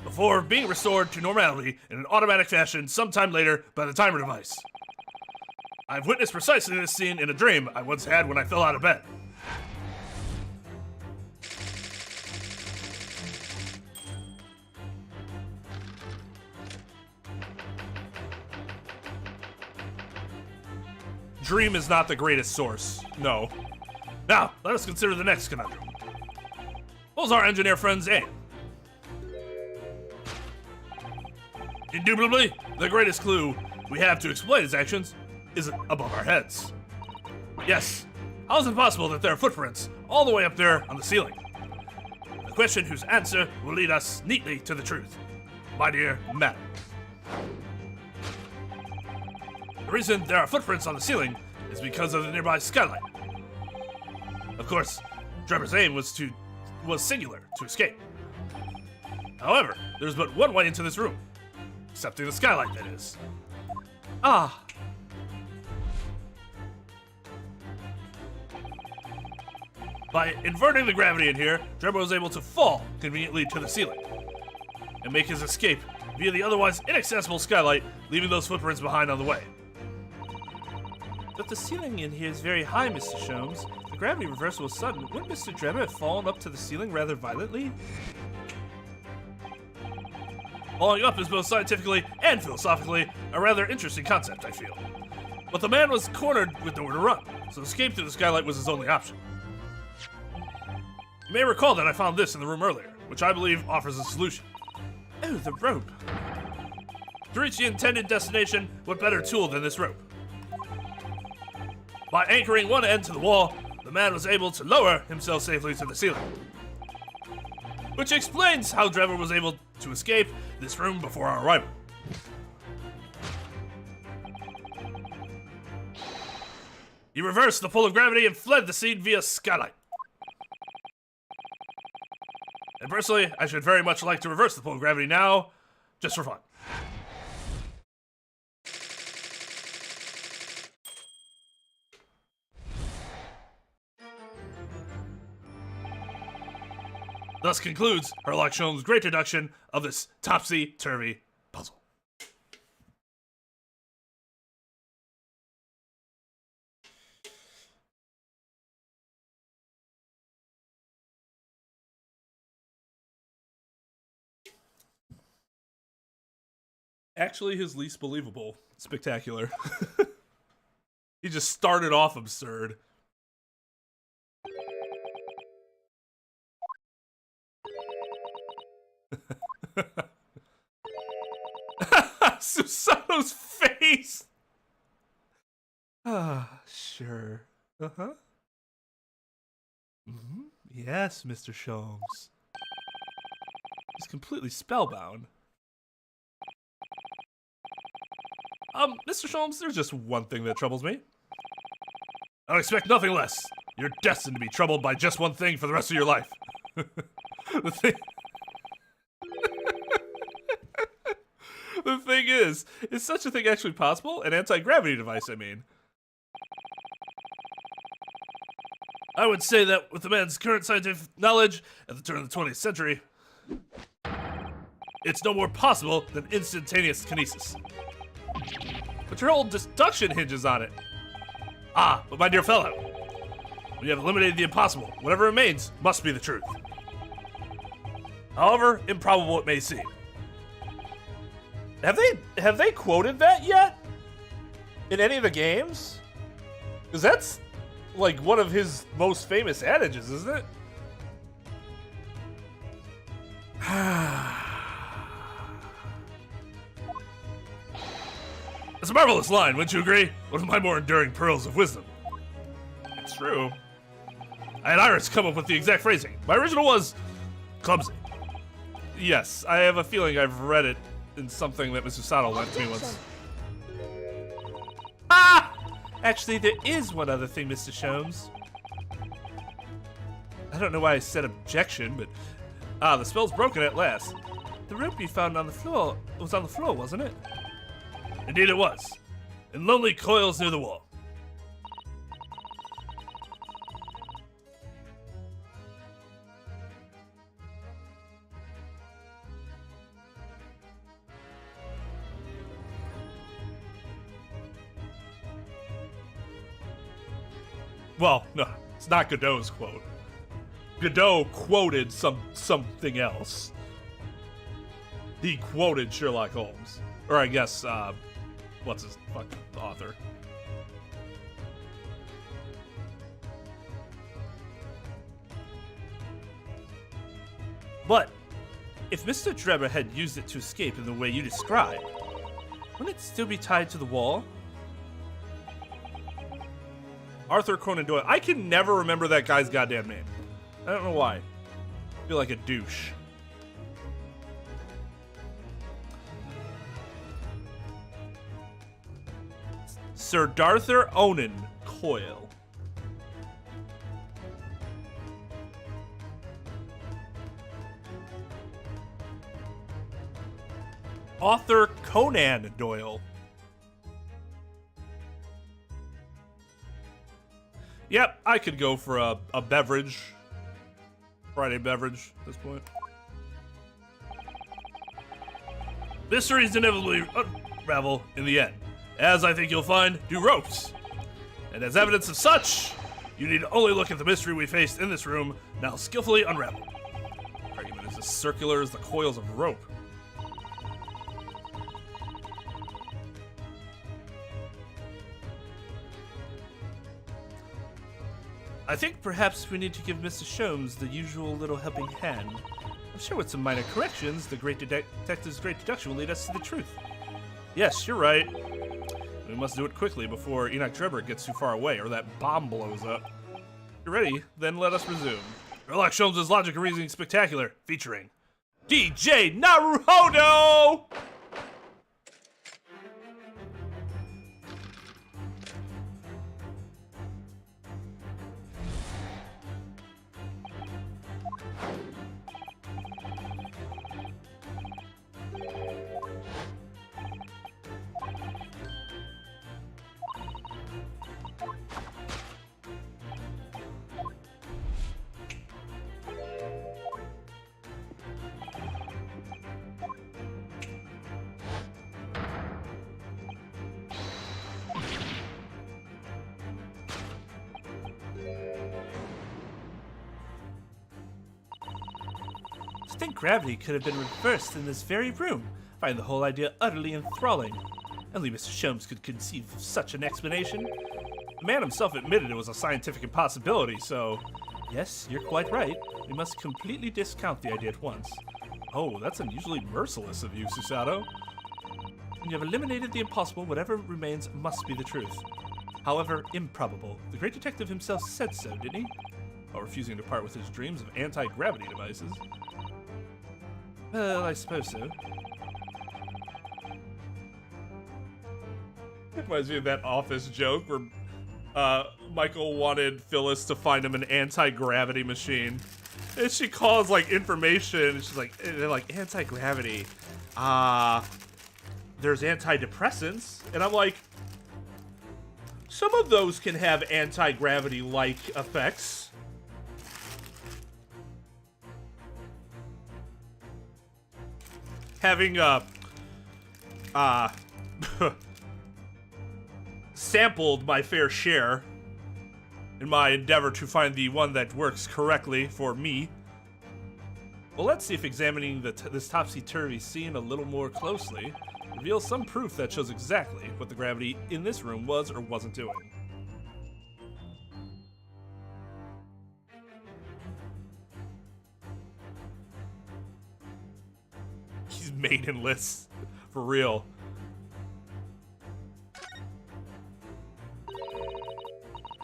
before being restored to normality in an automatic fashion sometime later by the timer device. I've witnessed precisely this scene in a dream I once had when I fell out of bed. Dream is not the greatest source. No. Now, let us consider the next conundrum. What was our engineer friend's aim? Indubitably, the greatest clue we have to explain his actions is above our heads. Yes, how is it possible that there are footprints all the way up there on the ceiling? A question whose answer will lead us neatly to the truth, my dear madam. The reason there are footprints on the ceiling is because of the nearby skylight. Of course, Trevor's aim was singular, to escape. However, there's but one way into this room. Accepting the skylight, that is. Ah. By inverting the gravity in here, Trevor was able to fall conveniently to the ceiling and make his escape via the otherwise inaccessible skylight, leaving those footprints behind on the way. But the ceiling in here is very high, Mr. Sholmes. The gravity reversal was sudden. Wouldn't Mr. Trevor have fallen up to the ceiling rather violently? Falling up is both scientifically and philosophically a rather interesting concept, I feel. But the man was cornered with nowhere to run, so escape through the skylight was his only option. You may recall that I found this in the room earlier, which I believe offers a solution. Oh, the rope. To reach the intended destination, what better tool than this rope? By anchoring one end to the wall, the man was able to lower himself safely to the ceiling. Which explains how Trevor was able to escape this room before our arrival. He reversed the pull of gravity and fled the scene via skylight. And personally, I should very much like to reverse the pull of gravity now, just for fun. Thus concludes Sherlock Holmes' great deduction of this topsy-turvy puzzle. Actually, his least believable. Spectacular. He just started off absurd. Susano's face! Ah, sure. Uh-huh. Mm-hmm. Yes, Mr. Sholmes. He's completely spellbound. Mr. Sholmes, there's just one thing that troubles me. I expect nothing less. You're destined to be troubled by just one thing for the rest of your life. The thing... The thing is such a thing actually possible? An anti-gravity device, I mean. I would say that with the man's current scientific knowledge at the turn of the 20th century, it's no more possible than instantaneous kinesis. But your whole deduction hinges on it. Ah, but my dear fellow, when you have eliminated the impossible, whatever remains must be the truth. However improbable it may seem. Have they quoted that yet? In any of the games? Because that's like one of his most famous adages, isn't it? It's a marvelous line, wouldn't you agree? One of my more enduring pearls of wisdom. It's true. I had Iris come up with the exact phrasing. My original was clumsy. Yes, I have a feeling I've read it in something that Mr. Sato lent to me once. Ah! Actually, there is one other thing, Mr. Sholmes. I don't know why I said objection, but... Ah, the spell's broken at last. The rope you found on the floor was on the floor, wasn't it? Indeed it was. In lonely coils near the wall. Well, no, it's not Godot's quote. Godot quoted something else. He quoted Sherlock Holmes. Or I guess, what's his fucking author? But, if Mr. Drebber had used it to escape in the way you described, wouldn't it still be tied to the wall? Arthur Conan Doyle. I can never remember that guy's goddamn name. I don't know why. I feel like a douche. Sir Darthur Onan Coyle. Author Conan Doyle. Yep, I could go for a beverage. Friday beverage at this point. Mysteries inevitably unravel in the end. As I think you'll find, do ropes. And as evidence of such, you need only look at the mystery we faced in this room, now skillfully unraveled. The argument is as circular as the coils of rope. I think perhaps we need to give Mr. Sholmes the usual little helping hand. I'm sure with some minor corrections, the great detective's great deduction will lead us to the truth. Yes, you're right. We must do it quickly before Enoch Drebber gets too far away or that bomb blows up. If you're ready, then let us resume. Sherlock Holmes' Logic and Reasoning Spectacular, featuring DJ Naruhodo! I think gravity could have been reversed in this very room. I find the whole idea utterly enthralling. Only Mr. Sholmes could conceive of such an explanation. The man himself admitted it was a scientific impossibility, so... Yes, you're quite right. We must completely discount the idea at once. Oh, that's unusually merciless of you, Susato. When you have eliminated the impossible, whatever remains must be the truth. However improbable. The great detective himself said so, didn't he? While refusing to part with his dreams of anti-gravity devices. Well, I suppose so. It reminds me of that Office joke where Michael wanted Phyllis to find him an anti-gravity machine. And she calls, like, information, and she's like, they're like, anti-gravity. There's antidepressants. And I'm like, some of those can have anti-gravity-like effects. having sampled my fair share in my endeavor to find the one that works correctly for me. Well, let's see if examining this topsy-turvy scene a little more closely reveals some proof that shows exactly what the gravity in this room was or wasn't doing. He's maidenless, for real.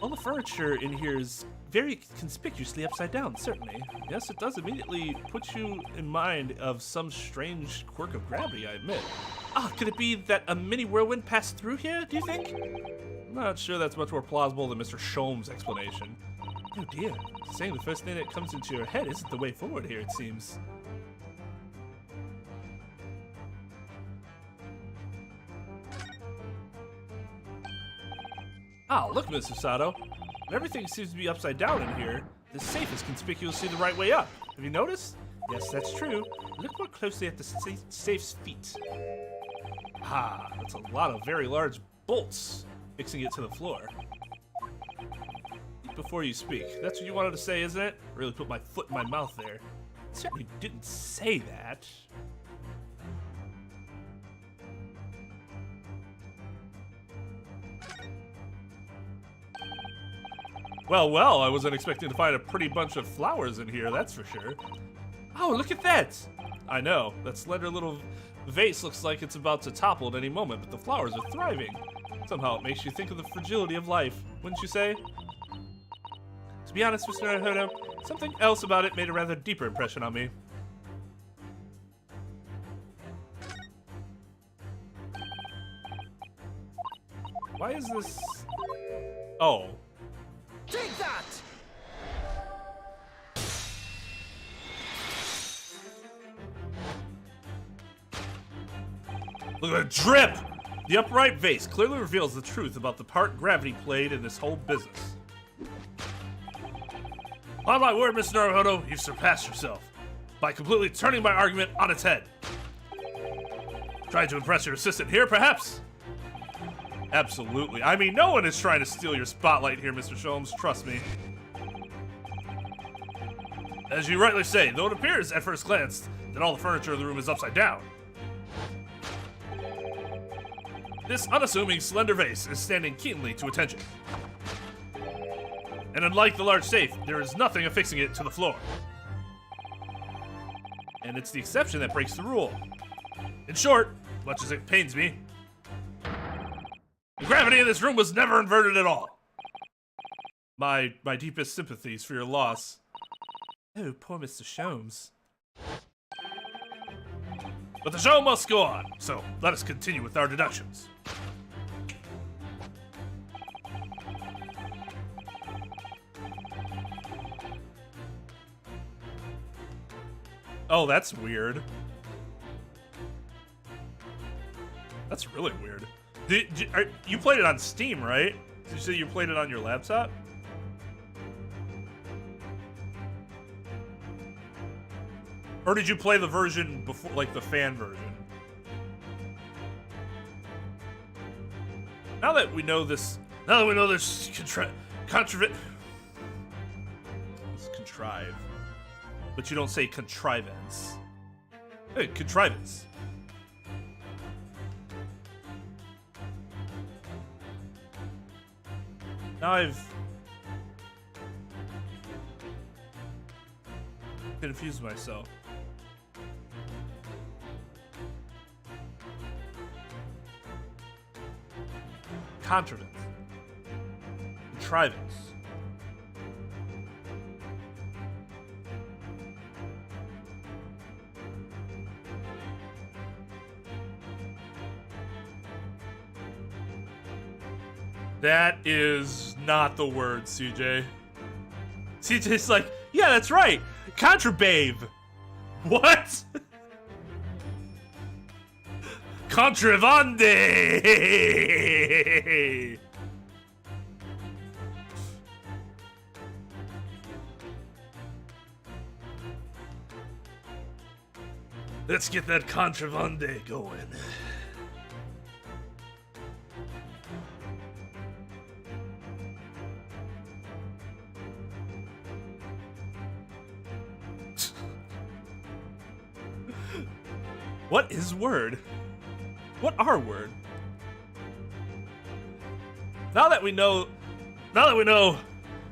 All the furniture in here is very conspicuously upside down, certainly. Yes, it does immediately put you in mind of some strange quirk of gravity, I admit. Ah, could it be that a mini whirlwind passed through here, do you think? I'm not sure that's much more plausible than Mr. Sholmes' explanation. Oh dear, saying the first thing that comes into your head isn't the way forward here, it seems. Ah, look, Mr. Sato. When everything seems to be upside down in here, the safe is conspicuously the right way up. Have you noticed? Yes, that's true. Look more closely at the safe's feet. Ah, that's a lot of very large bolts fixing it to the floor. Eat before you speak. That's what you wanted to say, isn't it? I really put my foot in my mouth there. I certainly didn't say that. Well, well, I wasn't expecting to find a pretty bunch of flowers in here, that's for sure. Oh, look at that! I know, that slender little vase looks like it's about to topple at any moment, but the flowers are thriving. Somehow it makes you think of the fragility of life, wouldn't you say? To be honest, Mr. Naruto, something else about it made a rather deeper impression on me. Why is this... Oh. Take that! Look at that drip! The upright vase clearly reveals the truth about the part gravity played in this whole business. On my word, Mr. Naruto, you've surpassed yourself by completely turning my argument on its head. Trying to impress your assistant here, perhaps? Absolutely. I mean, no one is trying to steal your spotlight here, Mr. Sholmes. Trust me. As you rightly say, though it appears at first glance that all the furniture in the room is upside down, this unassuming slender vase is standing keenly to attention. And unlike the large safe, there is nothing affixing it to the floor. And it's the exception that breaks the rule. In short, much as it pains me, the gravity in this room was never inverted at all. My deepest sympathies for your loss. Oh, poor Mr. Sholmes. But the show must go on, so let us continue with our deductions. Oh, that's weird. That's really weird. You played it on Steam, right? Did you say you played it on your laptop? Or did you play the version before, like the fan version? Now that we know this, contrive. But you don't say contrivance. Hey, contrivance. Now I've confused myself. Contrivance. Contrivance. That is not the word, CJ. CJ's like, yeah, that's right. Contrababe. What? Contravande. Let's get that contrabande going. What is word? What are word? Now that we know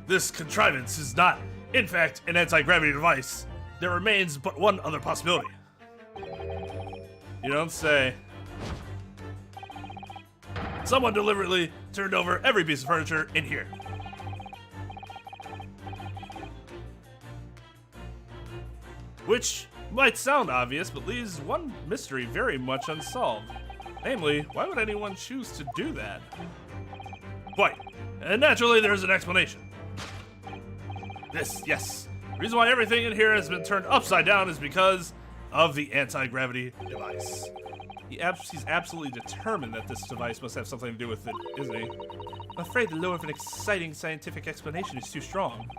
this contrivance is not, in fact, an anti-gravity device, there remains but one other possibility. You don't say. Someone deliberately turned over every piece of furniture in here. Which might sound obvious, but leaves one mystery very much unsolved. Namely, why would anyone choose to do that? Quite. And naturally, there's an explanation. Yes. The reason why everything in here has been turned upside down is because of the anti-gravity device. He's absolutely determined that this device must have something to do with it, isn't he? I'm afraid the lure of an exciting scientific explanation is too strong.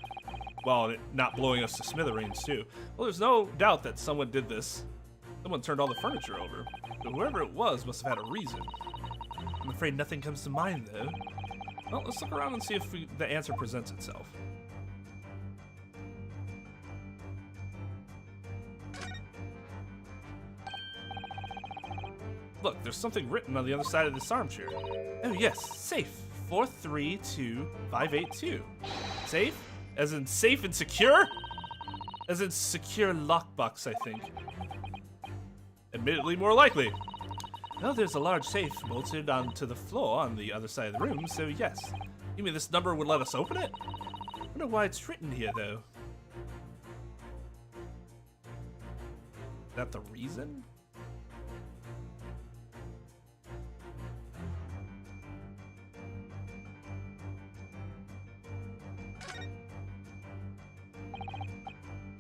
Well, and it not blowing us to smithereens, too. Well, there's no doubt that someone did this. Someone turned all the furniture over. But whoever it was must have had a reason. I'm afraid nothing comes to mind, though. Well, let's look around and see if the answer presents itself. Look, there's something written on the other side of this armchair. Oh yes, safe. 432582. Safe? As in safe and secure? As in secure lockbox, I think. Admittedly more likely. Well, there's a large safe bolted onto the floor on the other side of the room, so yes. You mean this number would let us open it? I wonder why it's written here, though. Is that the reason?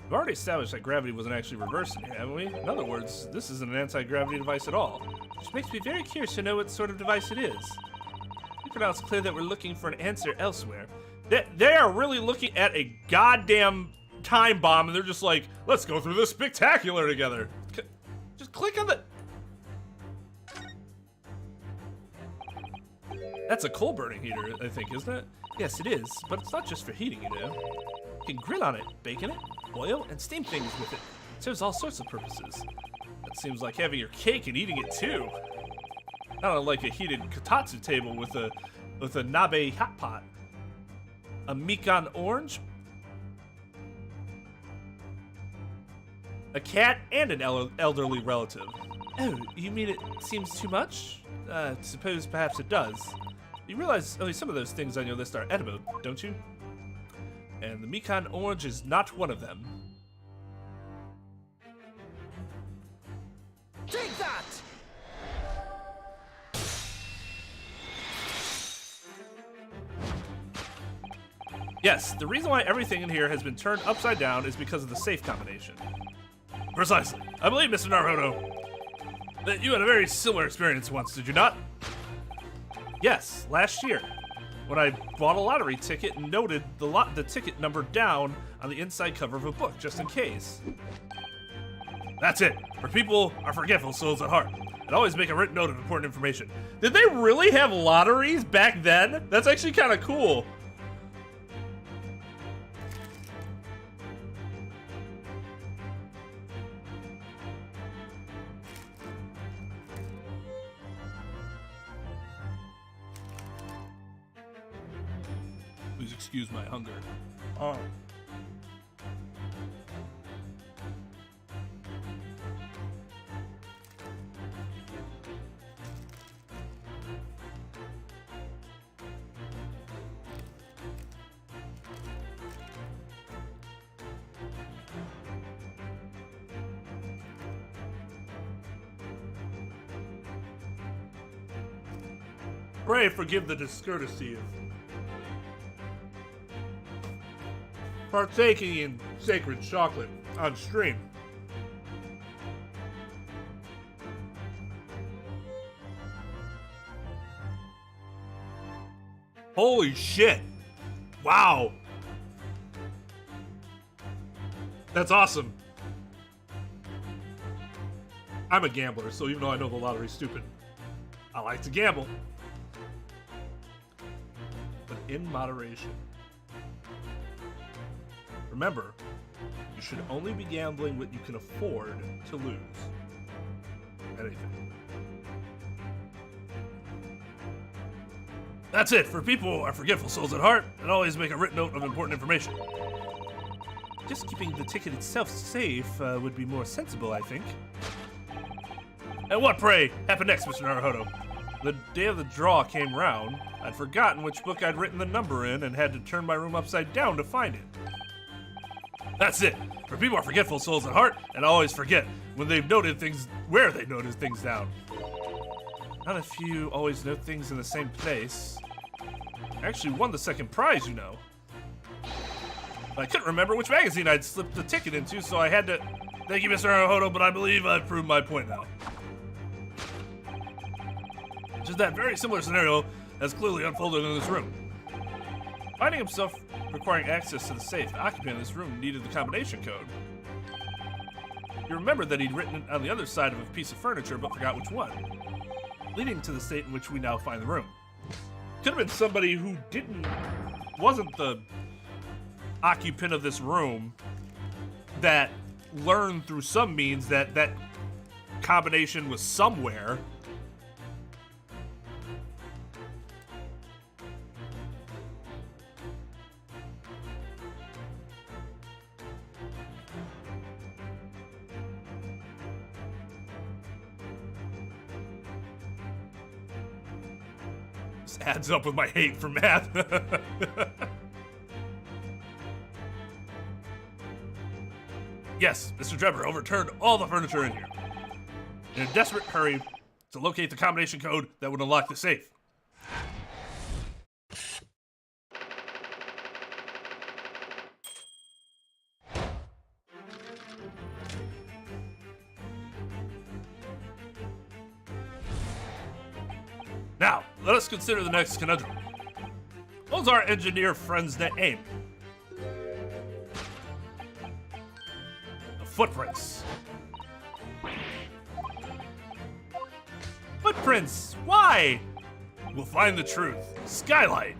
We've already established that gravity wasn't actually reversed in here, haven't we? In other words, this isn't an anti-gravity device at all. Which makes me very curious to know what sort of device it is. For now, it's clear that we're looking for an answer elsewhere. They are really looking at a goddamn time bomb, and they're just like, let's go through this spectacular together. Just click on the... That's a coal-burning heater, I think, isn't it? Yes, it is, but it's not just for heating, you know. You can grill on it, bake in it, boil, and steam things with it. It serves all sorts of purposes. That seems like having your cake and eating it too. Not unlike a heated kotatsu table with a nabe hot pot. A mikan orange, a cat, and an elderly relative. Oh, you mean it seems too much? Suppose perhaps it does. You realize only some of those things on your list are edible, don't you? And the mikan orange is not one of them. Take that! Yes, the reason why everything in here has been turned upside down is because of the safe combination. Precisely. I believe, Mr. Naruto, that you had a very similar experience once, did you not? Yes, last year, when I bought a lottery ticket and noted the ticket number down on the inside cover of a book, just in case. That's it. For people are forgetful souls at heart. And always make a written note of important information. Did they really have lotteries back then? That's actually kind of cool. Please excuse my hunger. Pray forgive the discourtesy of partaking in sacred chocolate on stream. Holy shit! Wow! That's awesome. I'm a gambler, so even though I know the lottery's stupid, I like to gamble. But in moderation. Remember, you should only be gambling what you can afford to lose. Anything. That's it. For people who are forgetful souls at heart, and always make a written note of important information. Just keeping the ticket itself safe would be more sensible, I think. And what, pray, happened next, Mr. Naruhodo? The day of the draw came round. I'd forgotten which book I'd written the number in and had to turn my room upside down to find it. That's it. For people who are forgetful souls at heart, and always forget when they've noted things, where they noted things down. Not if you always note things in the same place. I actually won the second prize, you know. But I couldn't remember which magazine I'd slipped the ticket into, so I had to... Thank you, Mr. Naruhodo, but I believe I've proved my point now. Just that very similar scenario has clearly unfolded in this room. Finding himself requiring access to the safe, the occupant of this room needed the combination code. He remembered that he'd written it on the other side of a piece of furniture, but forgot which one, leading to the state in which we now find the room. Could have been somebody who wasn't the occupant of this room that learned through some means that that combination was somewhere. This adds up with my hate for math. Yes, Mr. Trevor overturned all the furniture in here. In a desperate hurry to locate the combination code that would unlock the safe. Now, let us consider the next conundrum. What was our engineer friend's name? The footprints. Footprints! Why? We'll find the truth. Skylight.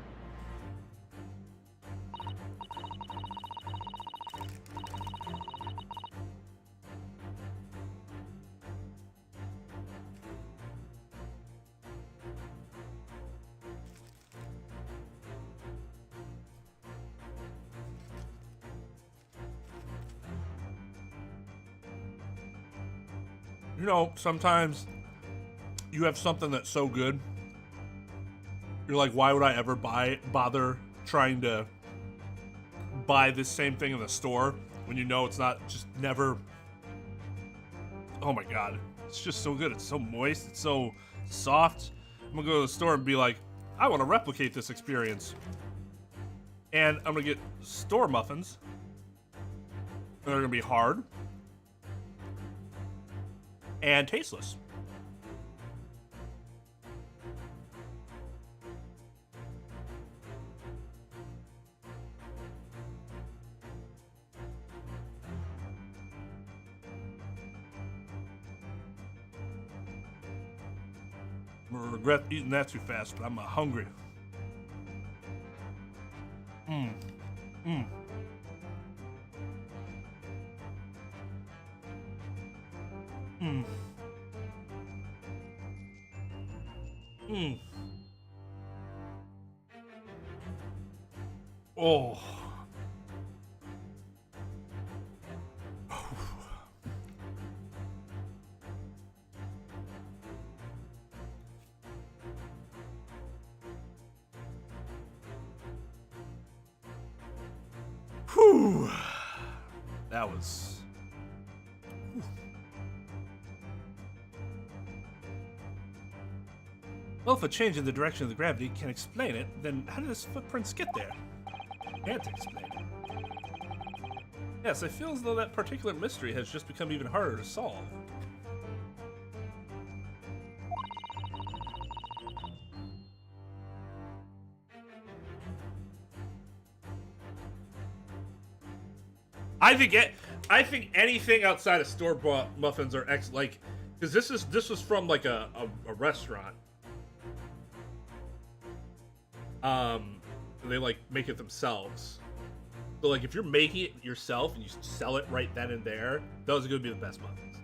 You know, sometimes you have something that's so good, you're like, why would I ever bother trying to buy this same thing in the store when you know it's not, just never. Oh my god, it's just so good. It's so moist, it's so soft. I'm gonna go to the store and be like, I want to replicate this experience. And I'm gonna get store muffins. They're gonna be hard and tasteless. I'm gonna regret eating that too fast, but I'm hungry. Mmm. Mmm. Mmm. Mmm. Oh. Whew. That was. Well, if a change in the direction of the gravity can explain it, then how did his footprints get there? Can't explain it. Yes, I feel as though that particular mystery has just become even harder to solve. I think anything outside of store-bought muffins are like Because this was from like a restaurant. They like make it themselves. So like if you're making it yourself and you sell it right then and there, those are gonna be the best muffins.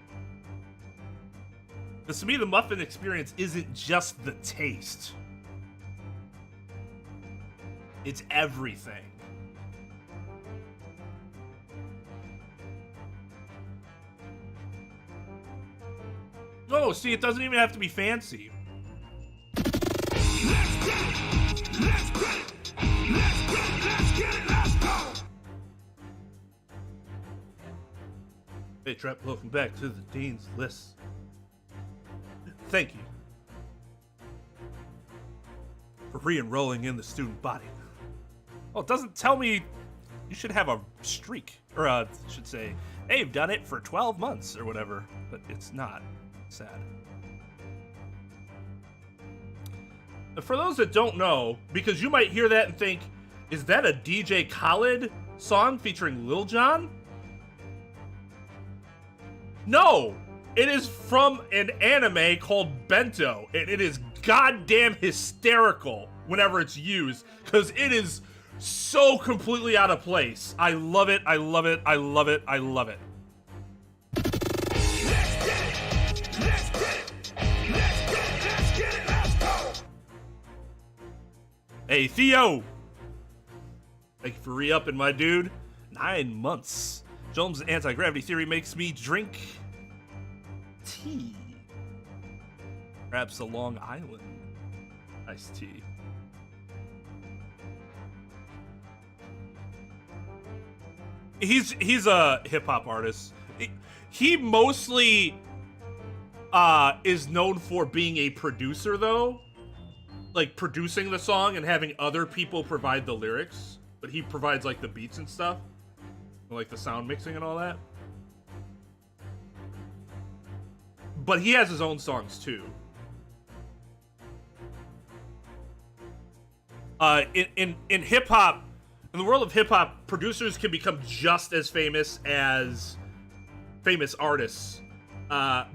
Because to me, the muffin experience isn't just the taste. It's everything. No, see, it doesn't even have to be fancy. Hey, Trep, welcome back to the Dean's List. Thank you for re-enrolling in the student body. Oh, it doesn't tell me you should have a streak, or it should say, hey, you've done it for 12 months or whatever, but it's not. Sad. For those that don't know, because you might hear that and think, is that a DJ Khaled song featuring Lil Jon? No! It is from an anime called Bento, and it is goddamn hysterical whenever it's used, because it is so completely out of place. I love it, I love it, I love it, I love it. Hey, Theo! Thank you for re-upping, my dude. 9 months. Jones' anti-gravity theory makes me drink tea. Perhaps a Long Island iced tea. He's a hip-hop artist. He mostly is known for being a producer, though. Like producing the song and having other people provide the lyrics, but he provides like the beats and stuff, and, like the sound mixing and all that. But he has his own songs too. In hip hop, in the world of hip hop, producers can become just as famous as famous artists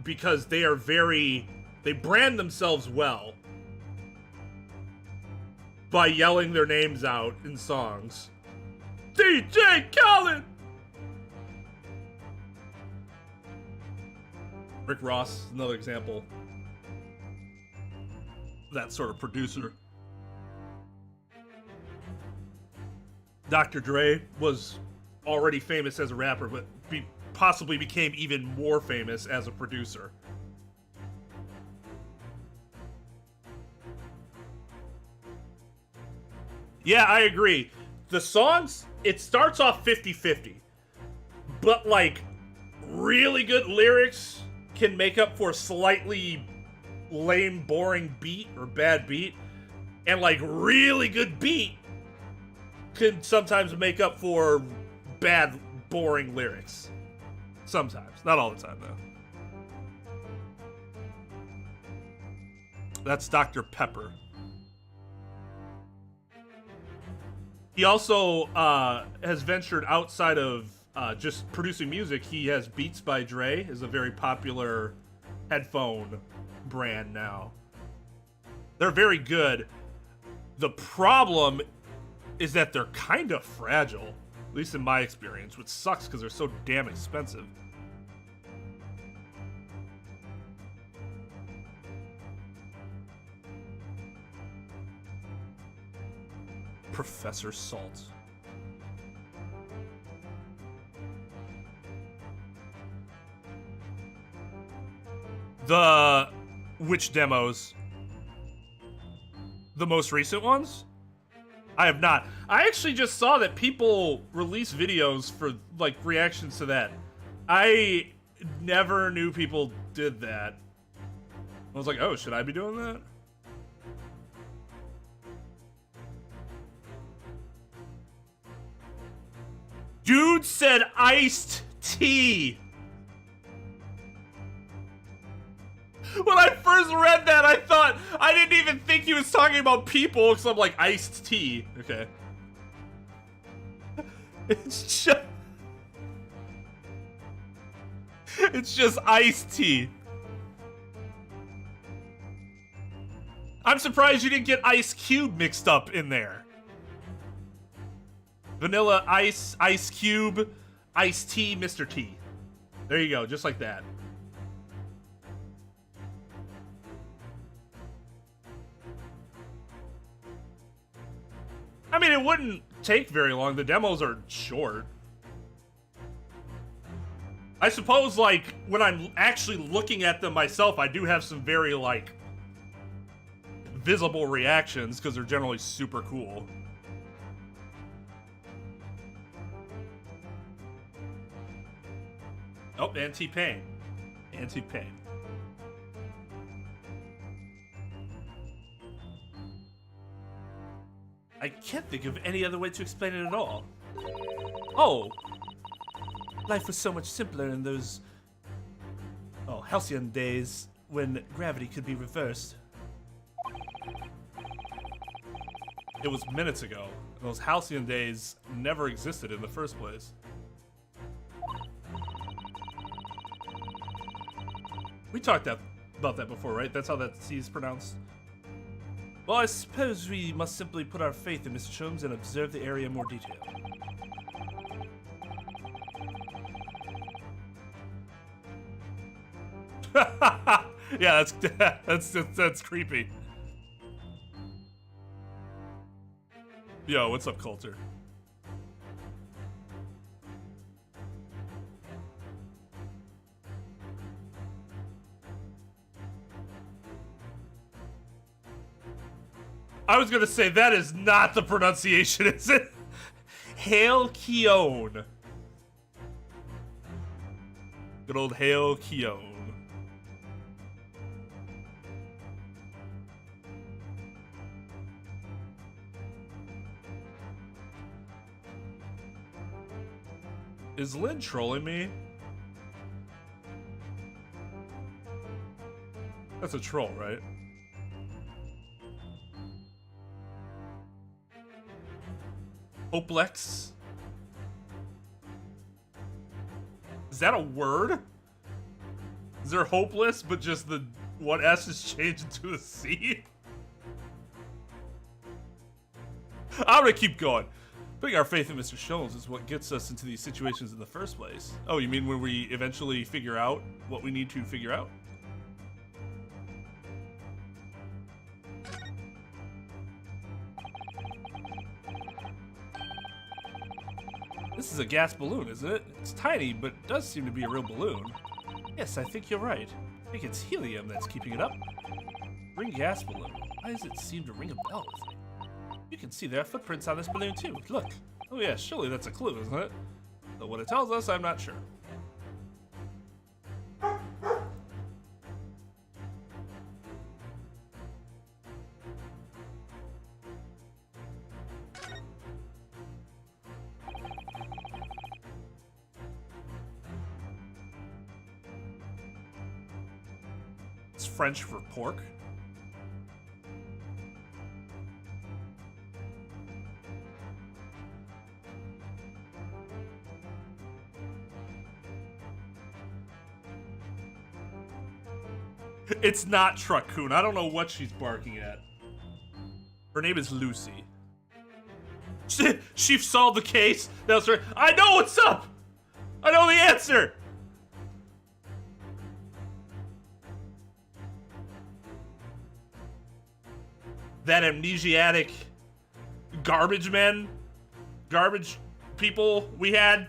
because they brand themselves well by yelling their names out in songs. DJ Khaled! Rick Ross, another example. That sort of producer. Dr. Dre was already famous as a rapper, but possibly became even more famous as a producer. Yeah, I agree. The songs, it starts off 50-50. But, like, really good lyrics can make up for slightly lame, boring beat or bad beat. And, like, really good beat can sometimes make up for bad, boring lyrics. Sometimes. Not all the time, though. That's Dr. Pepper. He also has ventured outside of just producing music. He has Beats by Dre, is a very popular headphone brand now. They're very good. The problem is that they're kind of fragile, at least in my experience, which sucks because they're so damn expensive. Professor Salt. Which demos? The most recent ones? I have not. I actually just saw that people release videos for, like, reactions to that. I never knew people did that. I was like, oh, should I be doing that? Dude said iced tea. When I first read that, I didn't even think he was talking about people, because I'm like, iced tea. Okay. It's just iced tea. I'm surprised you didn't get Ice Cube mixed up in there. Vanilla Ice, Ice Cube, Ice Tea, Mr. T. There you go, just like that. I mean, it wouldn't take very long. The demos are short. I suppose, like, when I'm actually looking at them myself, I do have some very, like, visible reactions, because they're generally super cool. Oh, anti-pain. Anti-pain. I can't think of any other way to explain it at all. Oh. Life was so much simpler in those, halcyon days when gravity could be reversed. It was minutes ago. Those halcyon days never existed in the first place. We talked about that before, right? That's how that C is pronounced. Well, I suppose we must simply put our faith in Mr. Sholmes and observe the area in more detail. Yeah, that's creepy. Yo, what's up, Coulter? I was gonna say, that is not the pronunciation, is it? Hail Keown. Good old Hail Keown. Is Lynn trolling me? That's a troll, right? Hopelex? Is that a word? Is there hopeless, but just the one S is changed into a C? I'm gonna keep going. Putting our faith in Mr. Sholmes is what gets us into these situations in the first place. Oh, you mean when we eventually figure out what we need to figure out? This is a gas balloon, isn't it? It's tiny, but it does seem to be a real balloon. Yes, I think you're right. I think it's helium that's keeping it up. Ring gas balloon. Why does it seem to ring a bell with me? You can see there are footprints on this balloon too. Look. Oh yeah, surely that's a clue, isn't it? But what it tells us, I'm not sure. It's French for pork. It's not Truck-kun. I don't know what she's barking at. Her name is Lucy. She solved the case. That was her. I know what's up. I know the answer. That amnesiac garbage people we had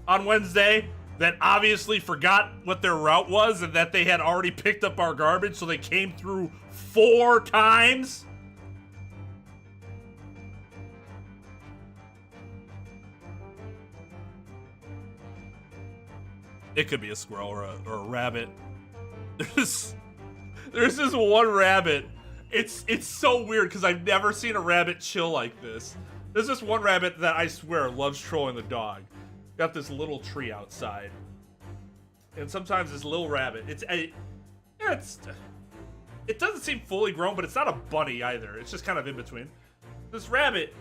on Wednesday that obviously forgot what their route was and that they had already picked up our garbage, so they came through 4 times. It could be a squirrel or a rabbit. There's this one rabbit. It's so weird because I've never seen a rabbit chill like this. There's this one rabbit that I swear loves trolling the dog. Got this little tree outside, and sometimes this little rabbit. It doesn't seem fully grown, but it's not a bunny either. It's just kind of in between. This rabbit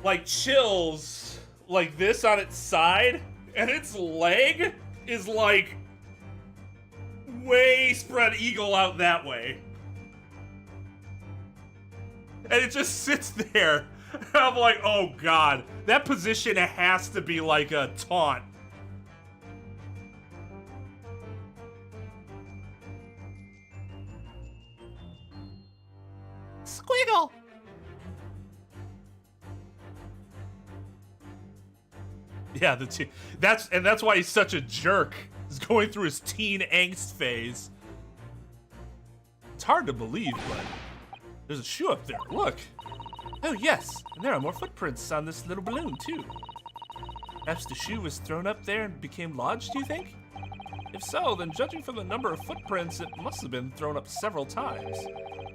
like chills like this on its side, and its leg is like way spread eagle out that way. And it just sits there. I'm like, oh god. That position has to be like a taunt. Squiggle! Yeah, that's why he's such a jerk. He's going through his teen angst phase. It's hard to believe, but there's a shoe up there. Look. Oh, yes. And there are more footprints on this little balloon, too. Perhaps the shoe was thrown up there and became lodged, do you think? If so, then judging from the number of footprints, it must have been thrown up several times.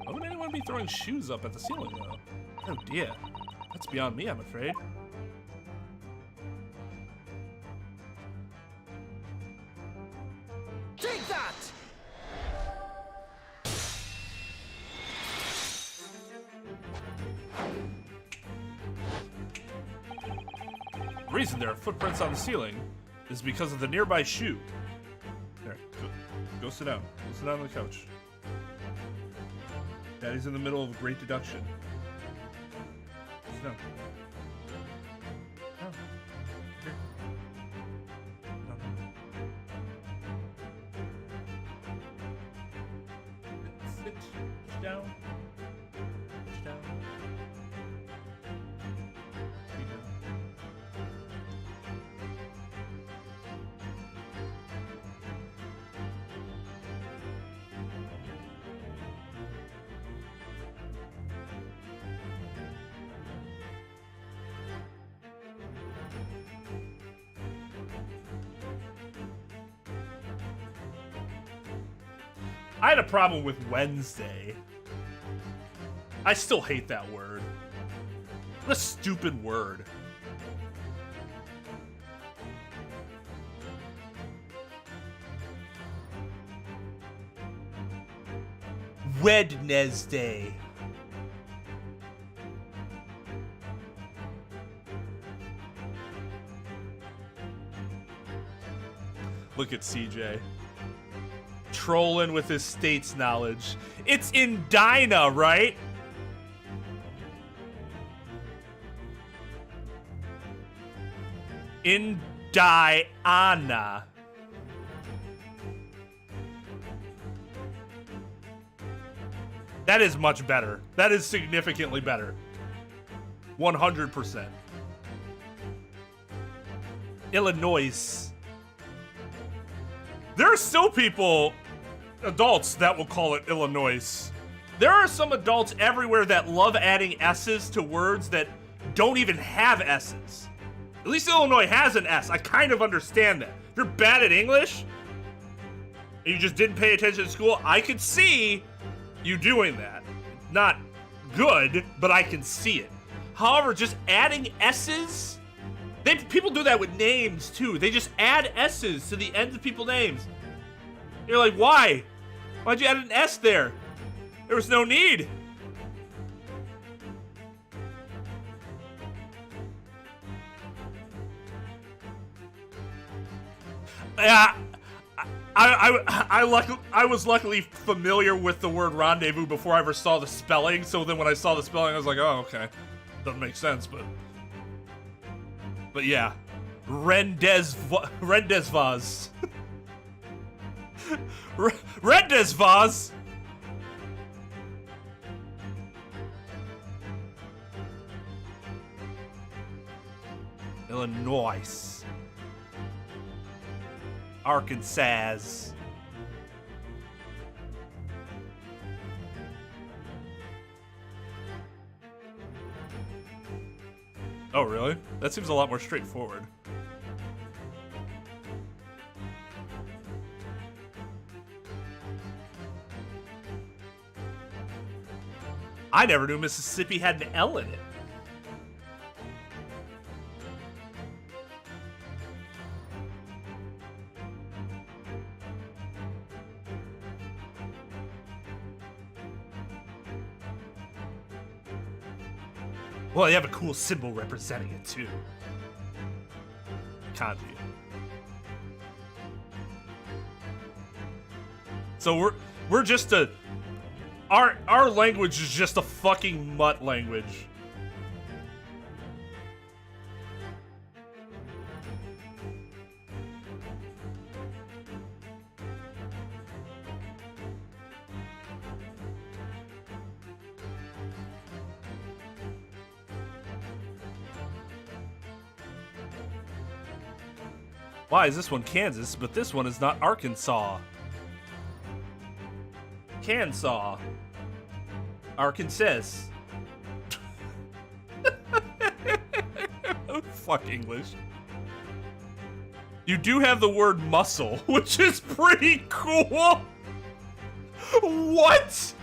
Why would anyone be throwing shoes up at the ceiling, though? Oh, dear. That's beyond me, I'm afraid. Take that! The reason there are footprints on the ceiling is because of the nearby shoe. There, go sit down. Go sit down on the couch. Daddy's in the middle of a great deduction. Sit down. Down. Here. Down. Sit down. Sit down. I had a problem with Wednesday. I still hate that word. What a stupid word. Wednesday. Look at CJ. Trolling with his states knowledge. It's in Dinah, right? In Diana. That is much better. That is significantly better. 100%. Illinois. There are still people, adults, that will call it Illinois. There are some adults everywhere that love adding S's to words that don't even have S's. At least Illinois has an S. I kind of understand that. If you're bad at English, and you just didn't pay attention in school, I could see you doing that. Not good, but I can see it. However, just adding S's, people do that with names too. They just add S's to the ends of people's names. You're like, why? Why'd you add an S there? There was no need. I was luckily familiar with the word rendezvous before I ever saw the spelling. So then when I saw the spelling, I was like, oh, okay, doesn't make sense, but yeah, Rendezvous. Rendezvous. Illinois. Arkansas. Oh, really? That seems a lot more straightforward. I never knew Mississippi had an L in it. Well, they have a cool symbol representing it, too. Kanji. So we're just our language is just a fucking mutt language. Why is this one Kansas, but this one is not Arkansas? Kansas. Arkansas. Fuck English. You do have the word muscle, which is pretty cool. What?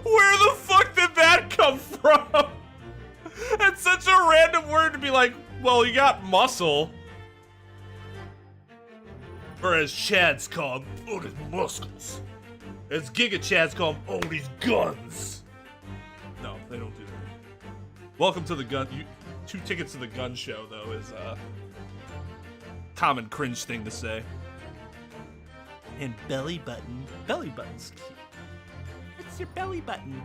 Where the fuck did that come from? That's such a random word to be like, well, you got muscle. Or as Chads call them, oh, these muscles. As Giga Chads call them, oh, these guns. No, they don't do that. Welcome to the gun. 2 tickets to the gun show, though, is a common cringe thing to say. And belly button. Belly button's cute. It's your belly button.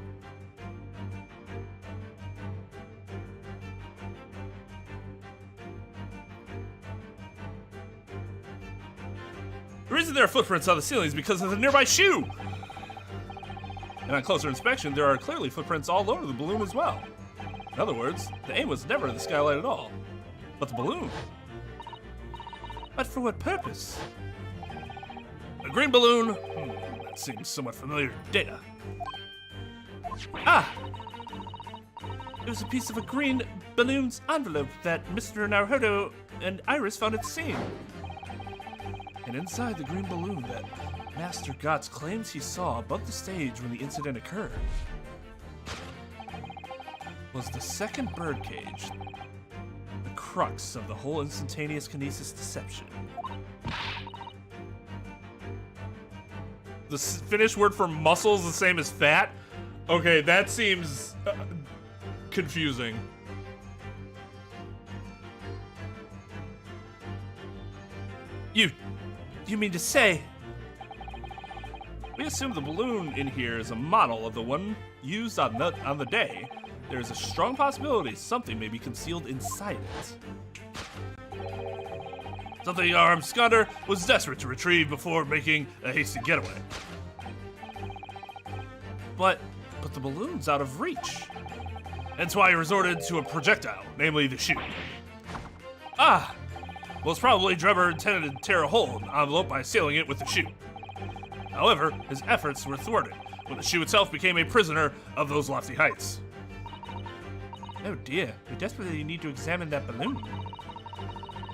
The reason there are footprints on the ceiling is because of the nearby shoe. And on closer inspection, there are clearly footprints all over the balloon as well. In other words, the aim was never the skylight at all, but the balloon. But for what purpose? A green balloon? That seems somewhat familiar data. Ah! It was a piece of a green balloon's envelope that Mr. Naruhodo and Iris found at the scene. And inside the green balloon that Master Gotts claims he saw above the stage when the incident occurred was the second birdcage, the crux of the whole instantaneous kinesis deception. The Finnish word for muscle is the same as fat? Okay, that seems confusing. You mean to say? We assume the balloon in here is a model of the one used on the day. There is a strong possibility something may be concealed inside it. Something our armed absconder was desperate to retrieve before making a hasty getaway. But the balloon's out of reach. Hence why he resorted to a projectile, namely the shoe. Ah! Most probably, Drebber intended to tear a hole in the envelope by sealing it with the shoe. However, his efforts were thwarted when the shoe itself became a prisoner of those lofty heights. Oh dear, we desperately need to examine that balloon.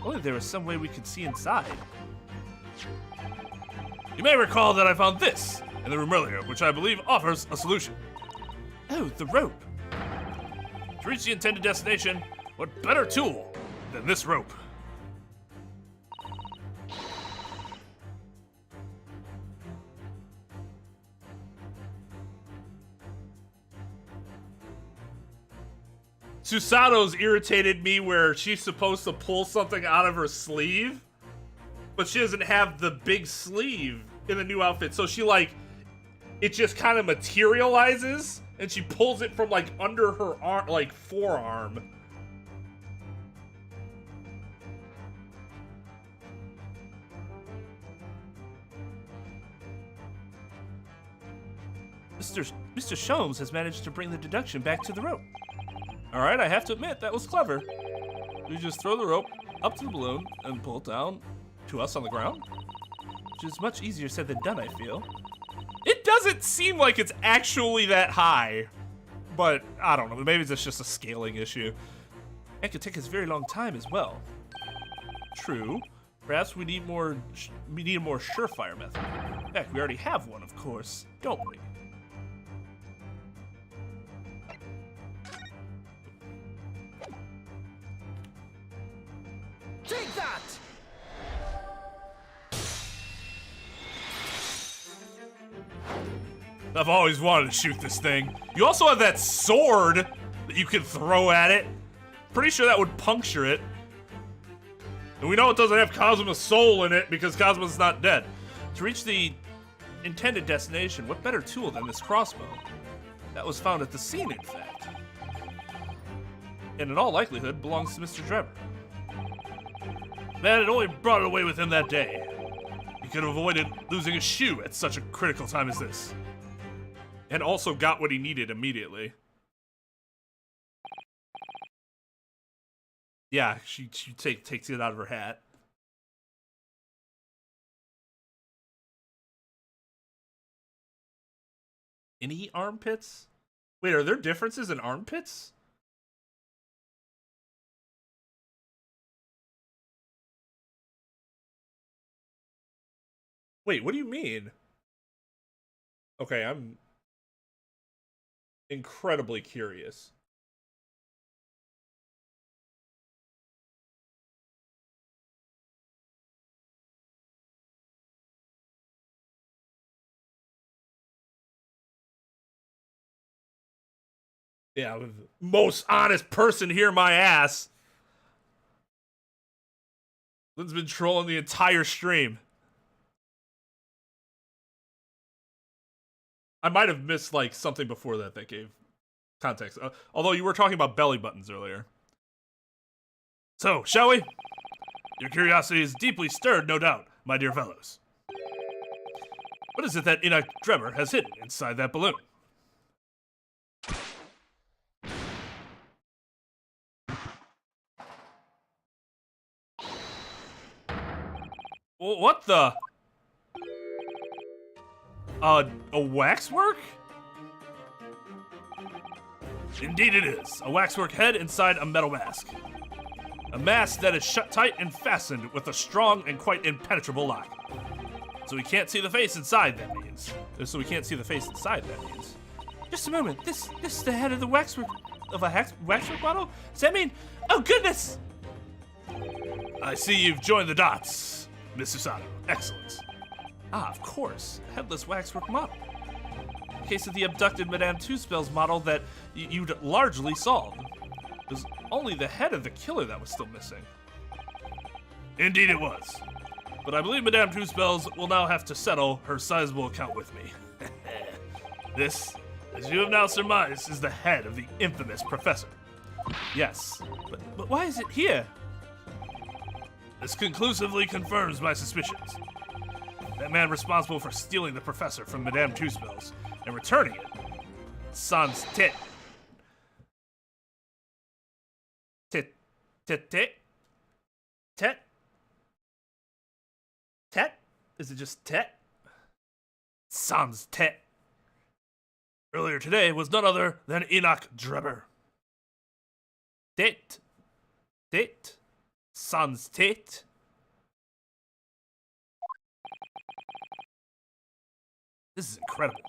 Only there was some way we could see inside. You may recall that I found this in the room earlier, which I believe offers a solution. Oh, the rope. To reach the intended destination, what better tool than this rope? Susato's irritated me where she's supposed to pull something out of her sleeve, but she doesn't have the big sleeve in the new outfit. So she it just kind of materializes and she pulls it from under her arm, forearm. Mr. Sholmes has managed to bring the deduction back to the rope. Alright, I have to admit, that was clever. We just throw the rope up to the balloon and pull it down to us on the ground. Which is much easier said than done, I feel. It doesn't seem like it's actually that high. But, I don't know, maybe it's just a scaling issue. It could take us a very long time as well. True. Perhaps we need a more surefire method. In fact, we already have one, of course, don't we? Take that! I've always wanted to shoot this thing. You also have that sword that you can throw at it. Pretty sure that would puncture it. And we know it doesn't have Cosmo's soul in it because Cosmo's not dead. To reach the intended destination, what better tool than this crossbow? That was found at the scene, in fact. And in all likelihood, belongs to Mr. Trep. Man had only brought it away with him that day. He could have avoided losing a shoe at such a critical time as this. And also got what he needed immediately. Yeah, she takes it out of her hat. Any armpits? Wait, are there differences in armpits? Wait, what do you mean? Okay, I'm incredibly curious. Yeah, most honest person here, my ass. Lynn's been trolling the entire stream. I might have missed, like, something before that gave context. Although you were talking about belly buttons earlier. So, shall we? Your curiosity is deeply stirred, no doubt, my dear fellows. What is it that Enoch Drebber has hidden inside that balloon? What the? A waxwork? Indeed it is. A waxwork head inside a metal mask. A mask that is shut tight and fastened with a strong and quite impenetrable lock. So we can't see the face inside, that means. So we can't see the face inside, that means. Just a moment. This is the head of the waxwork model? Does that mean? Oh goodness! I see you've joined the dots, Mr. Sato. Excellent. Ah, of course. Headless waxwork model. In case of the abducted Madame Two-Spells model that you'd largely solved. It was only the head of the killer that was still missing. Indeed it was. But I believe Madame Two-Spells will now have to settle her sizable account with me. This, as you have now surmised, is the head of the infamous professor. Yes, but why is it here? This conclusively confirms my suspicions. That man responsible for stealing the professor from Madame Two-Spells and returning it, sans tit. Tet? Is it just tet? Sans tet. Earlier today was none other than Enoch Drebber. Tet. Sans tet. This is incredible.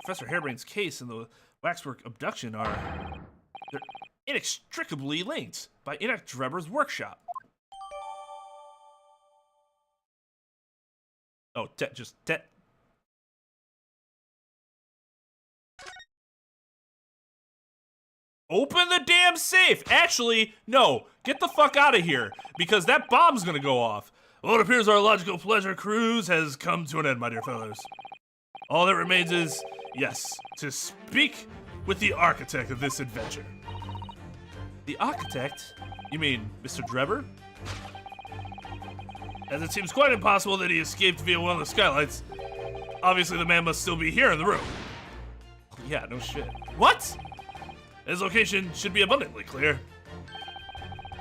Professor Harebrain's case and the waxwork abduction they're inextricably linked by Enoch Drebber's workshop. Oh, just tet. Open the damn safe! Actually, no. Get the fuck out of here, because that bomb's gonna go off. Well, it appears our logical pleasure cruise has come to an end, my dear fellows. All that remains is, yes, to speak with the architect of this adventure. The architect? You mean Mr. Drebber? As it seems quite impossible that he escaped via one of the skylights, obviously the man must still be here in the room. Yeah, no shit. What? His location should be abundantly clear.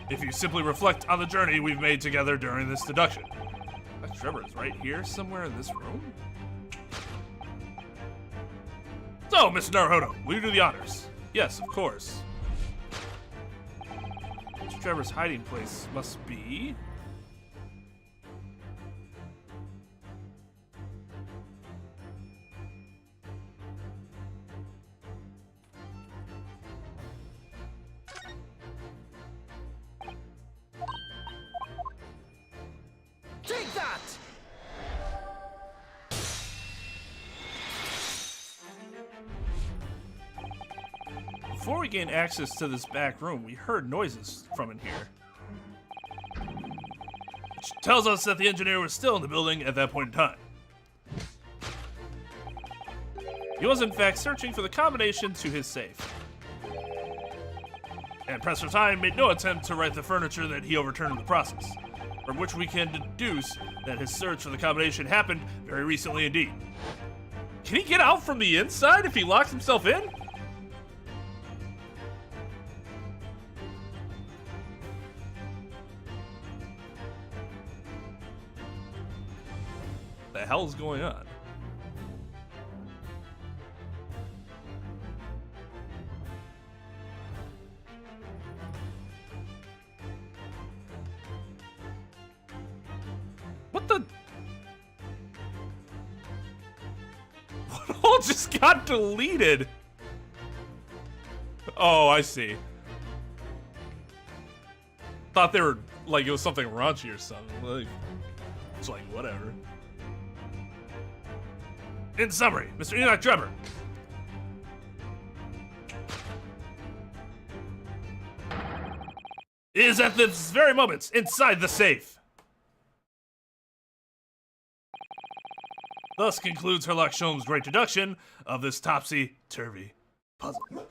If you simply reflect on the journey we've made together during this deduction. Drebber is right here, somewhere in this room? So, Mr. Naruhodo, will you do the honors? Yes, of course. Mr. Drebber's hiding place must be... Take that! Before we gained access to this back room, we heard noises from in here. Which tells us that the engineer was still in the building at that point in time. He was in fact searching for the combination to his safe. And Press for Time made no attempt to right the furniture that he overturned in the process, from which we can deduce that his search for the combination happened very recently indeed. Can he get out from the inside if he locks himself in? The hell is going on? What the? What all just got deleted? Oh, I see. Thought they were like it was something raunchy or something. Like, it's like whatever. In summary, Mr. Enoch Drebber is at this very moment inside the safe. Thus concludes Herlock Sholmes' great deduction of this topsy-turvy puzzle.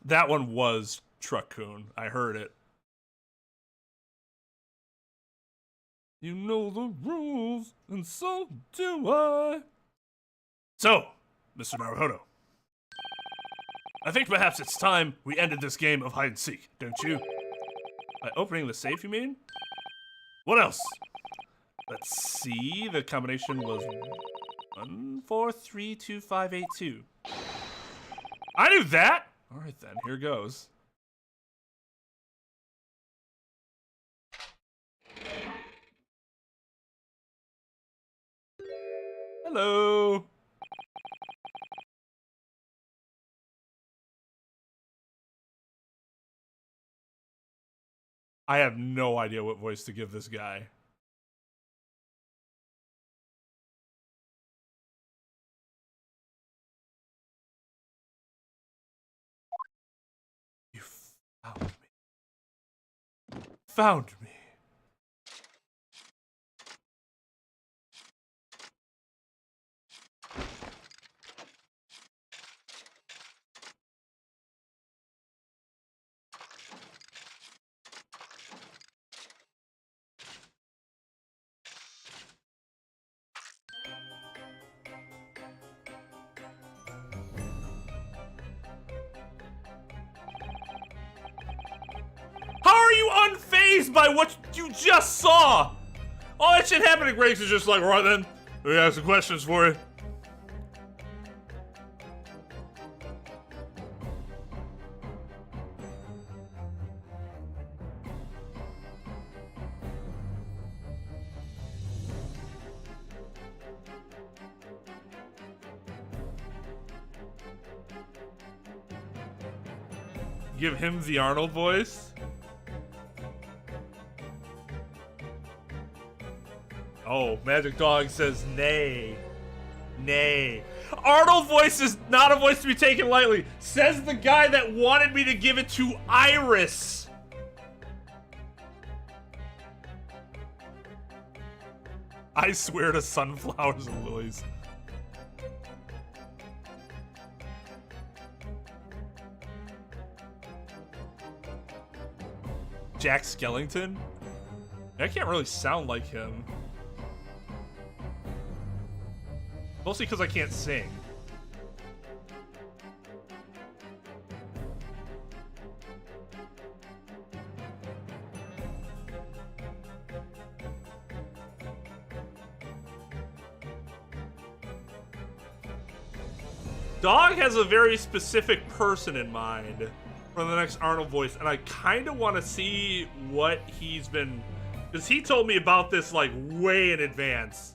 That one was Truck-kun. I heard it. You know the rules, and so do I. So, Mr. Naruhodo, I think perhaps it's time we ended this game of hide and seek, don't you? By opening the safe, you mean? What else? Let's see. The combination was 1432582. I knew that. All right then. Here goes. Hello. I have no idea what voice to give this guy. You found me. Found me. How are you unfazed by what you just saw? All that shit happening, Grace is just like, right then, we have some questions for you. Give him the Arnold voice? Oh, Magic Dog says nay. Nay. Arnold voice is not a voice to be taken lightly. Says the guy that wanted me to give it to Iris. I swear to sunflowers and lilies. Jack Skellington? I can't really sound like him. Mostly because I can't sing. Dog has a very specific person in mind for the next Arnold voice, and I kind of want to see what he's been... Because he told me about this, like, way in advance.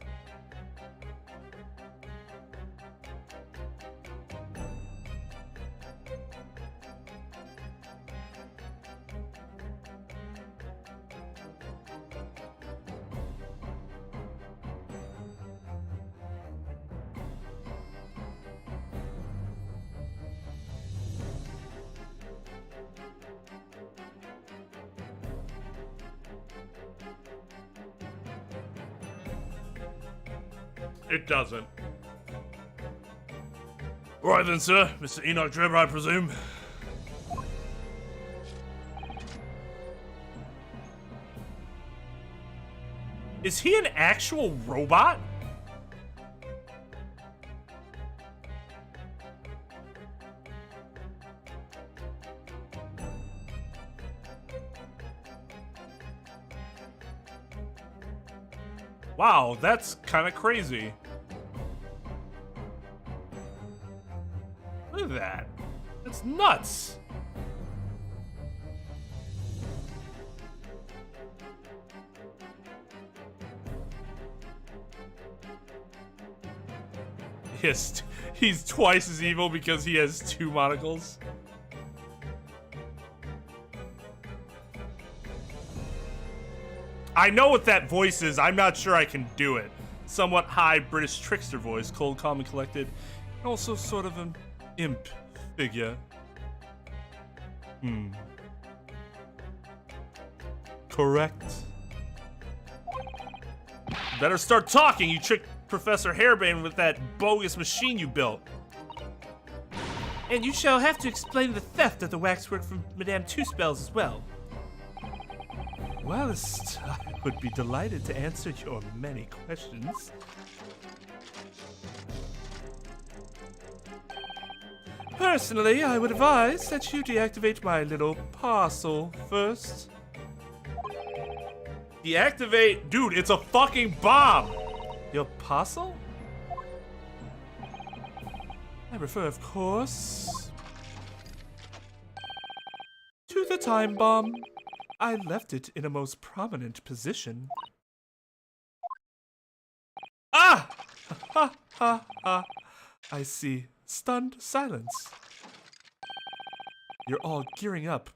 It doesn't. All right then, sir. Mr. Enoch Trep, I presume. Is he an actual robot? Wow, that's kind of crazy. Look at that. That's nuts. Yes, he's twice as evil because he has 2 monocles. I know what that voice is. I'm not sure I can do it. Somewhat high British trickster voice, cold, calm, and collected. And also sort of an imp figure. Correct. Better start talking, you tricked Professor Hairbane with that bogus machine you built. And you shall have to explain the theft of the waxwork from Madame Two Spells as well. Whilst I would be delighted to answer your many questions. Personally, I would advise that you deactivate my little parcel first. Deactivate? Dude, it's a fucking bomb! Your parcel? I refer, of course, to the time bomb. I left it in a most prominent position. Ah! Ha ha ha. I see. Stunned silence. You're all gearing up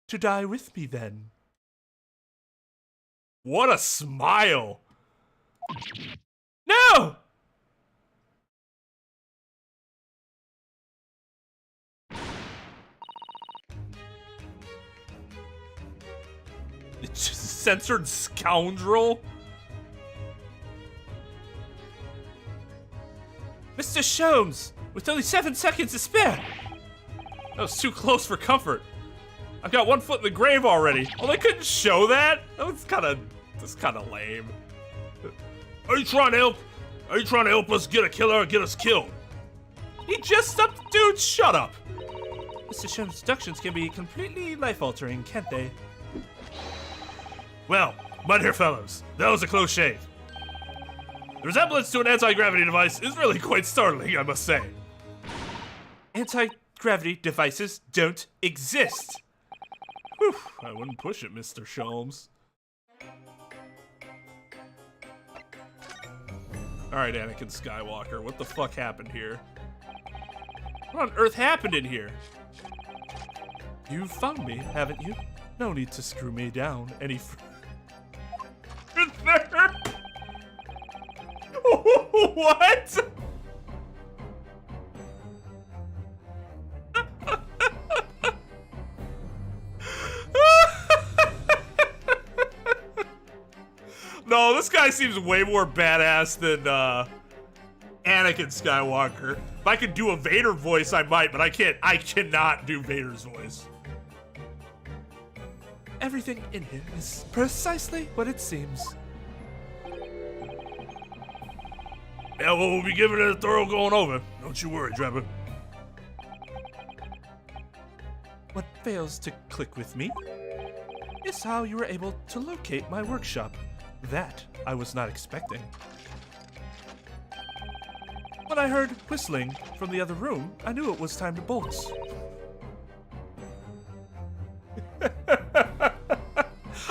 to die with me then. What a smile! No! It's just censored scoundrel. Mr. Sholmes, with only 7 seconds to spare. That was too close for comfort. I've got 1 foot in the grave already. Oh, they couldn't show that? That's kind of lame. Are you trying to help? Are you trying to help us get a killer or get us killed? He just up, dude, shut up. Mr. Sholmes' deductions can be completely life-altering, can't they? Well, my dear fellows, that was a close shave. The resemblance to an anti-gravity device is really quite startling, I must say. Anti-gravity devices don't exist. Whew, I wouldn't push it, Mr. Sholmes. Alright, Anakin Skywalker, what the fuck happened here? What on earth happened in here? You've found me, haven't you? No need to screw me down any further. What? No, this guy seems way more badass than Anakin Skywalker. If I could do a Vader voice, I might, but I can't. I cannot do Vader's voice. Everything in here is precisely what it seems. Yeah, well, we'll be giving it a thorough going over. Don't you worry, Trevor. What fails to click with me is how you were able to locate my workshop. That I was not expecting. When I heard whistling from the other room, I knew it was time to bolt.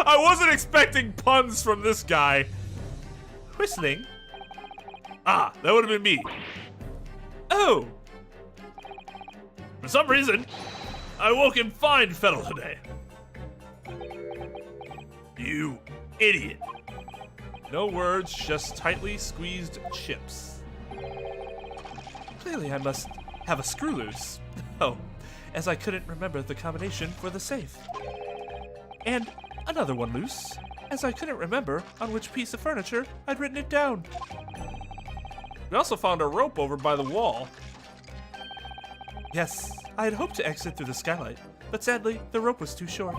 I wasn't expecting puns from this guy. Whistling? Ah, that would have been me. Oh! For some reason, I woke in fine fettle today. You idiot. No words, just tightly squeezed chips. Clearly I must have a screw loose. Oh, as I couldn't remember the combination for the safe. And another one loose as I couldn't remember on which piece of furniture I'd written it down. We also found a rope over by the wall. Yes, I had hoped to exit through the skylight, but sadly, the rope was too short.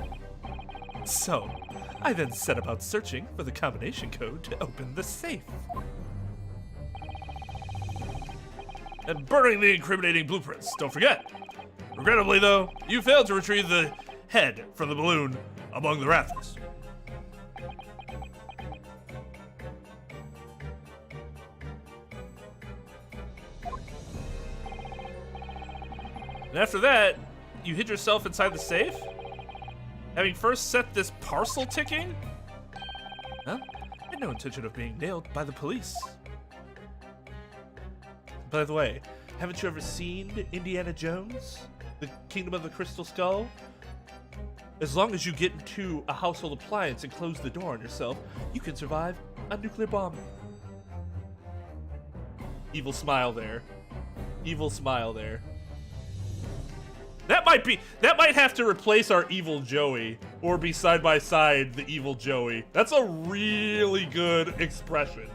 So, I then set about searching for the combination code to open the safe. And burning the incriminating blueprints, don't forget. Regrettably, though, you failed to retrieve the head from the balloon among the rafters. And after that, you hid yourself inside the safe? Having first set this parcel ticking? Well, I had no intention of being nailed by the police. By the way, haven't you ever seen Indiana Jones? The Kingdom of the Crystal Skull? As long as you get into a household appliance and close the door on yourself, you can survive a nuclear bomb. Evil smile there. Evil smile there. That might have to replace our evil Joey, or be side by side the evil Joey. That's a really good expression.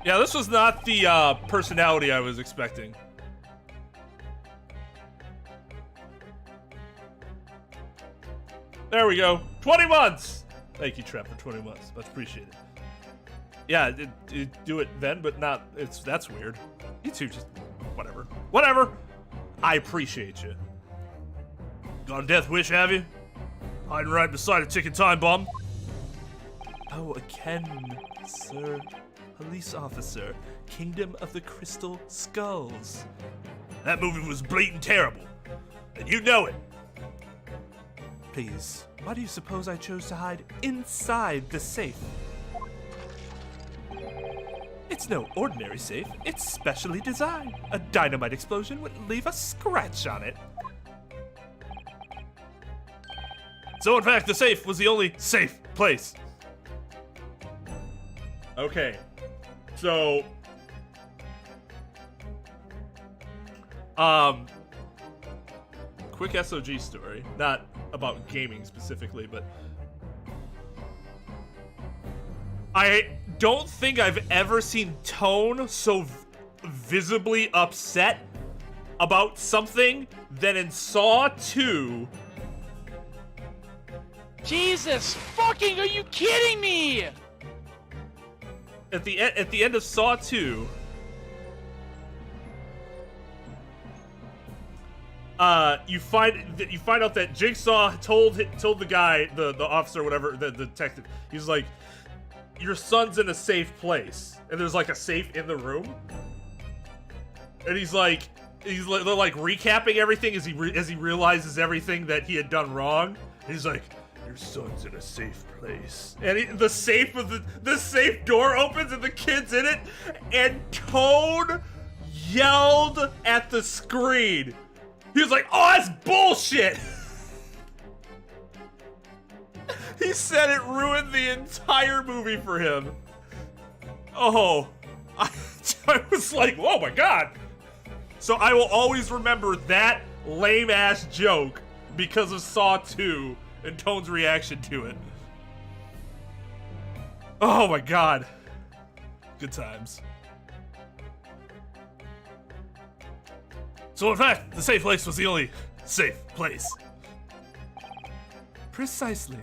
Yeah, this was not the personality I was expecting. There we go. 20 months! Thank you, Trep, for 20 months. Much appreciated. Yeah, do it then, but not... That's weird. You two just... Whatever. Whatever! I appreciate you. Got a death wish, have you? Hiding right beside a ticking time bomb. Oh, again, sir. Police officer. Kingdom of the Crystal Skulls. That movie was blatant terrible. And you know it. Please, why do you suppose I chose to hide inside the safe? It's no ordinary safe. It's specially designed. A dynamite explosion wouldn't leave a scratch on it. So in fact, the safe was the only safe place. Okay. So... quick SOG story. Not about gaming specifically, but... I don't think I've ever seen Tone so visibly upset about something than in Saw 2. Jesus fucking, are you kidding me? At the end of Saw 2, you find out that Jigsaw told the guy, the officer, whatever, the detective. He's like, your son's in a safe place, and there's like a safe in the room, and they're like recapping everything as he realizes everything that he had done wrong. And he's like, your son's in a safe place, and the safe door opens and the kid's in it, and Toad yelled at the screen. He was like, oh, that's bullshit. He said it ruined the entire movie for him. Oh, I was like, oh my god. So I will always remember that lame ass joke because of Saw 2 and Tone's reaction to it. Oh my god. Good times. So in fact, the safe place was the only safe place. Precisely.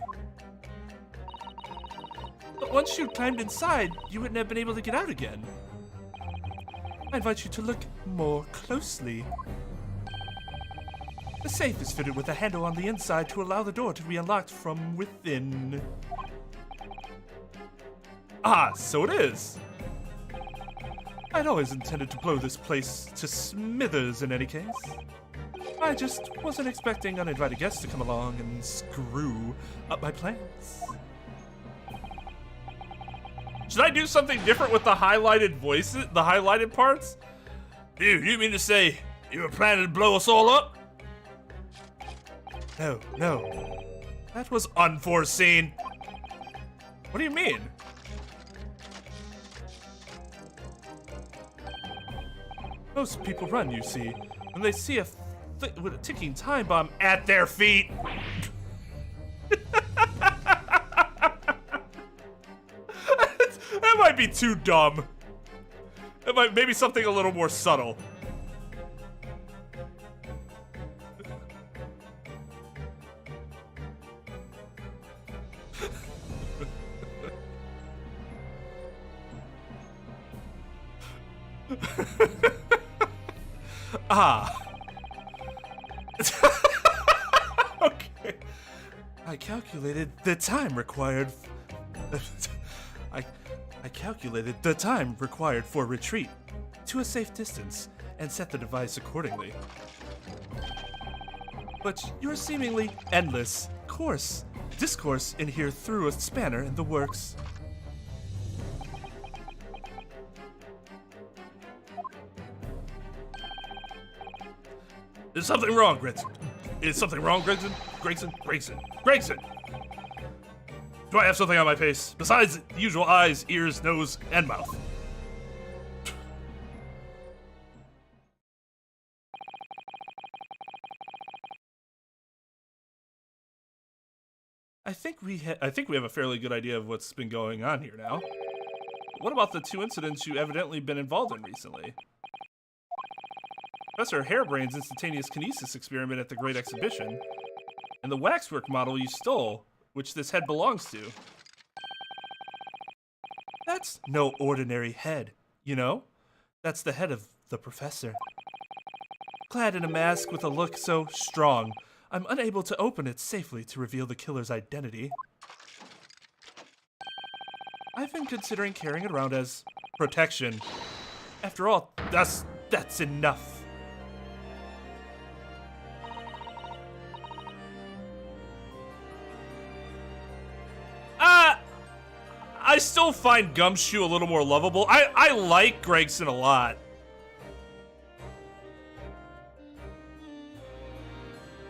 But once you climbed inside, you wouldn't have been able to get out again. I invite you to look more closely. The safe is fitted with a handle on the inside to allow the door to be unlocked from within. Ah, so it is. I'd always intended to blow this place to smithers in any case. I just wasn't expecting uninvited guests to come along and screw up my plans. Should I do something different with the highlighted voices, the highlighted parts? You mean to say you were planning to blow us all up? No. That was unforeseen. What do you mean? Most people run, you see, when they see with a ticking time bomb at their feet. That might be too dumb. It might maybe something a little more subtle. Okay. I calculated the time required. I calculated the time required for retreat to a safe distance and set the device accordingly. But your seemingly endless discourse in here threw a spanner in the works. Is something wrong, Gregson? Is something wrong, Gregson? Gregson! Do I have something on my face besides the usual eyes, ears, nose, and mouth? I think we have a fairly good idea of what's been going on here now. What about the 2 incidents you evidently been involved in recently? Professor Hairbrain's instantaneous kinesis experiment at the Great Exhibition, and the waxwork model you stole, which this head belongs to. That's no ordinary head, you know? That's the head of the professor. Clad in a mask with a look so strong, I'm unable to open it safely to reveal the killer's identity. I've been considering carrying it around as protection. After all, that's enough. I still find Gumshoe a little more lovable. I like Gregson a lot.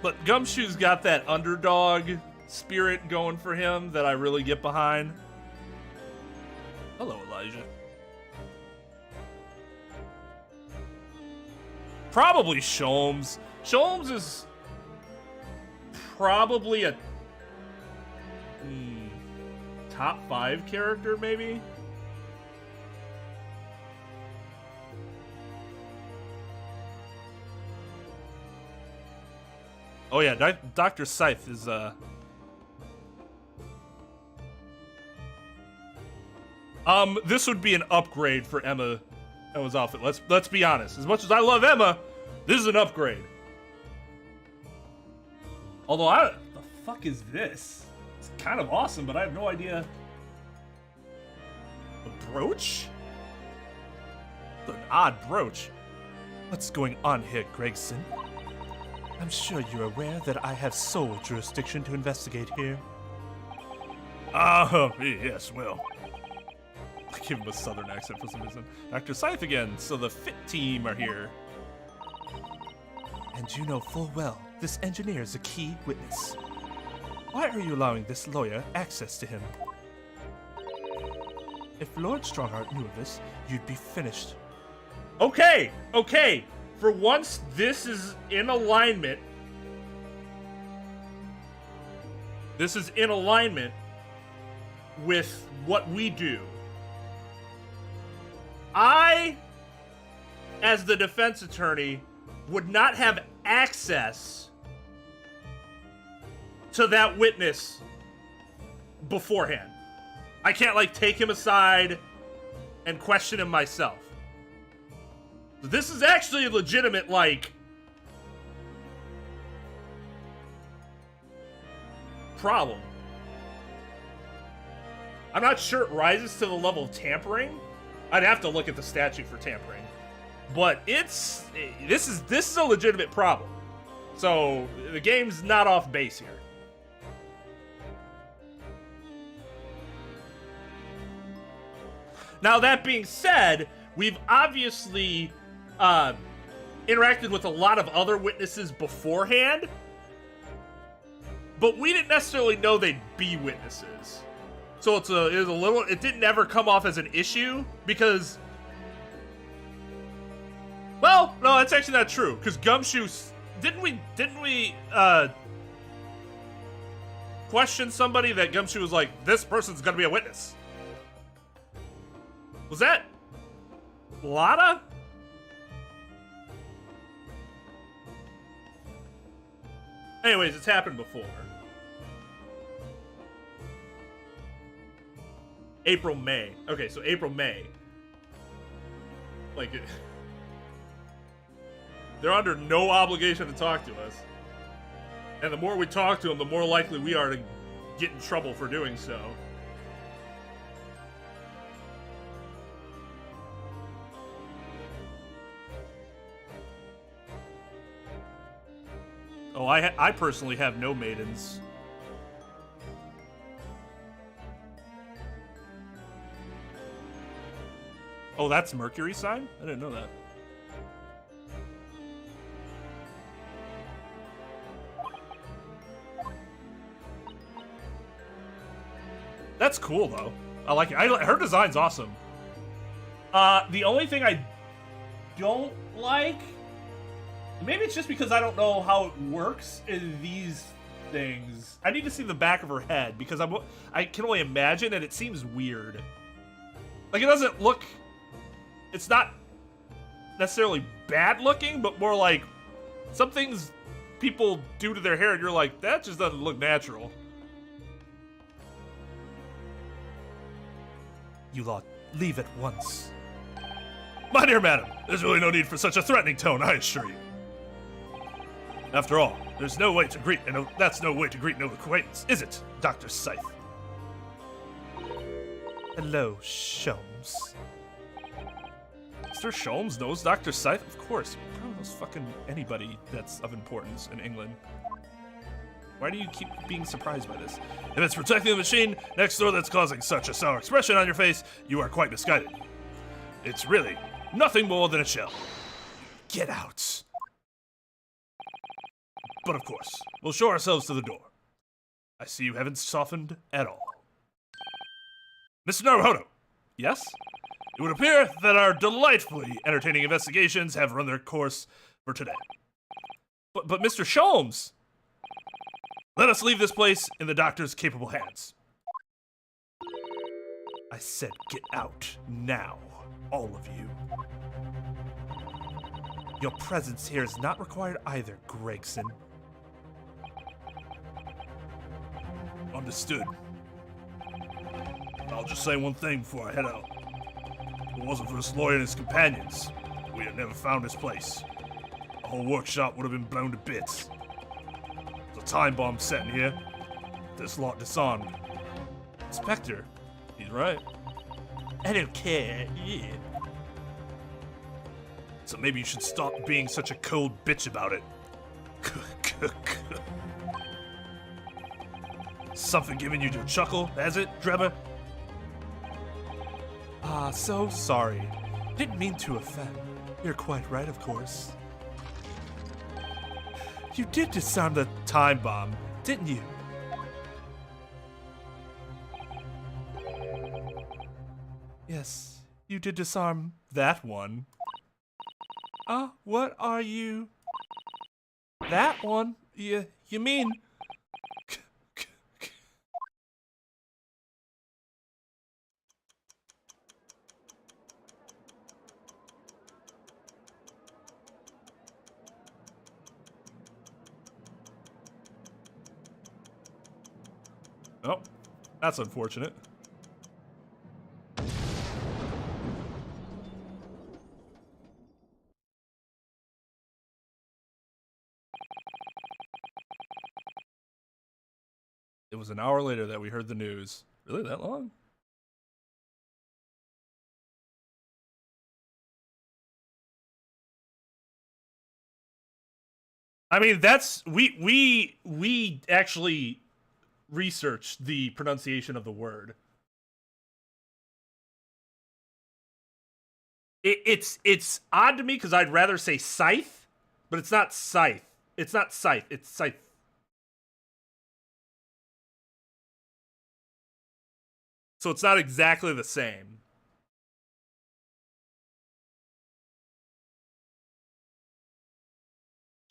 But Gumshoe's got that underdog spirit going for him that I really get behind. Hello, Elijah. Probably Sholmes. Sholmes is probably a top 5 character, maybe? Oh yeah, Dr. Scythe is this would be an upgrade for Emma's outfit. Let's be honest. As much as I love Emma, this is an upgrade. Although the fuck is this? It's kind of awesome, but I have no idea. A brooch? An odd brooch. What's going on here, Gregson? I'm sure you're aware that I have sole jurisdiction to investigate here. Yes, well. I give him a southern accent for some reason. Dr. Scythe again, so the FIT team are here. And you know full well, this engineer is a key witness. Why are you allowing this lawyer access to him? If Lord Strongheart knew of this, you'd be finished. Okay. For once, this is in alignment. This is in alignment with what we do. I, as the defense attorney, would not have access to that witness beforehand. I can't, take him aside and question him myself. This is actually a legitimate, problem. I'm not sure it rises to the level of tampering. I'd have to look at the statute for tampering. But this is a legitimate problem. So the game's not off base here. Now that being said, we've obviously interacted with a lot of other witnesses beforehand, but we didn't necessarily know they'd be witnesses. So it didn't ever come off as an issue because, Well, no, that's actually not true. Because Gumshoe, didn't we question somebody that Gumshoe was like, this person's gonna be a witness? Was that Lada? Anyways, it's happened before. April, May. Okay, so April, May. Like, they're under no obligation to talk to us. And the more we talk to them, the more likely we are to get in trouble for doing so. Oh, I personally have no maidens. Oh, that's Mercury sign? I didn't know that. That's cool, though. I like it. Her design's awesome. The only thing I don't like, maybe it's just because I don't know how it works in these things. I need to see the back of her head because I can only imagine, and it seems weird. Like, it doesn't look... It's not necessarily bad looking, but more like some things people do to their hair and you're like, that just doesn't look natural. You lot, leave at once. My dear madam, there's really no need for such a threatening tone, I assure you. After all, there's no way to greet, and that's no way to greet no acquaintance, is it, Dr. Scythe? Hello, Sholmes. Mr. Sholmes knows Dr. Scythe? Of course, he probably knows fucking anybody that's of importance in England. Why do you keep being surprised by this? If it's protecting the machine next door that's causing such a sour expression on your face, you are quite misguided. It's really nothing more than a shell. Get out. But of course, we'll show ourselves to the door. I see you haven't softened at all. Mr. Naruhodo. Yes? It would appear that our delightfully entertaining investigations have run their course for today. But Mr. Sholmes! Let us leave this place in the doctor's capable hands. I said get out now, all of you. Your presence here is not required either, Gregson. Understood. I'll just say one thing before I head out. If it wasn't for this lawyer and his companions, we'd have never found this place. The whole workshop would have been blown to bits. There's a time bomb set in here. This lot disarmed. Inspector, he's right. I don't care, yeah. So maybe you should stop being such a cold bitch about it. Something giving you a chuckle, has it, Drebber? Ah, so sorry. Didn't mean to offend. You're quite right, of course. You did disarm the time bomb, didn't you? Yes, you did disarm that one. What are you? That one? You mean? Oh, that's unfortunate. It was an hour later that we heard the news. Really, that long? I mean, that's we actually researched the pronunciation of the word. It's odd to me because I'd rather say scythe, but it's not scythe. It's not scythe. It's scythe. So it's not exactly the same.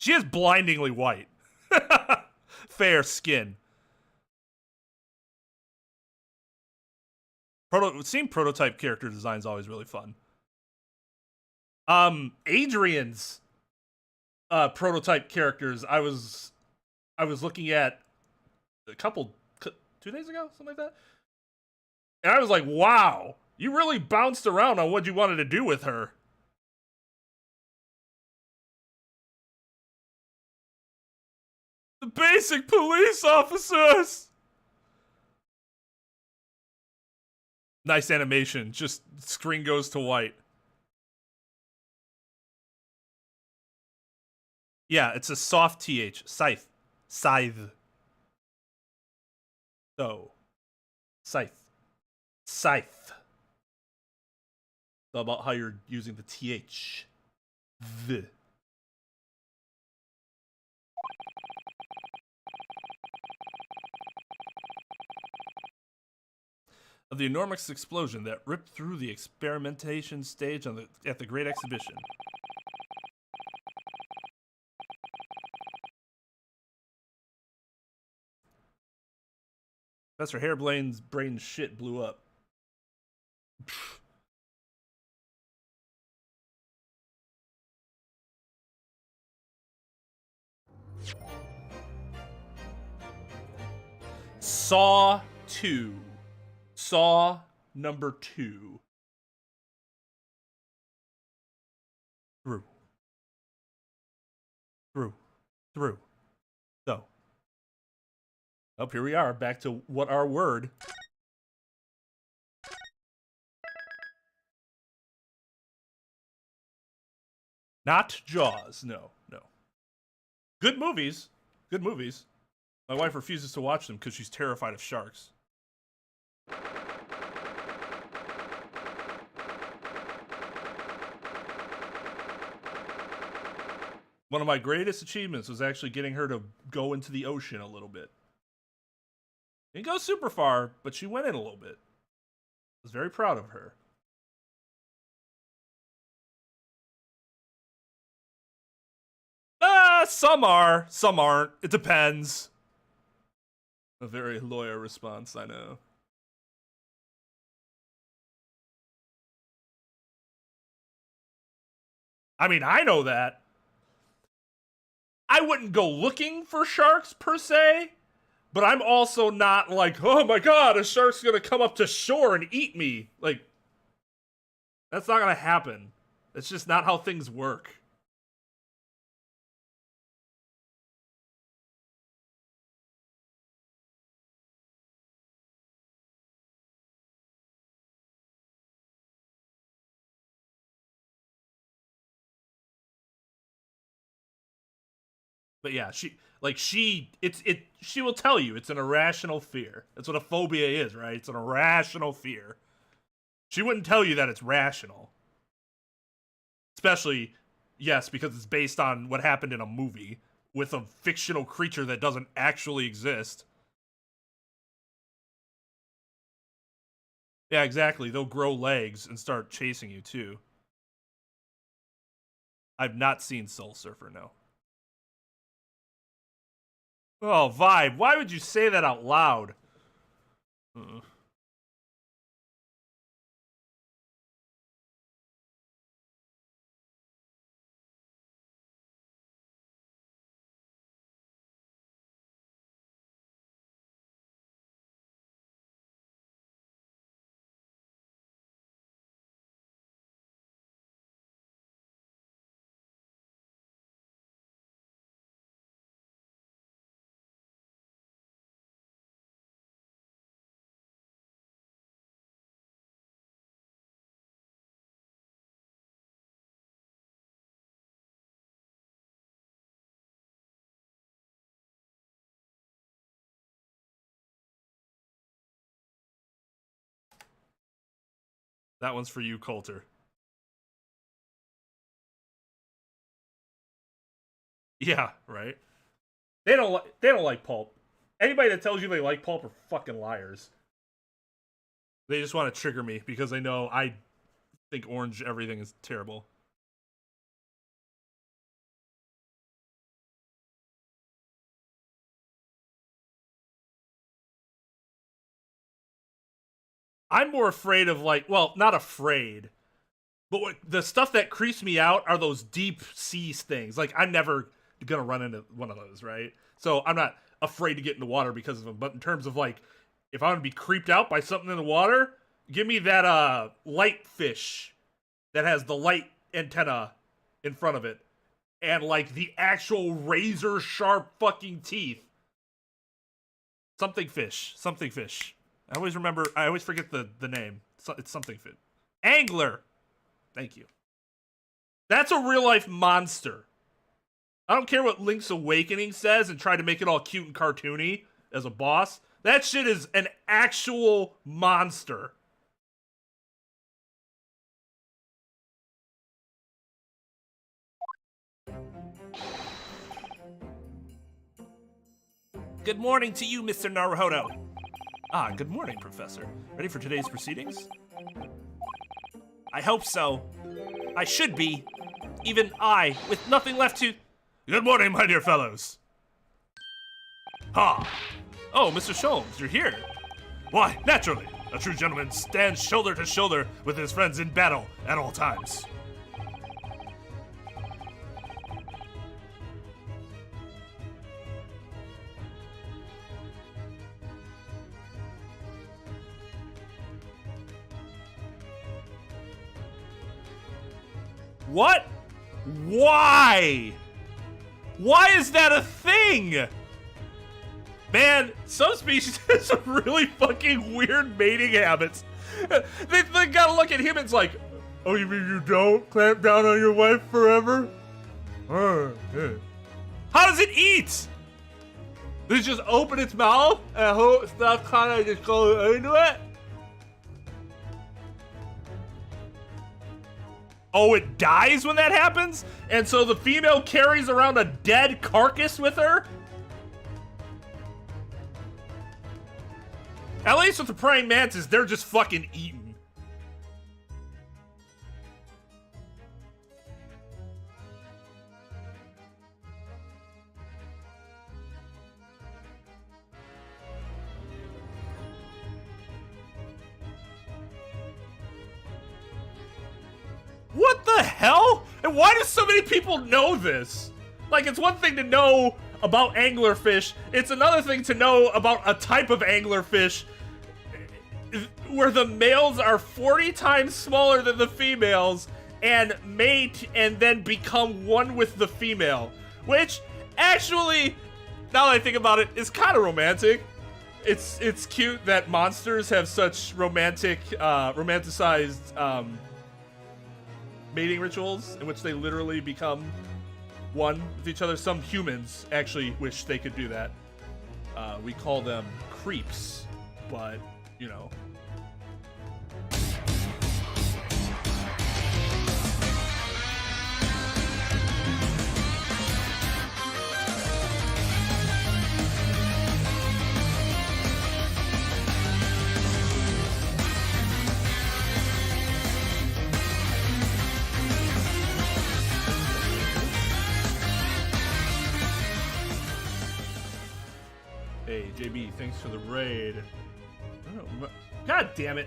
She is blindingly white. Fair skin. Seeing prototype character design is always really fun. Adrian's prototype characters, I was looking at a couple 2 days ago, something like that. And I was like, wow, you really bounced around on what you wanted to do with her. The basic police officers. Nice animation. Just screen goes to white. Yeah, it's a soft TH. Scythe. Scythe. So. Scythe. Scythe. It's all about how you're using the TH. The. Of the enormous explosion that ripped through the experimentation stage at the Great Exhibition. Professor Hairblane's brain shit blew up. Saw 2. Saw number 2. Through. So. Oh, here we are, back to what our word. Not Jaws, no. Good movies. Good movies. My wife refuses to watch them because she's terrified of sharks. One of my greatest achievements was actually getting her to go into the ocean a little bit. Didn't go super far, but she went in a little bit. I was very proud of her. Some are, some aren't. It depends. A very lawyer response, I know. I mean, I know that. I wouldn't go looking for sharks, per se. But I'm also not like, oh my god, a shark's gonna come up to shore and eat me. Like, that's not gonna happen. That's just not how things work. But yeah, she will tell you it's an irrational fear. That's what a phobia is, right? It's an irrational fear. She wouldn't tell you that it's rational. Especially, yes, because it's based on what happened in a movie with a fictional creature that doesn't actually exist. Yeah, exactly. They'll grow legs and start chasing you too. I've not seen Soul Surfer, no. Oh, Vibe, why would you say that out loud? That one's for you, Coulter. Yeah, right. They don't like pulp. Anybody that tells you they like pulp are fucking liars. They just want to trigger me because they know I think orange everything is terrible. I'm more afraid of like, well, not afraid, but the stuff that creeps me out are those deep sea things. Like, I'm never gonna run into one of those, right? So I'm not afraid to get in the water because of them. But in terms of like, if I'm gonna be creeped out by something in the water, give me that light fish that has the light antenna in front of it and like the actual razor sharp fucking teeth. Something fish. I always forget the name. It's something fish. Angler. Thank you. That's a real life monster. I don't care what Link's Awakening says and try to make it all cute and cartoony as a boss. That shit is an actual monster. Good morning to you, Mr. Naruhodo. Ah, good morning, Professor. Ready for today's proceedings? I hope so. I should be. Even I, with nothing left to... Good morning, my dear fellows. Ha! Oh, Mr. Sholmes, you're here. Why, naturally. A true gentleman stands shoulder to shoulder with his friends in battle at all times. What? Why? Why is that a thing? Man, some species have some really fucking weird mating habits. They gotta look at him and it's like, oh, you mean you don't clamp down on your wife forever? Yeah. How does it eat? Does it just open its mouth and hope stuff kind of just goes into it? Oh, it dies when that happens? And so the female carries around a dead carcass with her? At least with the praying mantis, they're just fucking eaten. What the hell? And why do so many people know this? Like, it's one thing to know about anglerfish. It's another thing to know about a type of anglerfish where the males are 40 times smaller than the females and mate and then become one with the female. Which, actually, now that I think about it, is kind of romantic. It's cute that monsters have such romanticized mating rituals in which they literally become one with each other. Some humans actually wish they could do that. We call them creeps, but, you know. Hey, JB, thanks for the raid. I don't know. God damn it.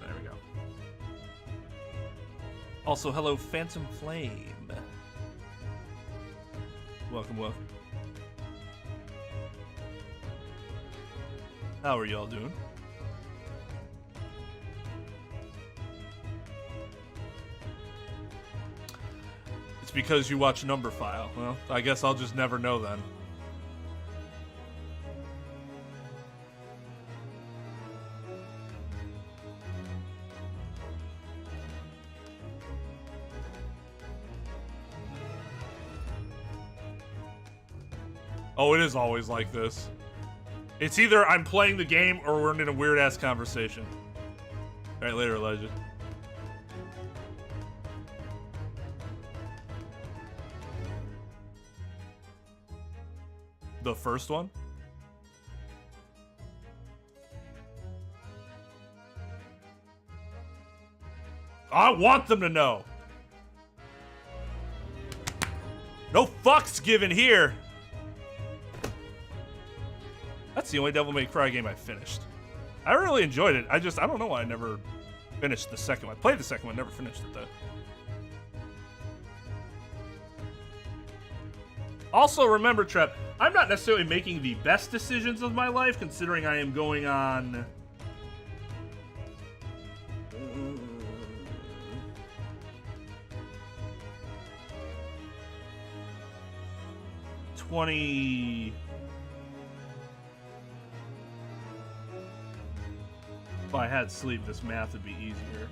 There we go. Also, hello, Phantom Flame. Welcome, welcome. How are y'all doing? It's because you watch Number File. Well, I guess I'll just never know then. Oh, it is always like this. It's either I'm playing the game or we're in a weird-ass conversation. Alright, later, Elijah. The first one? I want them to know. No fucks given here. That's the only Devil May Cry game I finished. I really enjoyed it. I don't know why I never finished the second one. I played the second one, never finished it though. Also, remember, Trep, I'm not necessarily making the best decisions of my life, considering I am going on... 20... If I had sleep, this math would be easier.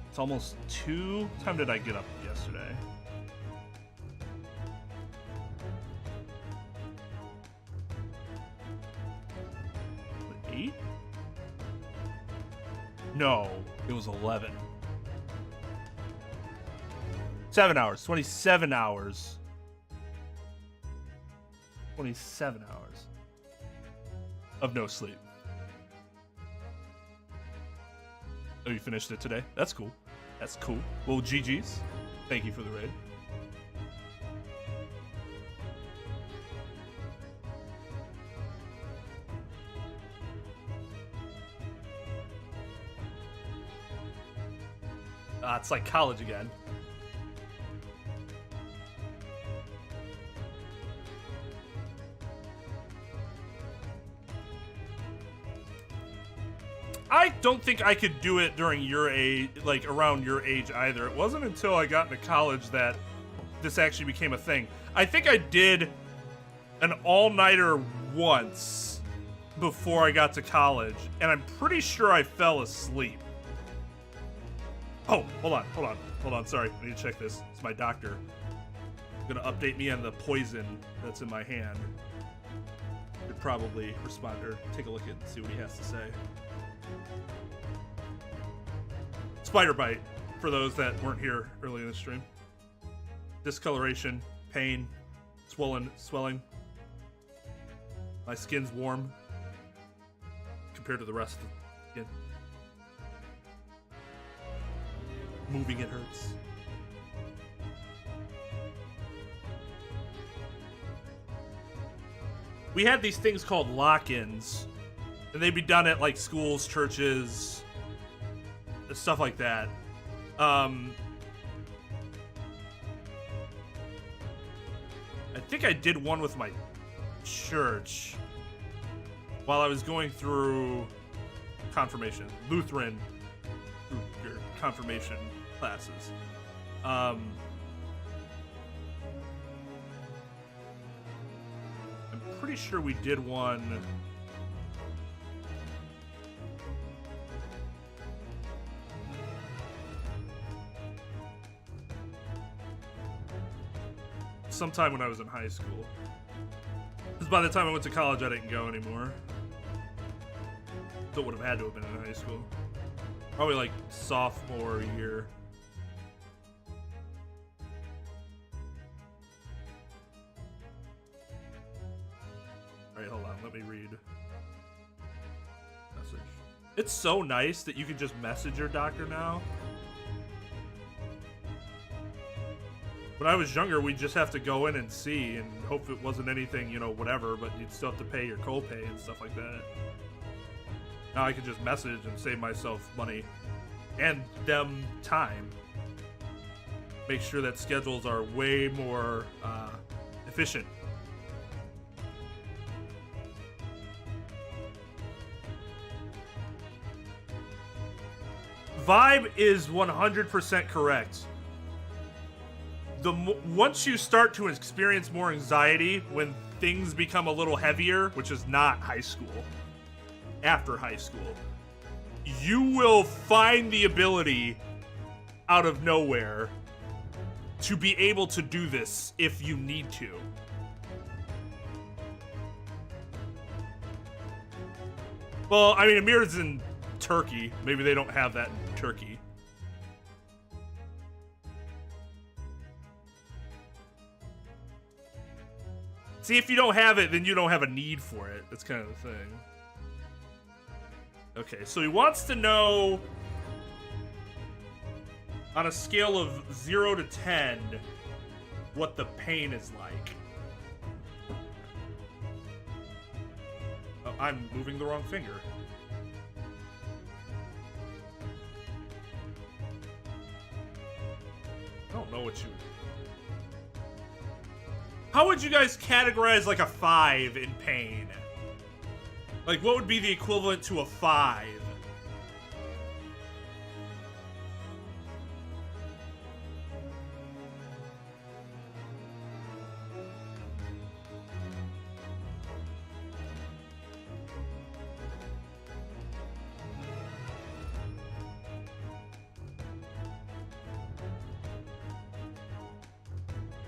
It's almost 2. What time did I get up yesterday? What, 8? No, it was 11. 7 hours. 27 hours. 27 hours of no sleep. Oh, you finished it today? That's cool. That's cool. Well, GG's. Thank you for the raid. It's like college again. I don't think I could do it during your age, like around your age either. It wasn't until I got into college that this actually became a thing. I think I did an all-nighter once before I got to college, and I'm pretty sure I fell asleep. Oh, hold on, sorry. I need to check this. It's my doctor. Gonna update me on the poison that's in my hand. Should probably respond or take a look at and see what he has to say. Spider bite, for those that weren't here early in the stream. Discoloration, pain, swelling. My skin's warm compared to the rest of the skin. Moving it hurts. We had these things called lock-ins, and they'd be done at like schools, churches, stuff like that. I think I did one with my church while I was going through confirmation, Lutheran confirmation classes. I'm pretty sure we did one. Sometime when I was in high school. Because by the time I went to college, I didn't go anymore. So it would have had to have been in high school. Probably like sophomore year. Alright, hold on. Let me read. Message. It's so nice that you can just message your doctor now. When I was younger, we'd just have to go in and see and hope it wasn't anything, you know, whatever, but you'd still have to pay your copay and stuff like that. Now I can just message and save myself money and them time. Make sure that schedules are way more efficient. Vibe is 100% correct. Once you start to experience more anxiety when things become a little heavier, which is not high school, after high school, you will find the ability out of nowhere to be able to do this if you need to. Well, I mean, Amir's in Turkey. Maybe they don't have that in Turkey. See, if you don't have it, then you don't have a need for it. That's kind of the thing. Okay, so he wants to know, on a scale of 0 to 10, what the pain is like. I'm moving the wrong finger. I don't know what you... How would you guys categorize, like, a 5 in pain? Like, what would be the equivalent to a 5?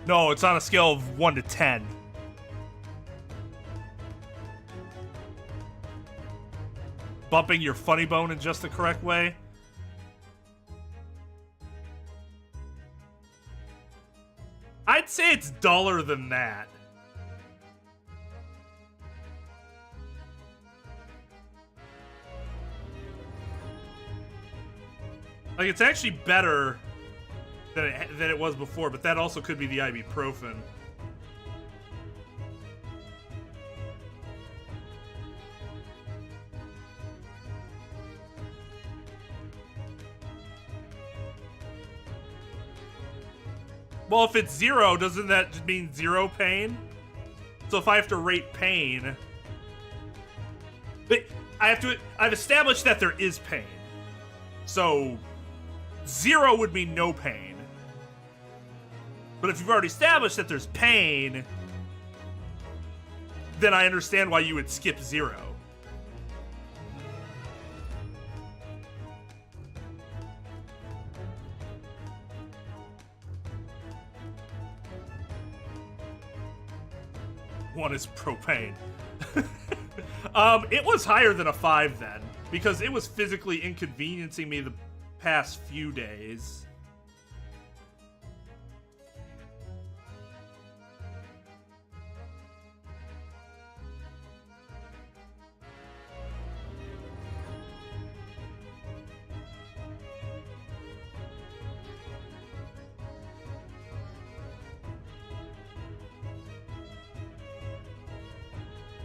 No, it's on a scale of 1 to 10. Bumping your funny bone in just the correct way. I'd say it's duller than that. Like, it's actually better than it was before, but that also could be the ibuprofen. Well, if it's 0, doesn't that just mean 0 pain? So if I have to rate pain, but I've established that there is pain. So 0 would mean no pain. But if you've already established that there's pain, then I understand why you would skip 0. One is propane. It was higher than a 5 then, because it was physically inconveniencing me the past few days.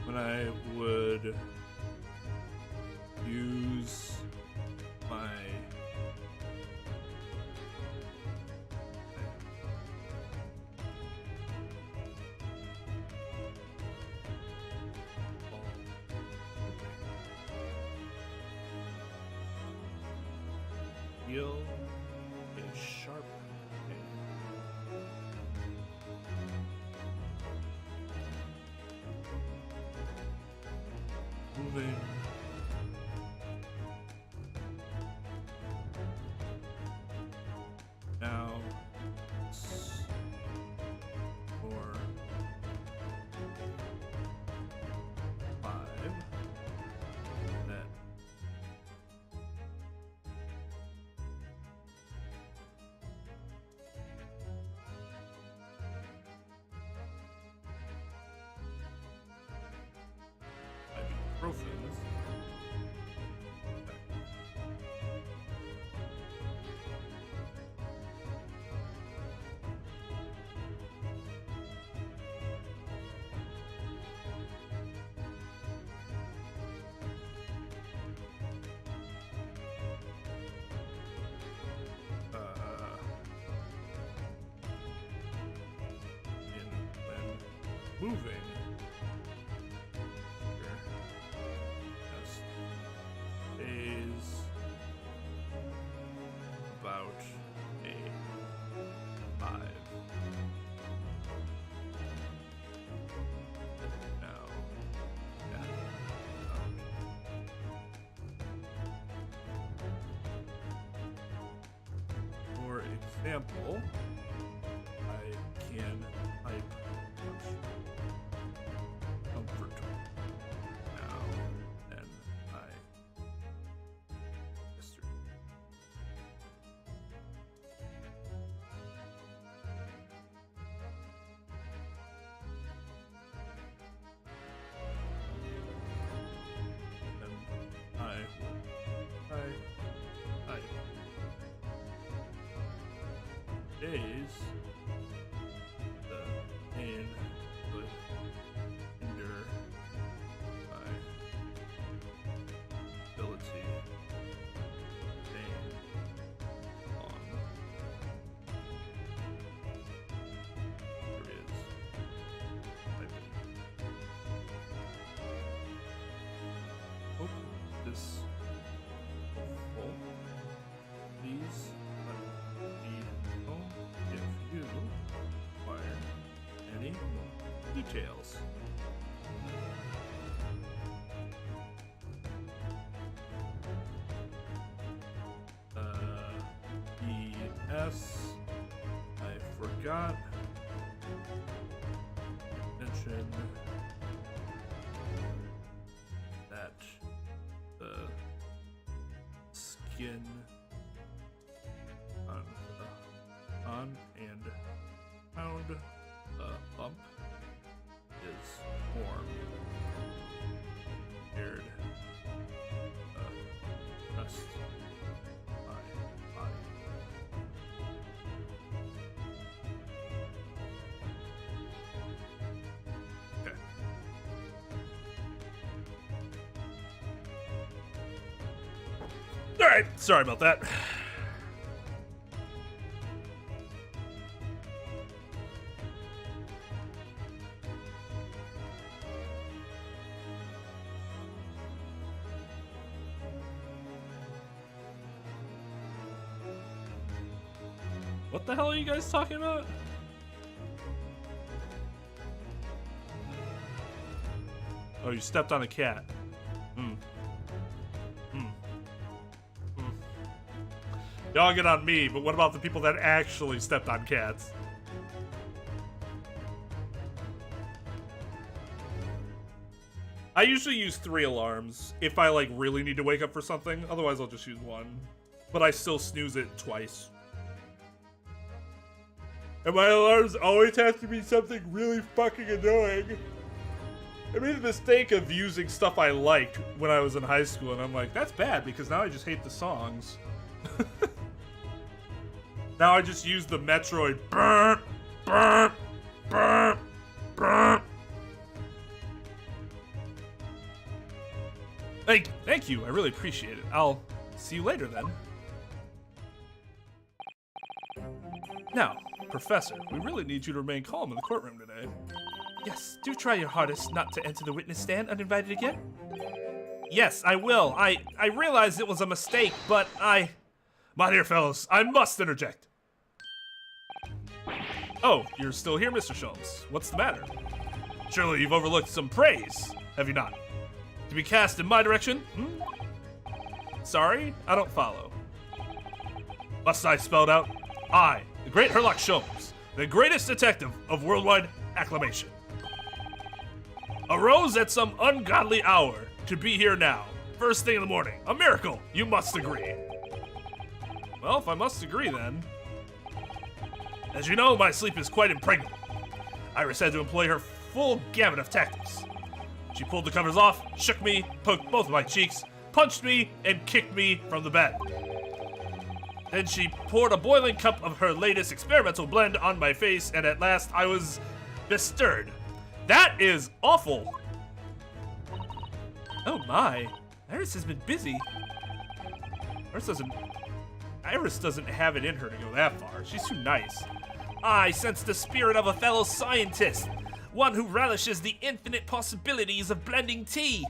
When I would use my feel a sharp pain. Moving now for 5 that ibuprofens. When moving. Is about a 5. Now, yeah, for example, I can type comfort now, and I history. And I days the pain would hinder my details. E.S. I forgot. Mention that the skin on and pound bump is warm. Aired rest my body. Okay. All right, sorry about that. What the hell are you guys talking about? Oh, you stepped on a cat. Y'all get on me, but what about the people that actually stepped on cats? I usually use 3 alarms if I like really need to wake up for something. Otherwise, I'll just use 1. But I still snooze it twice. And my alarms always have to be something really fucking annoying. I made the mistake of using stuff I liked when I was in high school, and I'm like, that's bad because now I just hate the songs. Now I just use the Metroid. Burp, burp, burp, burp. Thank you. I really appreciate it. I'll see you later then. Now, Professor, we really need you to remain calm in the courtroom today. Yes, do try your hardest not to enter the witness stand uninvited again. Yes, I will. I realized it was a mistake, but My dear fellows, I must interject. Oh, you're still here, Mr. Sholmes. What's the matter? Surely you've overlooked some praise, have you not? To be cast in my direction? Sorry, I don't follow. Must I spell it out? I, the great Herlock Sholmes, the greatest detective of worldwide acclamation, arose at some ungodly hour to be here now, first thing in the morning. A miracle, you must agree. Well, if I must agree then. As you know, my sleep is quite impregnable. Iris had to employ her full gamut of tactics. She pulled the covers off, shook me, poked both of my cheeks, punched me, and kicked me from the bed. Then she poured a boiling cup of her latest experimental blend on my face, and at last I was bestirred. That is awful. Oh my, Iris has been busy. Iris doesn't have it in her to go that far. She's too nice. I sense the spirit of a fellow scientist, one who relishes the infinite possibilities of blending tea.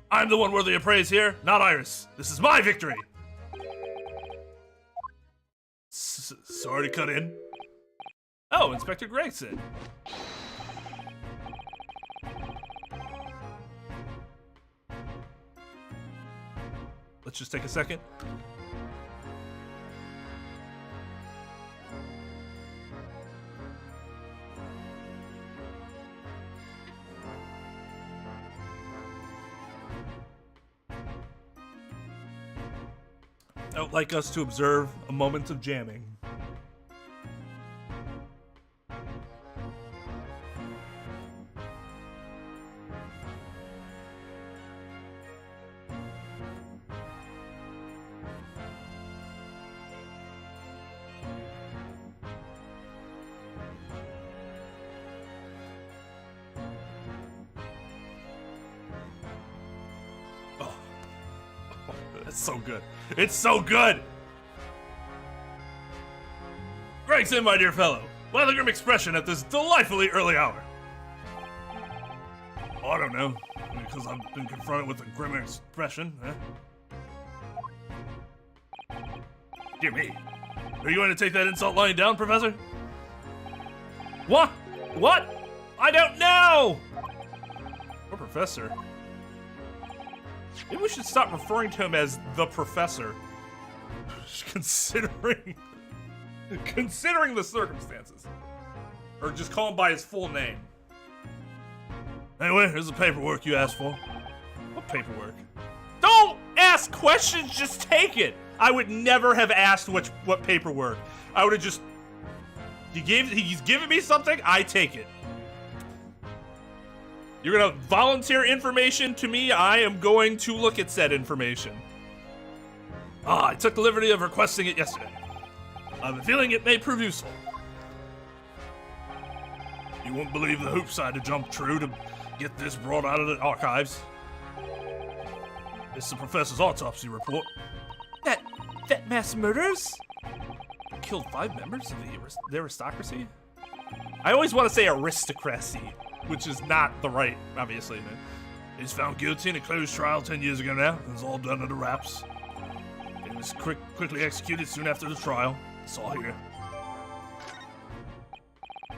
I'm the one worthy of praise here, not Iris. This is my victory. Sorry to cut in. Oh, Inspector Gregson. Let's just take a second. I would like us to observe a moment of jamming. It's so good. It's so good! Gregson, my dear fellow, why the grim expression at this delightfully early hour? Oh, I don't know. Because I've been confronted with a grim expression, Dear me. Are you going to take that insult lying down, Professor? What? What? I don't know! Or professor. Maybe we should stop referring to him as the professor. Considering the circumstances. Or just call him by his full name. Anyway, here's the paperwork you asked for. What paperwork? Don't ask questions, just take it! I would never have asked what paperwork. I would have just... He's giving me something, I take it. You're gonna volunteer information to me, I am going to look at said information. I took the liberty of requesting it yesterday. I have a feeling it may prove useful. You won't believe the hoops I had to jump through to get this brought out of the archives. It's the professor's autopsy report. That mass murders? Killed 5 members of the aristocracy? I always want to say aristocracy, which is not the right, obviously. Man. He's found guilty in a closed trial 10 years ago now. It was all done under wraps. It was quickly executed soon after the trial. It's all here.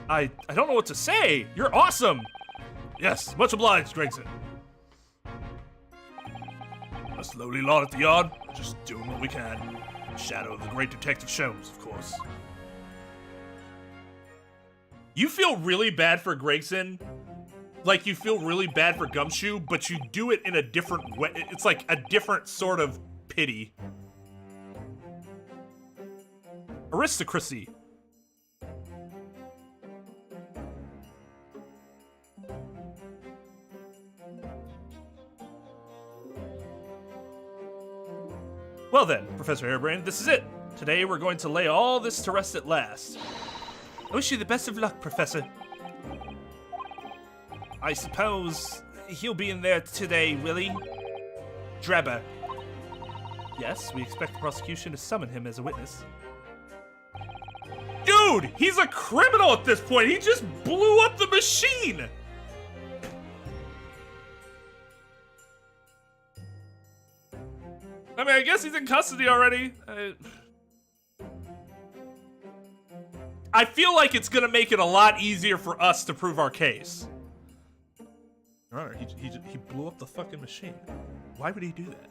I don't know what to say. You're awesome. Yes, much obliged, Gregson. A slowly lot at the yard, just doing what we can. Shadow of the great detective Sholmes, of course. You feel really bad for Gregson, like you feel really bad for Gumshoe, but you do it in a different way. It's like a different sort of pity. Aristocracy. Well then, Professor Hairbrain, this is it. Today we're going to lay all this to rest at last. I wish you the best of luck, Professor. I suppose he'll be in there today, will he? Drebber. Yes, we expect the prosecution to summon him as a witness. Dude, he's a criminal at this point. He just blew up the machine. I mean, I guess he's in custody already. I feel like it's gonna make it a lot easier for us to prove our case. Your Honor, he blew up the fucking machine. Why would he do that?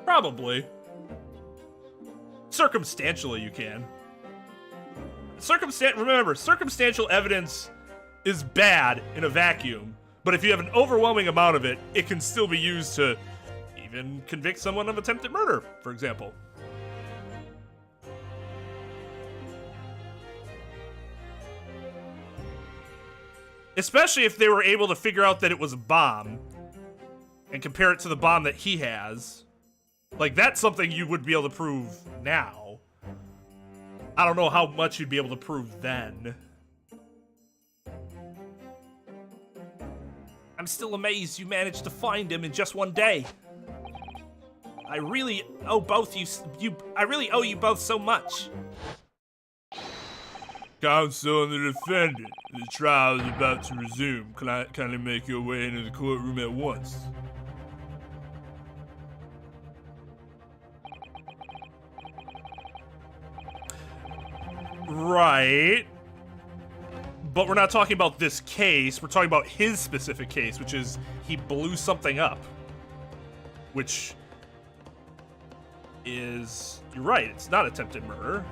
Probably. Circumstantially, you can. Remember, circumstantial evidence is bad in a vacuum, but if you have an overwhelming amount of it, it can still be used to even convict someone of attempted murder, for example. Especially if they were able to figure out that it was a bomb and compare it to the bomb that he has. Like, that's something you would be able to prove now. I don't know how much you'd be able to prove then. I'm still amazed you managed to find him in just one day. I really owe you both so much. Counsel and the defendant, the trial is about to resume. Kindly make your way into the courtroom at once. Right. But we're not talking about this case. We're talking about his specific case, which is he blew something up. Which is, you're right, it's not attempted murder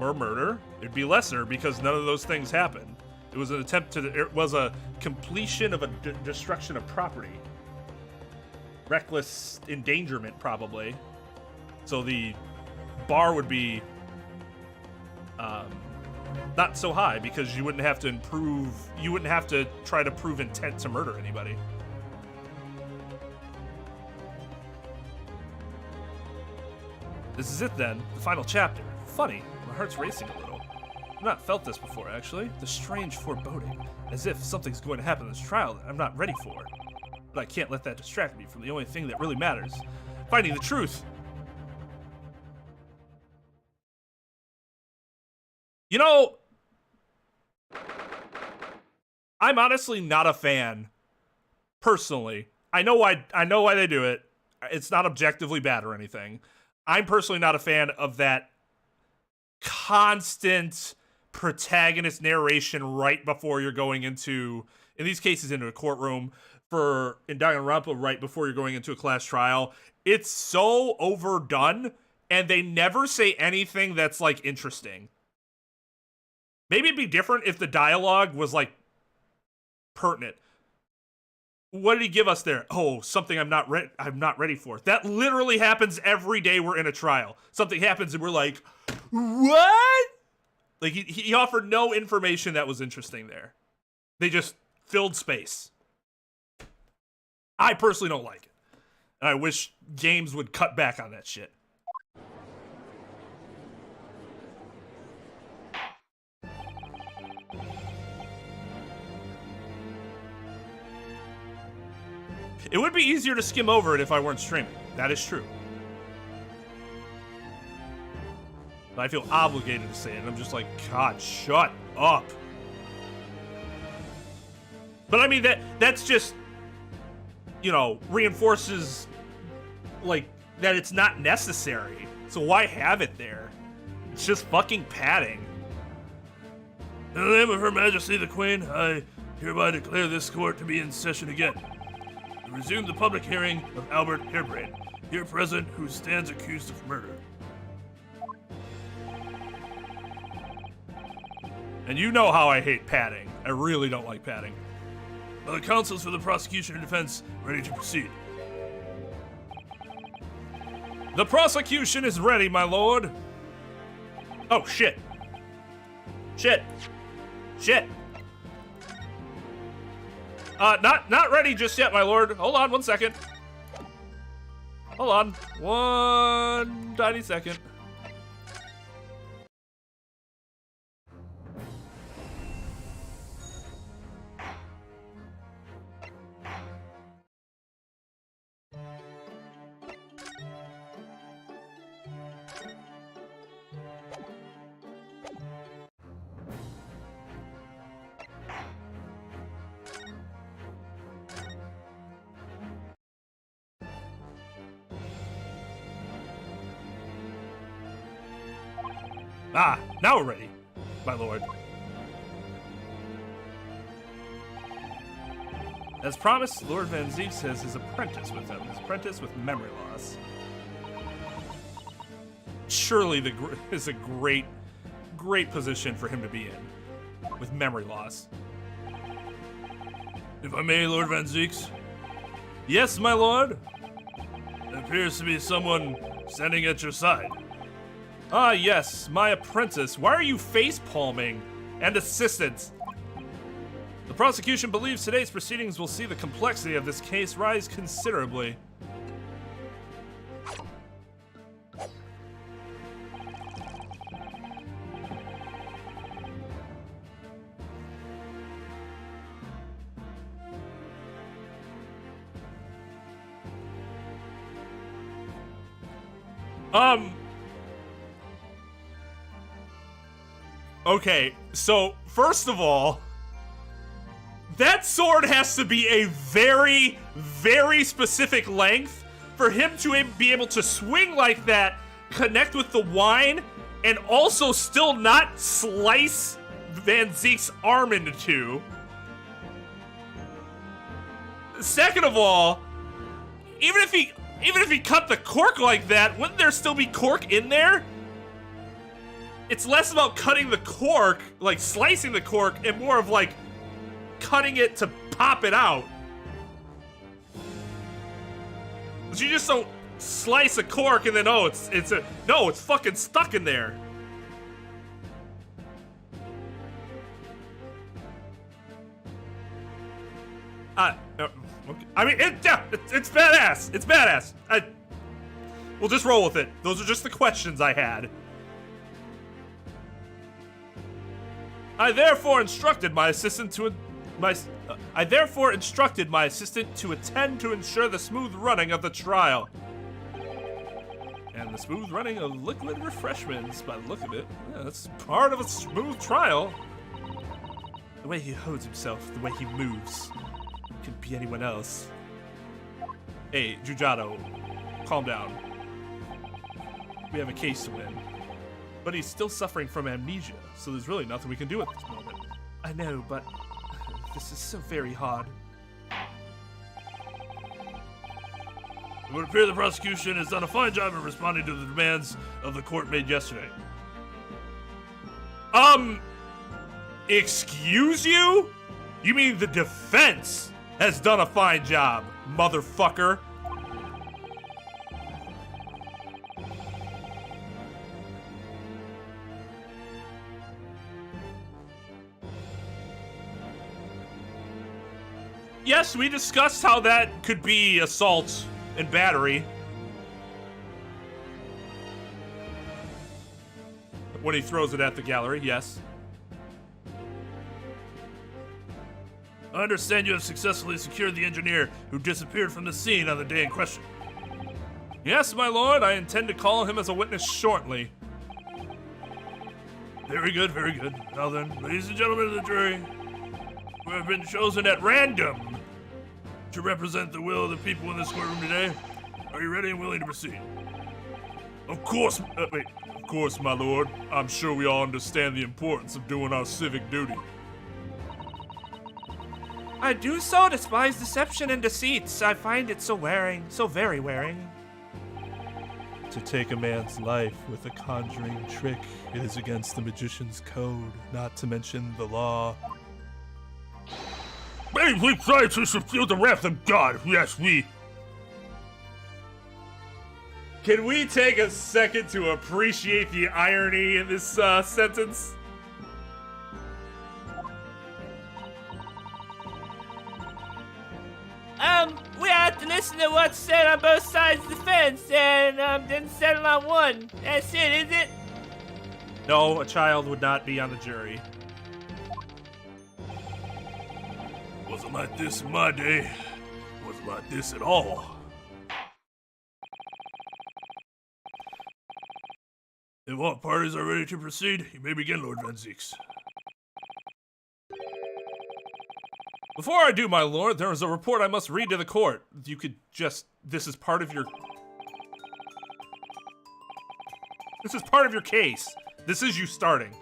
or murder. It'd be lesser because none of those things happened. It was an it was a completion of a destruction of property. Reckless endangerment, probably. So the bar would be not so high because you wouldn't have to try to prove intent to murder anybody. This is it then, the final chapter. Funny, my heart's racing a little. I've not felt this before, actually. The strange foreboding, as if something's going to happen in this trial that I'm not ready for. But I can't let that distract me from the only thing that really matters, finding the truth. You know, I'm honestly not a fan. Personally, I know why they do it. it's not objectively bad or anything. I'm personally not a fan of that constant protagonist narration right before you're going into, in these cases, into a courtroom, in Danganronpa right before you're going into a class trial. It's so overdone, and they never say anything that's, like, interesting. Maybe it'd be different if the dialogue was, like, pertinent. What did he give us there? Oh, something I'm not ready for. That literally happens every day we're in a trial. Something happens and we're like, what? Like, he offered no information that was interesting there. They just filled space. I personally don't like it. And I wish games would cut back on that shit. It would be easier to skim over it if I weren't streaming. That is true. But I feel obligated to say it, and I'm just like, God, shut up. But I mean, that's just, you know, reinforces, like, that it's not necessary. So why have it there? It's just fucking padding. In the name of Her Majesty the Queen, I hereby declare this court to be in session again. To resume the public hearing of Albert Harebrain, here present, who stands accused of murder. And you know how I hate padding. I really don't like padding. Are the counsels for the prosecution and defense ready to proceed? The prosecution is ready, my lord. Oh, shit. Shit. Shit. Not ready just yet, my lord. Hold on 1 second. Hold on. 1 tiny second. Ah, now we're ready, my lord. As promised, Lord Van Zieks has his apprentice with him. His apprentice with memory loss. Surely is a great position for him to be in, with memory loss. If I may, Lord Van Zieks? Yes, my lord? There appears to be someone standing at your side. Ah, yes, my apprentice. Why are you face-palming? And assistant. The prosecution believes today's proceedings will see the complexity of this case rise considerably. Okay, so first of all, that sword has to be a very, very specific length for him to be able to swing like that, connect with the wine, and also still not slice Van Ziek's arm into two. Second of all, even if he cut the cork like that, wouldn't there still be cork in there? It's less about cutting the cork, like slicing the cork, and more of like cutting it to pop it out. But you just don't slice a cork and then it's fucking stuck in there. Okay. I mean, it's badass. It's badass. We'll just roll with it. Those are just the questions I had. I therefore instructed my assistant to attend to ensure the smooth running of the trial. And the smooth running of liquid refreshments, by the look of it. Yeah, that's part of a smooth trial. The way he holds himself, the way he moves. Could be anyone else. Hey, Jujato, calm down. We have a case to win. But he's still suffering from amnesia, so there's really nothing we can do at this moment. I know, but this is so very hard. It would appear the prosecution has done a fine job of responding to the demands of the court made yesterday. Excuse you? You mean the defense has done a fine job, motherfucker? Yes, we discussed how that could be assault and battery. When he throws it at the gallery, yes. I understand you have successfully secured the engineer who disappeared from the scene on the day in question. Yes, my lord, I intend to call him as a witness shortly. Very good, very good. Now then, ladies and gentlemen of the jury, who have been chosen at random to represent the will of the people in this courtroom today, are you ready and willing to proceed? Of course, my lord. I'm sure we all understand the importance of doing our civic duty. I do so despise deception and deceits. I find it so very wearing. To take a man's life with a conjuring trick, it is against the magician's code, not to mention the law. May we try to subdue the wrath of God? Yes, we. Can we take a second to appreciate the irony in this sentence? We have to listen to what's said on both sides of the fence and then settle on one. That's it, is it? No, a child would not be on the jury. Wasn't like this in my day. Wasn't like this at all. If all parties are ready to proceed, you may begin, Lord Van Zieks. Before I do, my lord, there is a report I must read to the court. You could just... This is part of your case. This is you starting.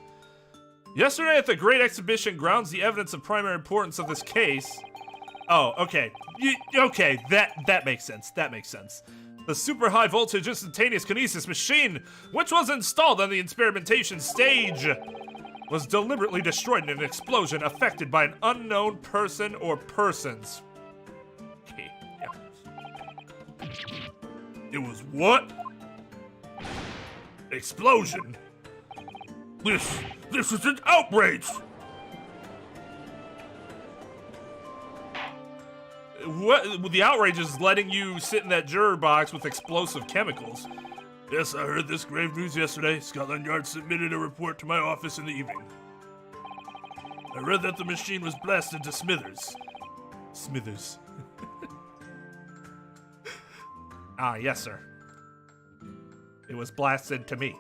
Yesterday at the Great Exhibition grounds, the evidence of primary importance of this case... Oh, okay. Okay, that makes sense. That makes sense. The super high voltage instantaneous kinesis machine, which was installed on the experimentation stage, was deliberately destroyed in an explosion affected by an unknown person or persons. Okay, yeah. It was what? Explosion. This is an outrage! What? The outrage is letting you sit in that juror box with explosive chemicals. Yes, I heard this grave news yesterday. Scotland Yard submitted a report to my office in the evening. I read that the machine was blasted to smithers. Smithers. Ah, yes, sir. It was blasted to me.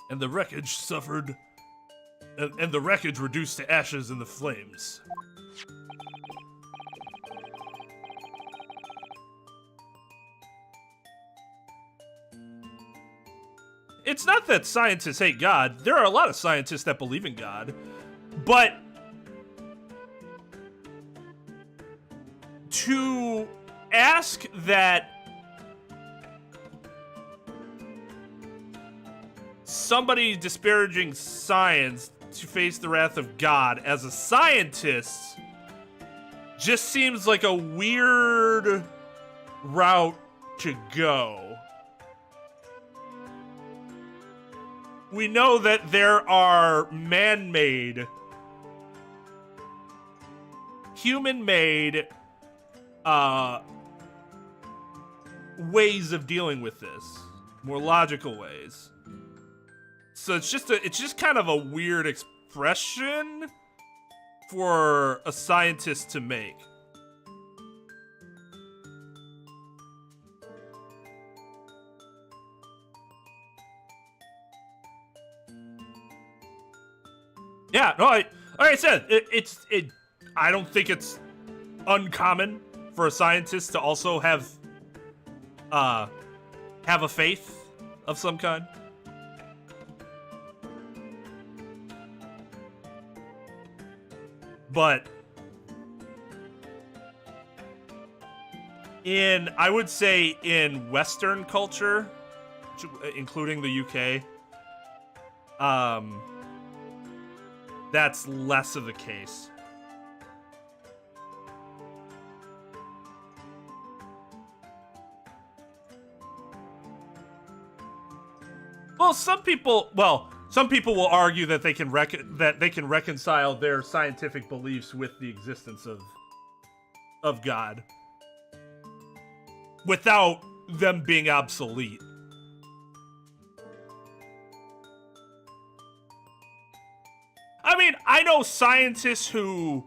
And the wreckage suffered... And the wreckage reduced to ashes in the flames. It's not that scientists hate God. There are a lot of scientists that believe in God. But to ask that somebody disparaging science to face the wrath of God as a scientist just seems like a weird route to go. We know that there are man-made, human-made ways of dealing with this, more logical ways. So it's just kind of a weird expression for a scientist to make. Yeah, no, like I said, I don't think it's uncommon for a scientist to also have have a faith of some kind. But I would say in Western culture, including the UK, that's less of the case. Well, some people will argue that they can reconcile their scientific beliefs with the existence of God without them being obsolete. I mean, I know scientists who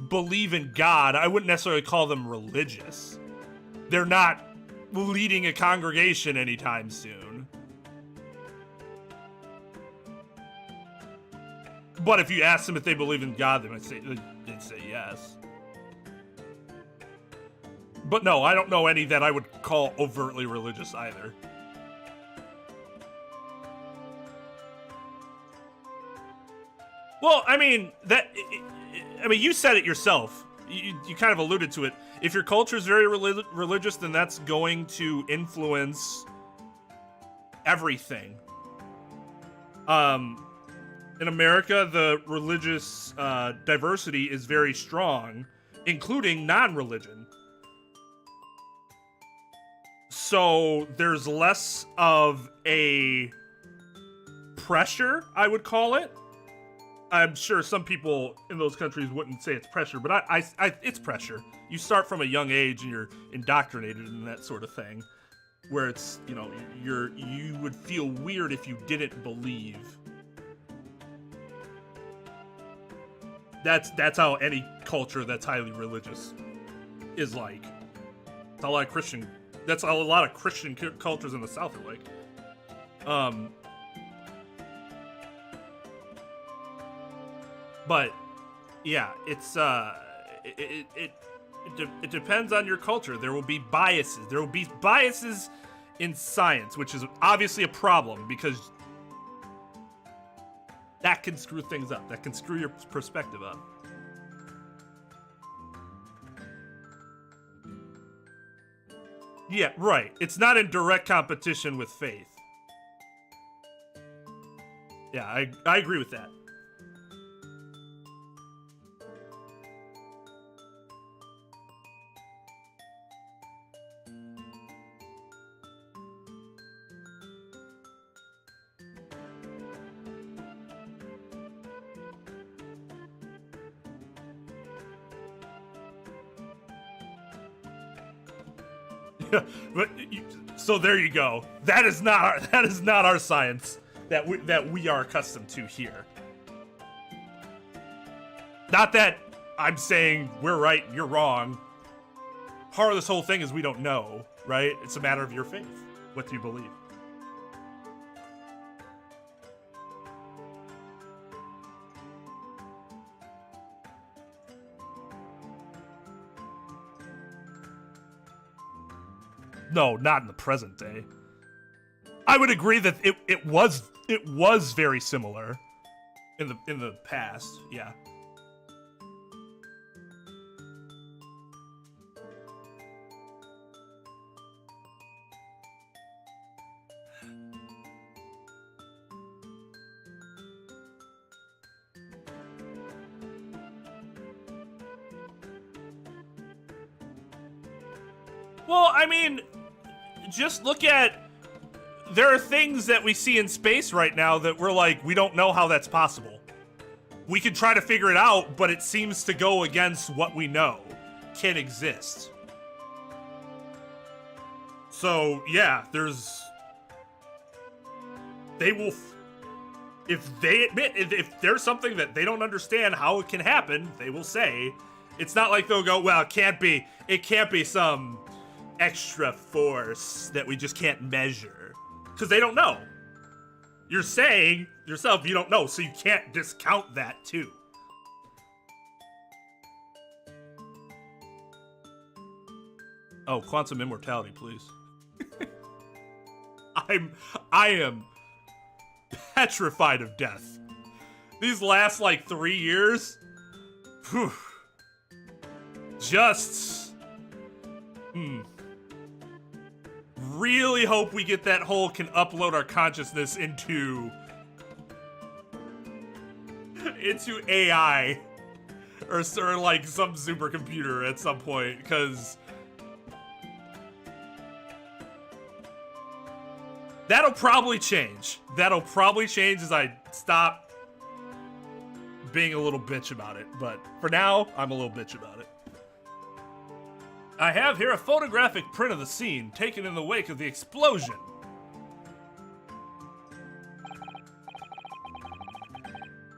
believe in God. I wouldn't necessarily call them religious. They're not leading a congregation anytime soon. But if you ask them if they believe in God, they'd say yes. But no, I don't know any that I would call overtly religious either. Well, I mean, you said it yourself. You kind of alluded to it. If your culture is very religious, then that's going to influence everything. In America, the religious diversity is very strong, including non-religion. So there's less of a pressure, I would call it. I'm sure some people in those countries wouldn't say it's pressure, but it's pressure. You start from a young age and you're indoctrinated in that sort of thing, where it's, you would feel weird if you didn't believe. That's how any culture that's highly religious is like. It's a lot of Christian. That's how a lot of Christian cultures in the South are like. But yeah, it's it depends on your culture. There will be biases. There will be biases in science, which is obviously a problem because that can screw things up. That can screw your perspective up. Yeah, right. It's not in direct competition with faith. Yeah, I agree with that. But so there you go. That is not our science that we are accustomed to here. Not that I'm saying we're right and you're wrong. Part of this whole thing is we don't know, right? It's a matter of your faith. What do you believe? No, not in the present day. I would agree that it was very similar in the past. Yeah. Well, I mean, just look at, there are things that we see in space right now that we're like, we don't know how that's possible. We can try to figure it out, but it seems to go against what we know can exist. So, yeah, if there's something that they don't understand how it can happen, they will say. It's not like they'll go, well, it can't be some extra force that we just can't measure, because they don't know. You're saying yourself you don't know, so you can't discount that too. Oh, quantum immortality, please. I am petrified of death. These last like 3 years, whew, just really hope we get that whole can upload our consciousness into AI or like some supercomputer at some point, because that'll probably change. That'll probably change as I stop being a little bitch about it. But for now, I'm a little bitch about it. I have here a photographic print of the scene taken in the wake of the explosion.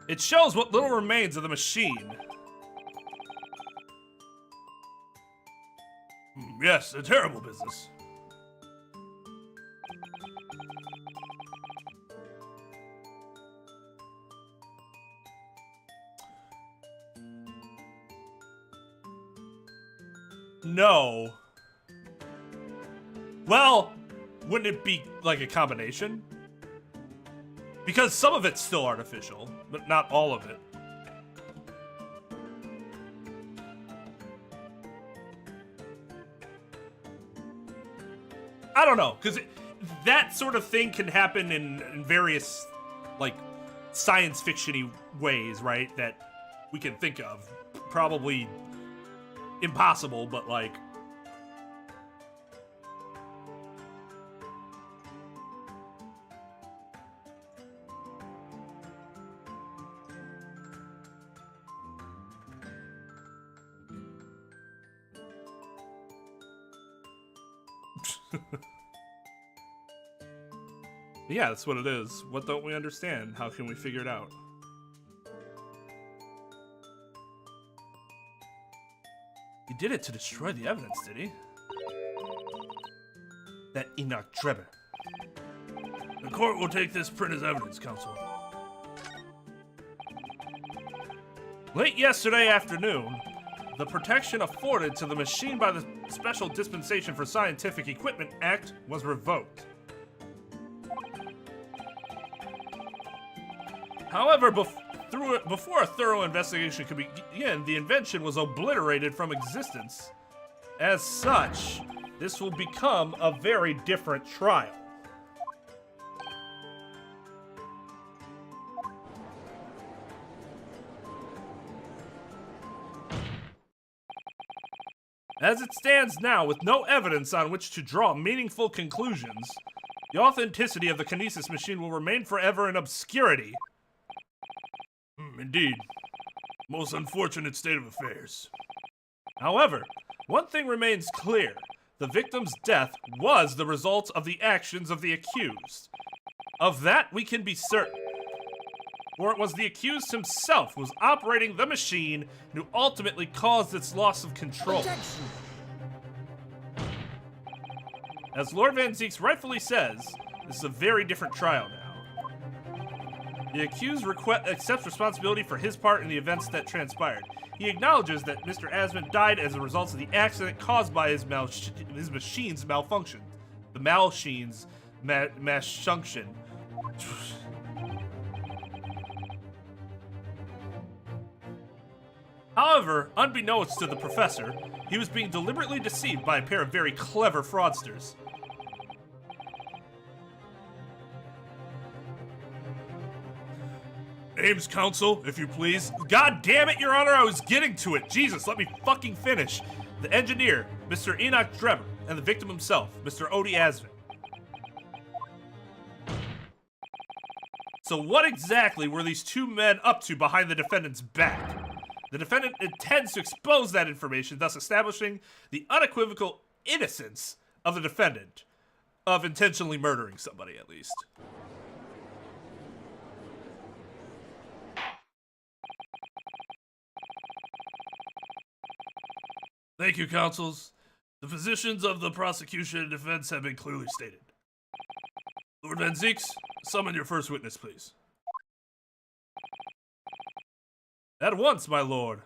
It shows what little remains of the machine. Yes, a terrible business. No. Well, wouldn't it be like a combination? Because some of it's still artificial, but not all of it. I don't know, because that sort of thing can happen in various, like, science fiction-y ways, right? That we can think of. Probably impossible, but like... Yeah, that's what it is. What don't we understand? How can we figure it out? He did it to destroy the evidence, did he? That Enoch Trep. The court will take this print as evidence, counsel. Late yesterday afternoon, the protection afforded to the machine by the Special Dispensation for Scientific Equipment Act was revoked. However, before a thorough investigation could begin, the invention was obliterated from existence. As such, this will become a very different trial. As it stands now, with no evidence on which to draw meaningful conclusions, the authenticity of the kinesis machine will remain forever in obscurity. Indeed. Most unfortunate state of affairs. However, one thing remains clear. The victim's death was the result of the actions of the accused. Of that we can be certain. For it was the accused himself who was operating the machine and who ultimately caused its loss of control. Objection. As Lord Van Zeeks rightfully says, this is a very different trial now. The accused accepts responsibility for his part in the events that transpired. He acknowledges that Mr. Asman died as a result of the accident caused by his machine's malfunction. The machine's malfunction. However, unbeknownst to the professor, he was being deliberately deceived by a pair of very clever fraudsters. Names, counsel, if you please. God damn it, Your Honor, I was getting to it. Jesus, let me fucking finish. The engineer, Mr. Enoch Trep, and the victim himself, Mr. Odie Asvin. So what exactly were these two men up to behind the defendant's back? The defendant intends to expose that information, thus establishing the unequivocal innocence of the defendant of intentionally murdering somebody, at least. Thank you, counsels. The positions of the prosecution and defense have been clearly stated. Lord Van Zeeks, summon your first witness, please. At once, my lord.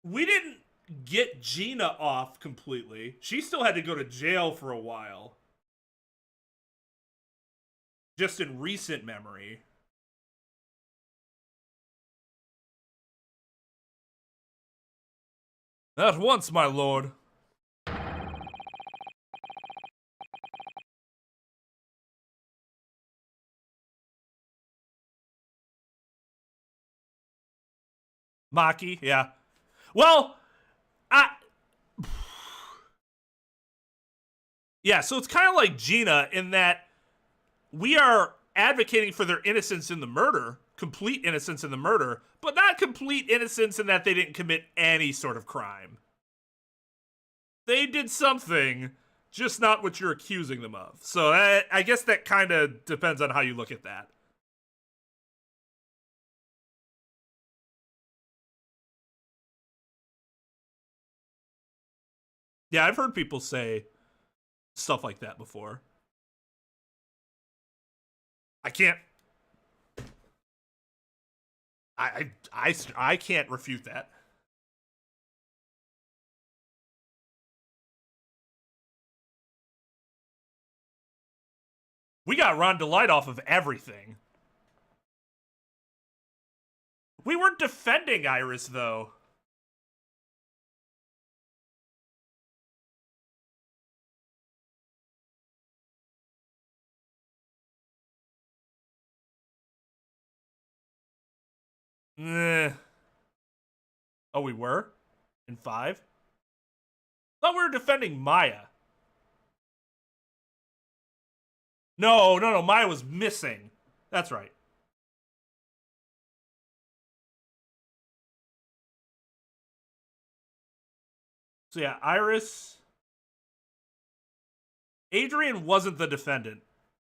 We didn't get Gina off completely. She still had to go to jail for a while. Just in recent memory. At once, my lord. Maki, yeah. Well, yeah, so it's kind of like Gina in that we are advocating for their innocence in the murder, complete innocence in the murder, but not complete innocence in that they didn't commit any sort of crime. They did something, just not what you're accusing them of. So I guess that kind of depends on how you look at that. Yeah, I've heard people say stuff like that before. I can't. I can't refute that. We got Ron DeLite off of everything. We weren't defending Iris, though. Oh, we were? In 5? Thought we were defending Maya. No, Maya was missing. That's right. So yeah, Iris. Adrian wasn't the defendant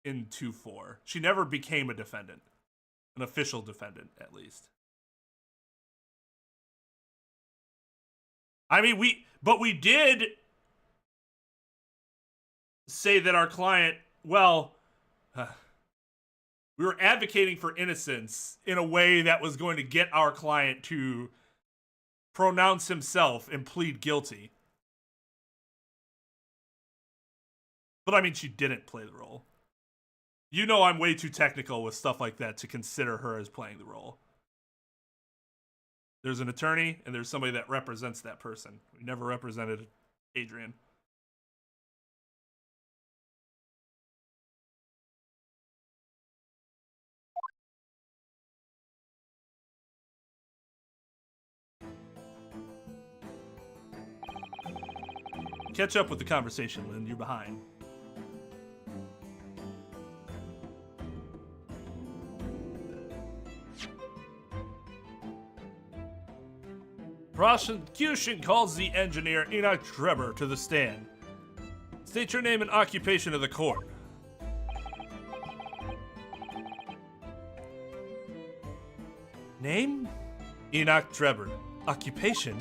in 2-4. She never became a defendant. An official defendant, at least. I mean, we did say that our client, well, we were advocating for innocence in a way that was going to get our client to pronounce himself and plead guilty. But I mean, she didn't play the role. You know I'm way too technical with stuff like that to consider her as playing the role. There's an attorney, and there's somebody that represents that person. We never represented Adrian. Catch up with the conversation, Lynn. You're behind. Prosecution calls the engineer Enoch Trevor to the stand. State your name and occupation to the court. Name? Enoch Trevor. Occupation?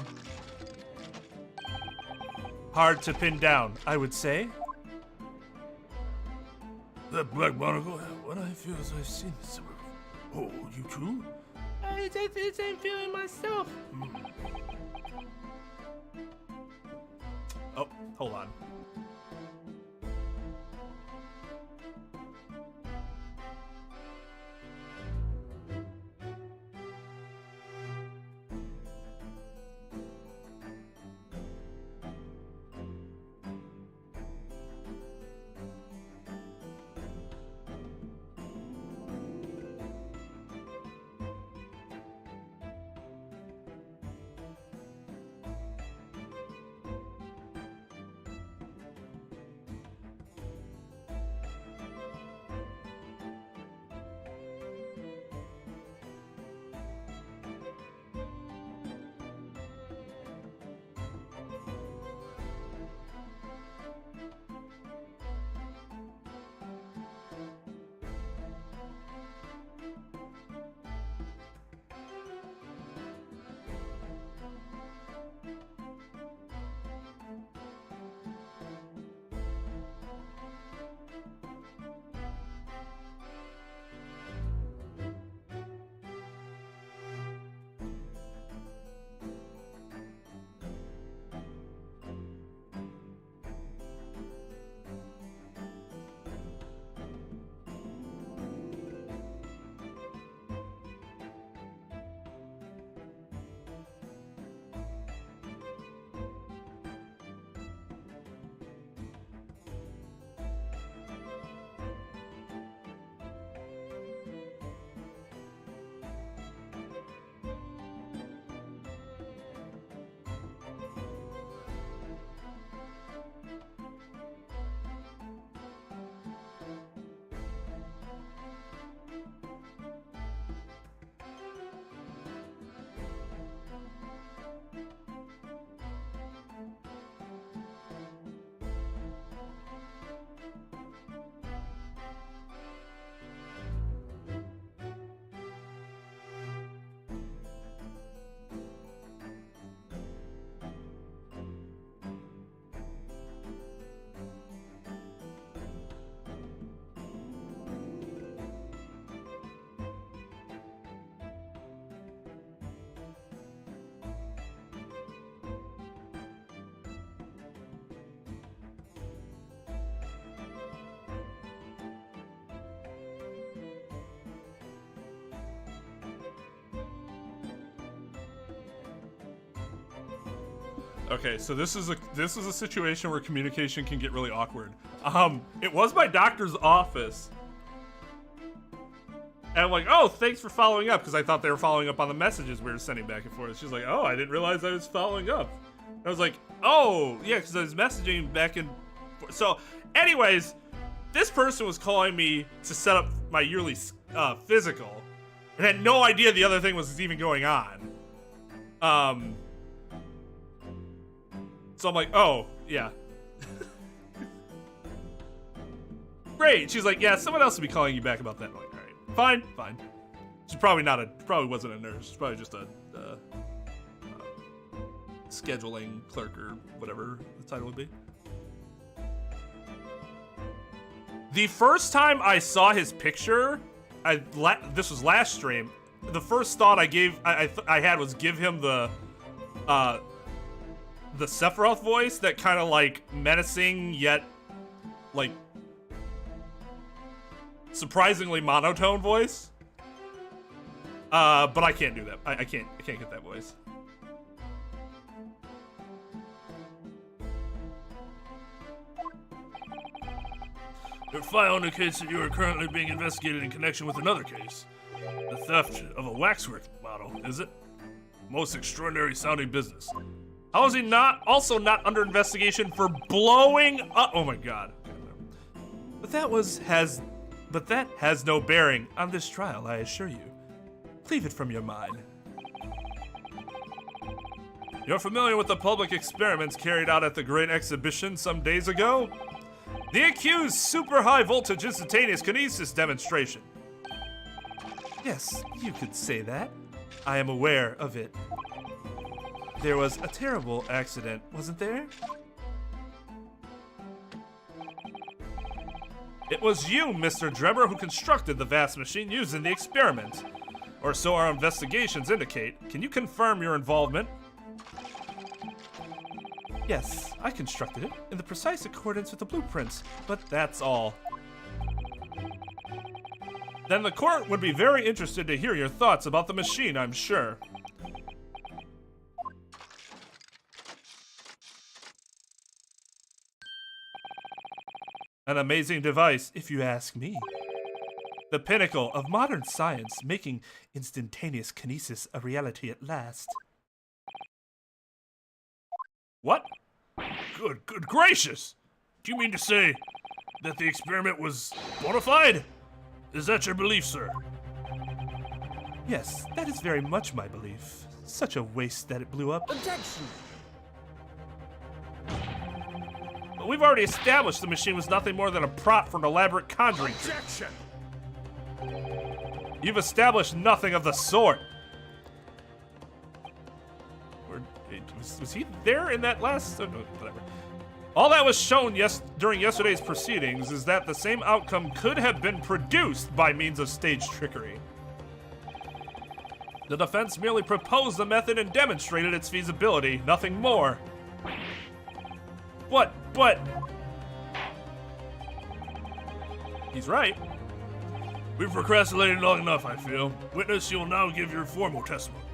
Hard to pin down, I would say. That black monocle, what I feel as I've seen this somewhere. Oh, you too? It's the same feeling myself. Oh, hold on. Okay, so this is a situation where communication can get really awkward. It was my doctor's office. And I'm like, oh, thanks for following up, because I thought they were following up on the messages we were sending back and forth. She's like, oh, I didn't realize I was following up. I was like, oh, yeah, because I was messaging back and forth. So, anyways, this person was calling me to set up my yearly physical and had no idea the other thing was even going on. So I'm like, oh, yeah. Great. She's like, yeah, someone else will be calling you back about that. I'm like, all right, fine. She's probably probably wasn't a nurse. She's probably just a scheduling clerk or whatever the title would be. The first time I saw his picture, this was last stream. The first thought I had was give him the Sephiroth voice, that kind of like menacing yet like surprisingly monotone voice. But I can't do that. I can't get that voice. Your file indicates that you are currently being investigated in connection with another case. The theft of a waxwork model, is it? Most extraordinary sounding business. How is he not under investigation for blowing up? Oh my god. But that has no bearing on this trial, I assure you. Leave it from your mind. You're familiar with the public experiments carried out at the Great Exhibition some days ago? The accused super high voltage instantaneous kinesis demonstration. Yes, you could say that. I am aware of it. There was a terrible accident, wasn't there? It was you, Mr. Drebber, who constructed the vast machine used in the experiment. Or so our investigations indicate. Can you confirm your involvement? Yes, I constructed it in the precise accordance with the blueprints, but that's all. Then the court would be very interested to hear your thoughts about the machine, I'm sure. An amazing device, if you ask me. The pinnacle of modern science, making instantaneous kinesis a reality at last. What? Good gracious! Do you mean to say that the experiment was bona fide? Is that your belief, sir? Yes, that is very much my belief. Such a waste that it blew up. Objection! But we've already established the machine was nothing more than a prop for an elaborate conjuring trick. Objection! You've established nothing of the sort. Was he there in that last... Oh, no, whatever. All that was shown during yesterday's proceedings is that the same outcome could have been produced by means of stage trickery. The defense merely proposed the method and demonstrated its feasibility, nothing more. What? He's right. We've procrastinated long enough, I feel. Witness, you will now give your formal testimony.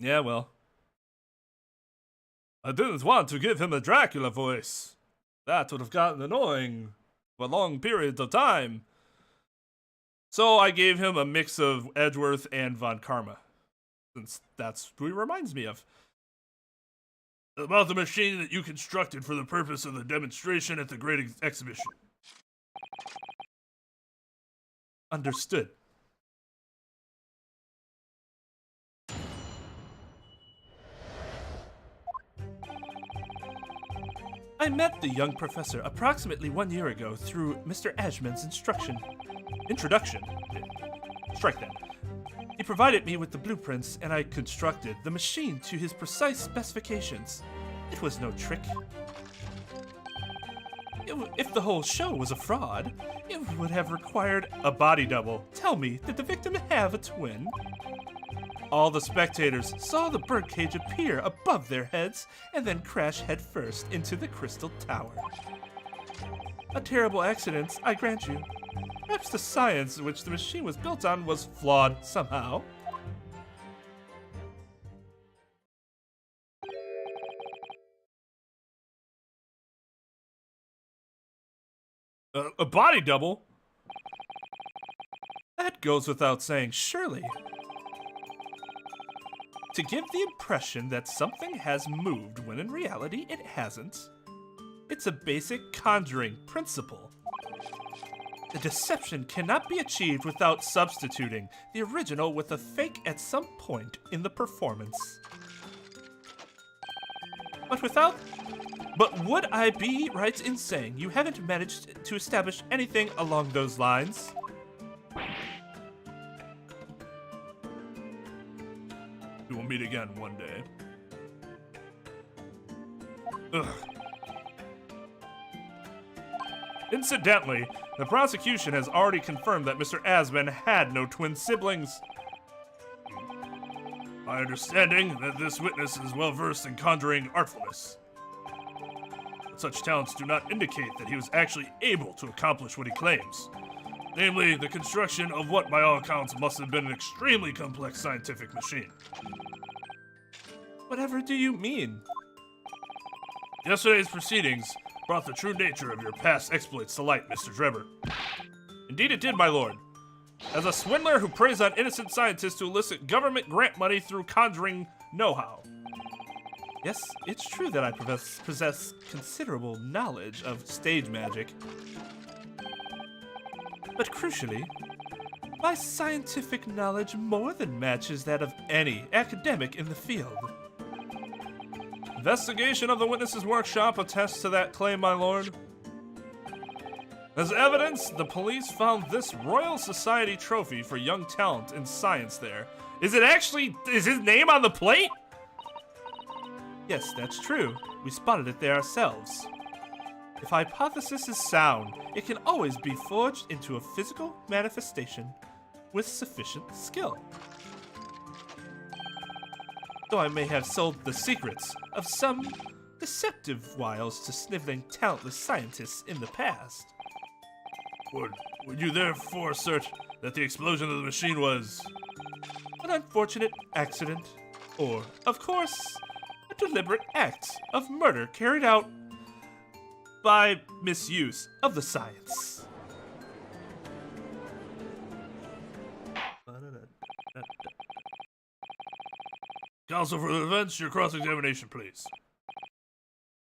Yeah, well. I didn't want to give him a Dracula voice. That would have gotten annoying for long periods of time. So I gave him a mix of Edgeworth and Von Karma, since that's who he reminds me of. About the machine that you constructed for the purpose of the demonstration at the Great Exhibition. Understood. I met the young professor approximately 1 year ago through Mr. Ashman's introduction. Strike that. He provided me with the blueprints and I constructed the machine to his precise specifications. It was no trick. If the whole show was a fraud, it would have required a body double. Tell me, did the victim have a twin? All the spectators saw the birdcage appear above their heads and then crash headfirst into the crystal tower. A terrible accident, I grant you. Perhaps the science which the machine was built on was flawed somehow. A body double? That goes without saying, surely. To give the impression that something has moved when in reality it hasn't. It's a basic conjuring principle. The deception cannot be achieved without substituting the original with a fake at some point in the performance. But would I be right in saying you haven't managed to establish anything along those lines? We will meet again one day. Ugh. Incidentally, the prosecution has already confirmed that Mr. Asman had no twin siblings. My understanding that this witness is well versed in conjuring artfulness. But such talents do not indicate that he was actually able to accomplish what he claims. Namely, the construction of what by all accounts must have been an extremely complex scientific machine. Whatever do you mean? Yesterday's proceedings brought the true nature of your past exploits to light, Mr. Drebber. Indeed it did, my lord. As a swindler who preys on innocent scientists to elicit government grant money through conjuring know-how. Yes, it's true that I possess considerable knowledge of stage magic. But crucially, my scientific knowledge more than matches that of any academic in the field. Investigation of the witness's workshop attests to that claim, my lord. As evidence, the police found this Royal Society trophy for young talent in science there. Is his name on the plate? Yes, that's true. We spotted it there ourselves. If hypothesis is sound, it can always be forged into a physical manifestation with sufficient skill. Though I may have sold the secrets of some deceptive wiles to sniveling talentless scientists in the past. Would you therefore assert that the explosion of the machine was An unfortunate accident, or, of course, a deliberate act of murder carried out by misuse of the science? Counsel for the defense, your cross-examination, please.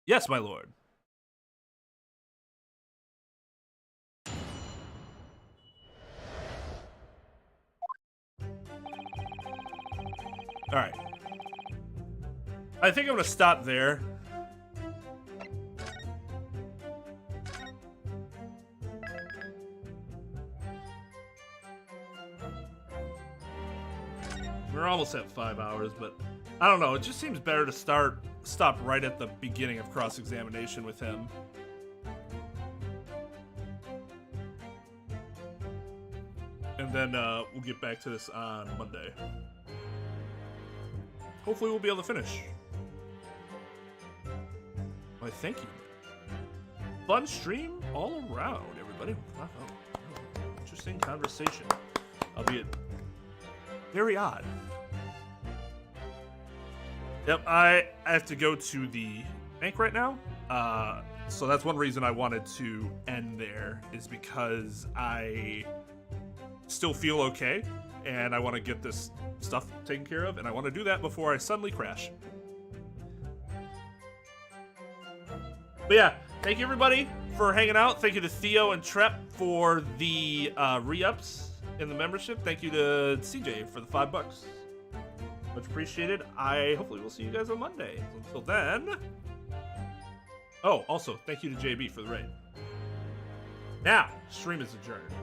Yes, my lord. All right. I think I'm gonna stop there. We're almost at 5 hours, but I don't know. It just seems better to stop right at the beginning of cross-examination with him. And then we'll get back to this on Monday. Hopefully we'll be able to finish. Why, thank you. Fun stream all around, everybody. Wow. Interesting conversation. Albeit very odd. Yep, I have to go to the bank right now. So that's one reason I wanted to end there, is because I still feel okay, and I want to get this stuff taken care of, and I want to do that before I suddenly crash. But yeah, thank you everybody for hanging out. Thank you to Theo and Trep for the re-ups in the membership. Thank you to CJ for the $5. Much appreciated. I hopefully will see you guys on Monday. Until then. Oh, also, thank you to JB for the raid. Now, stream is adjourned.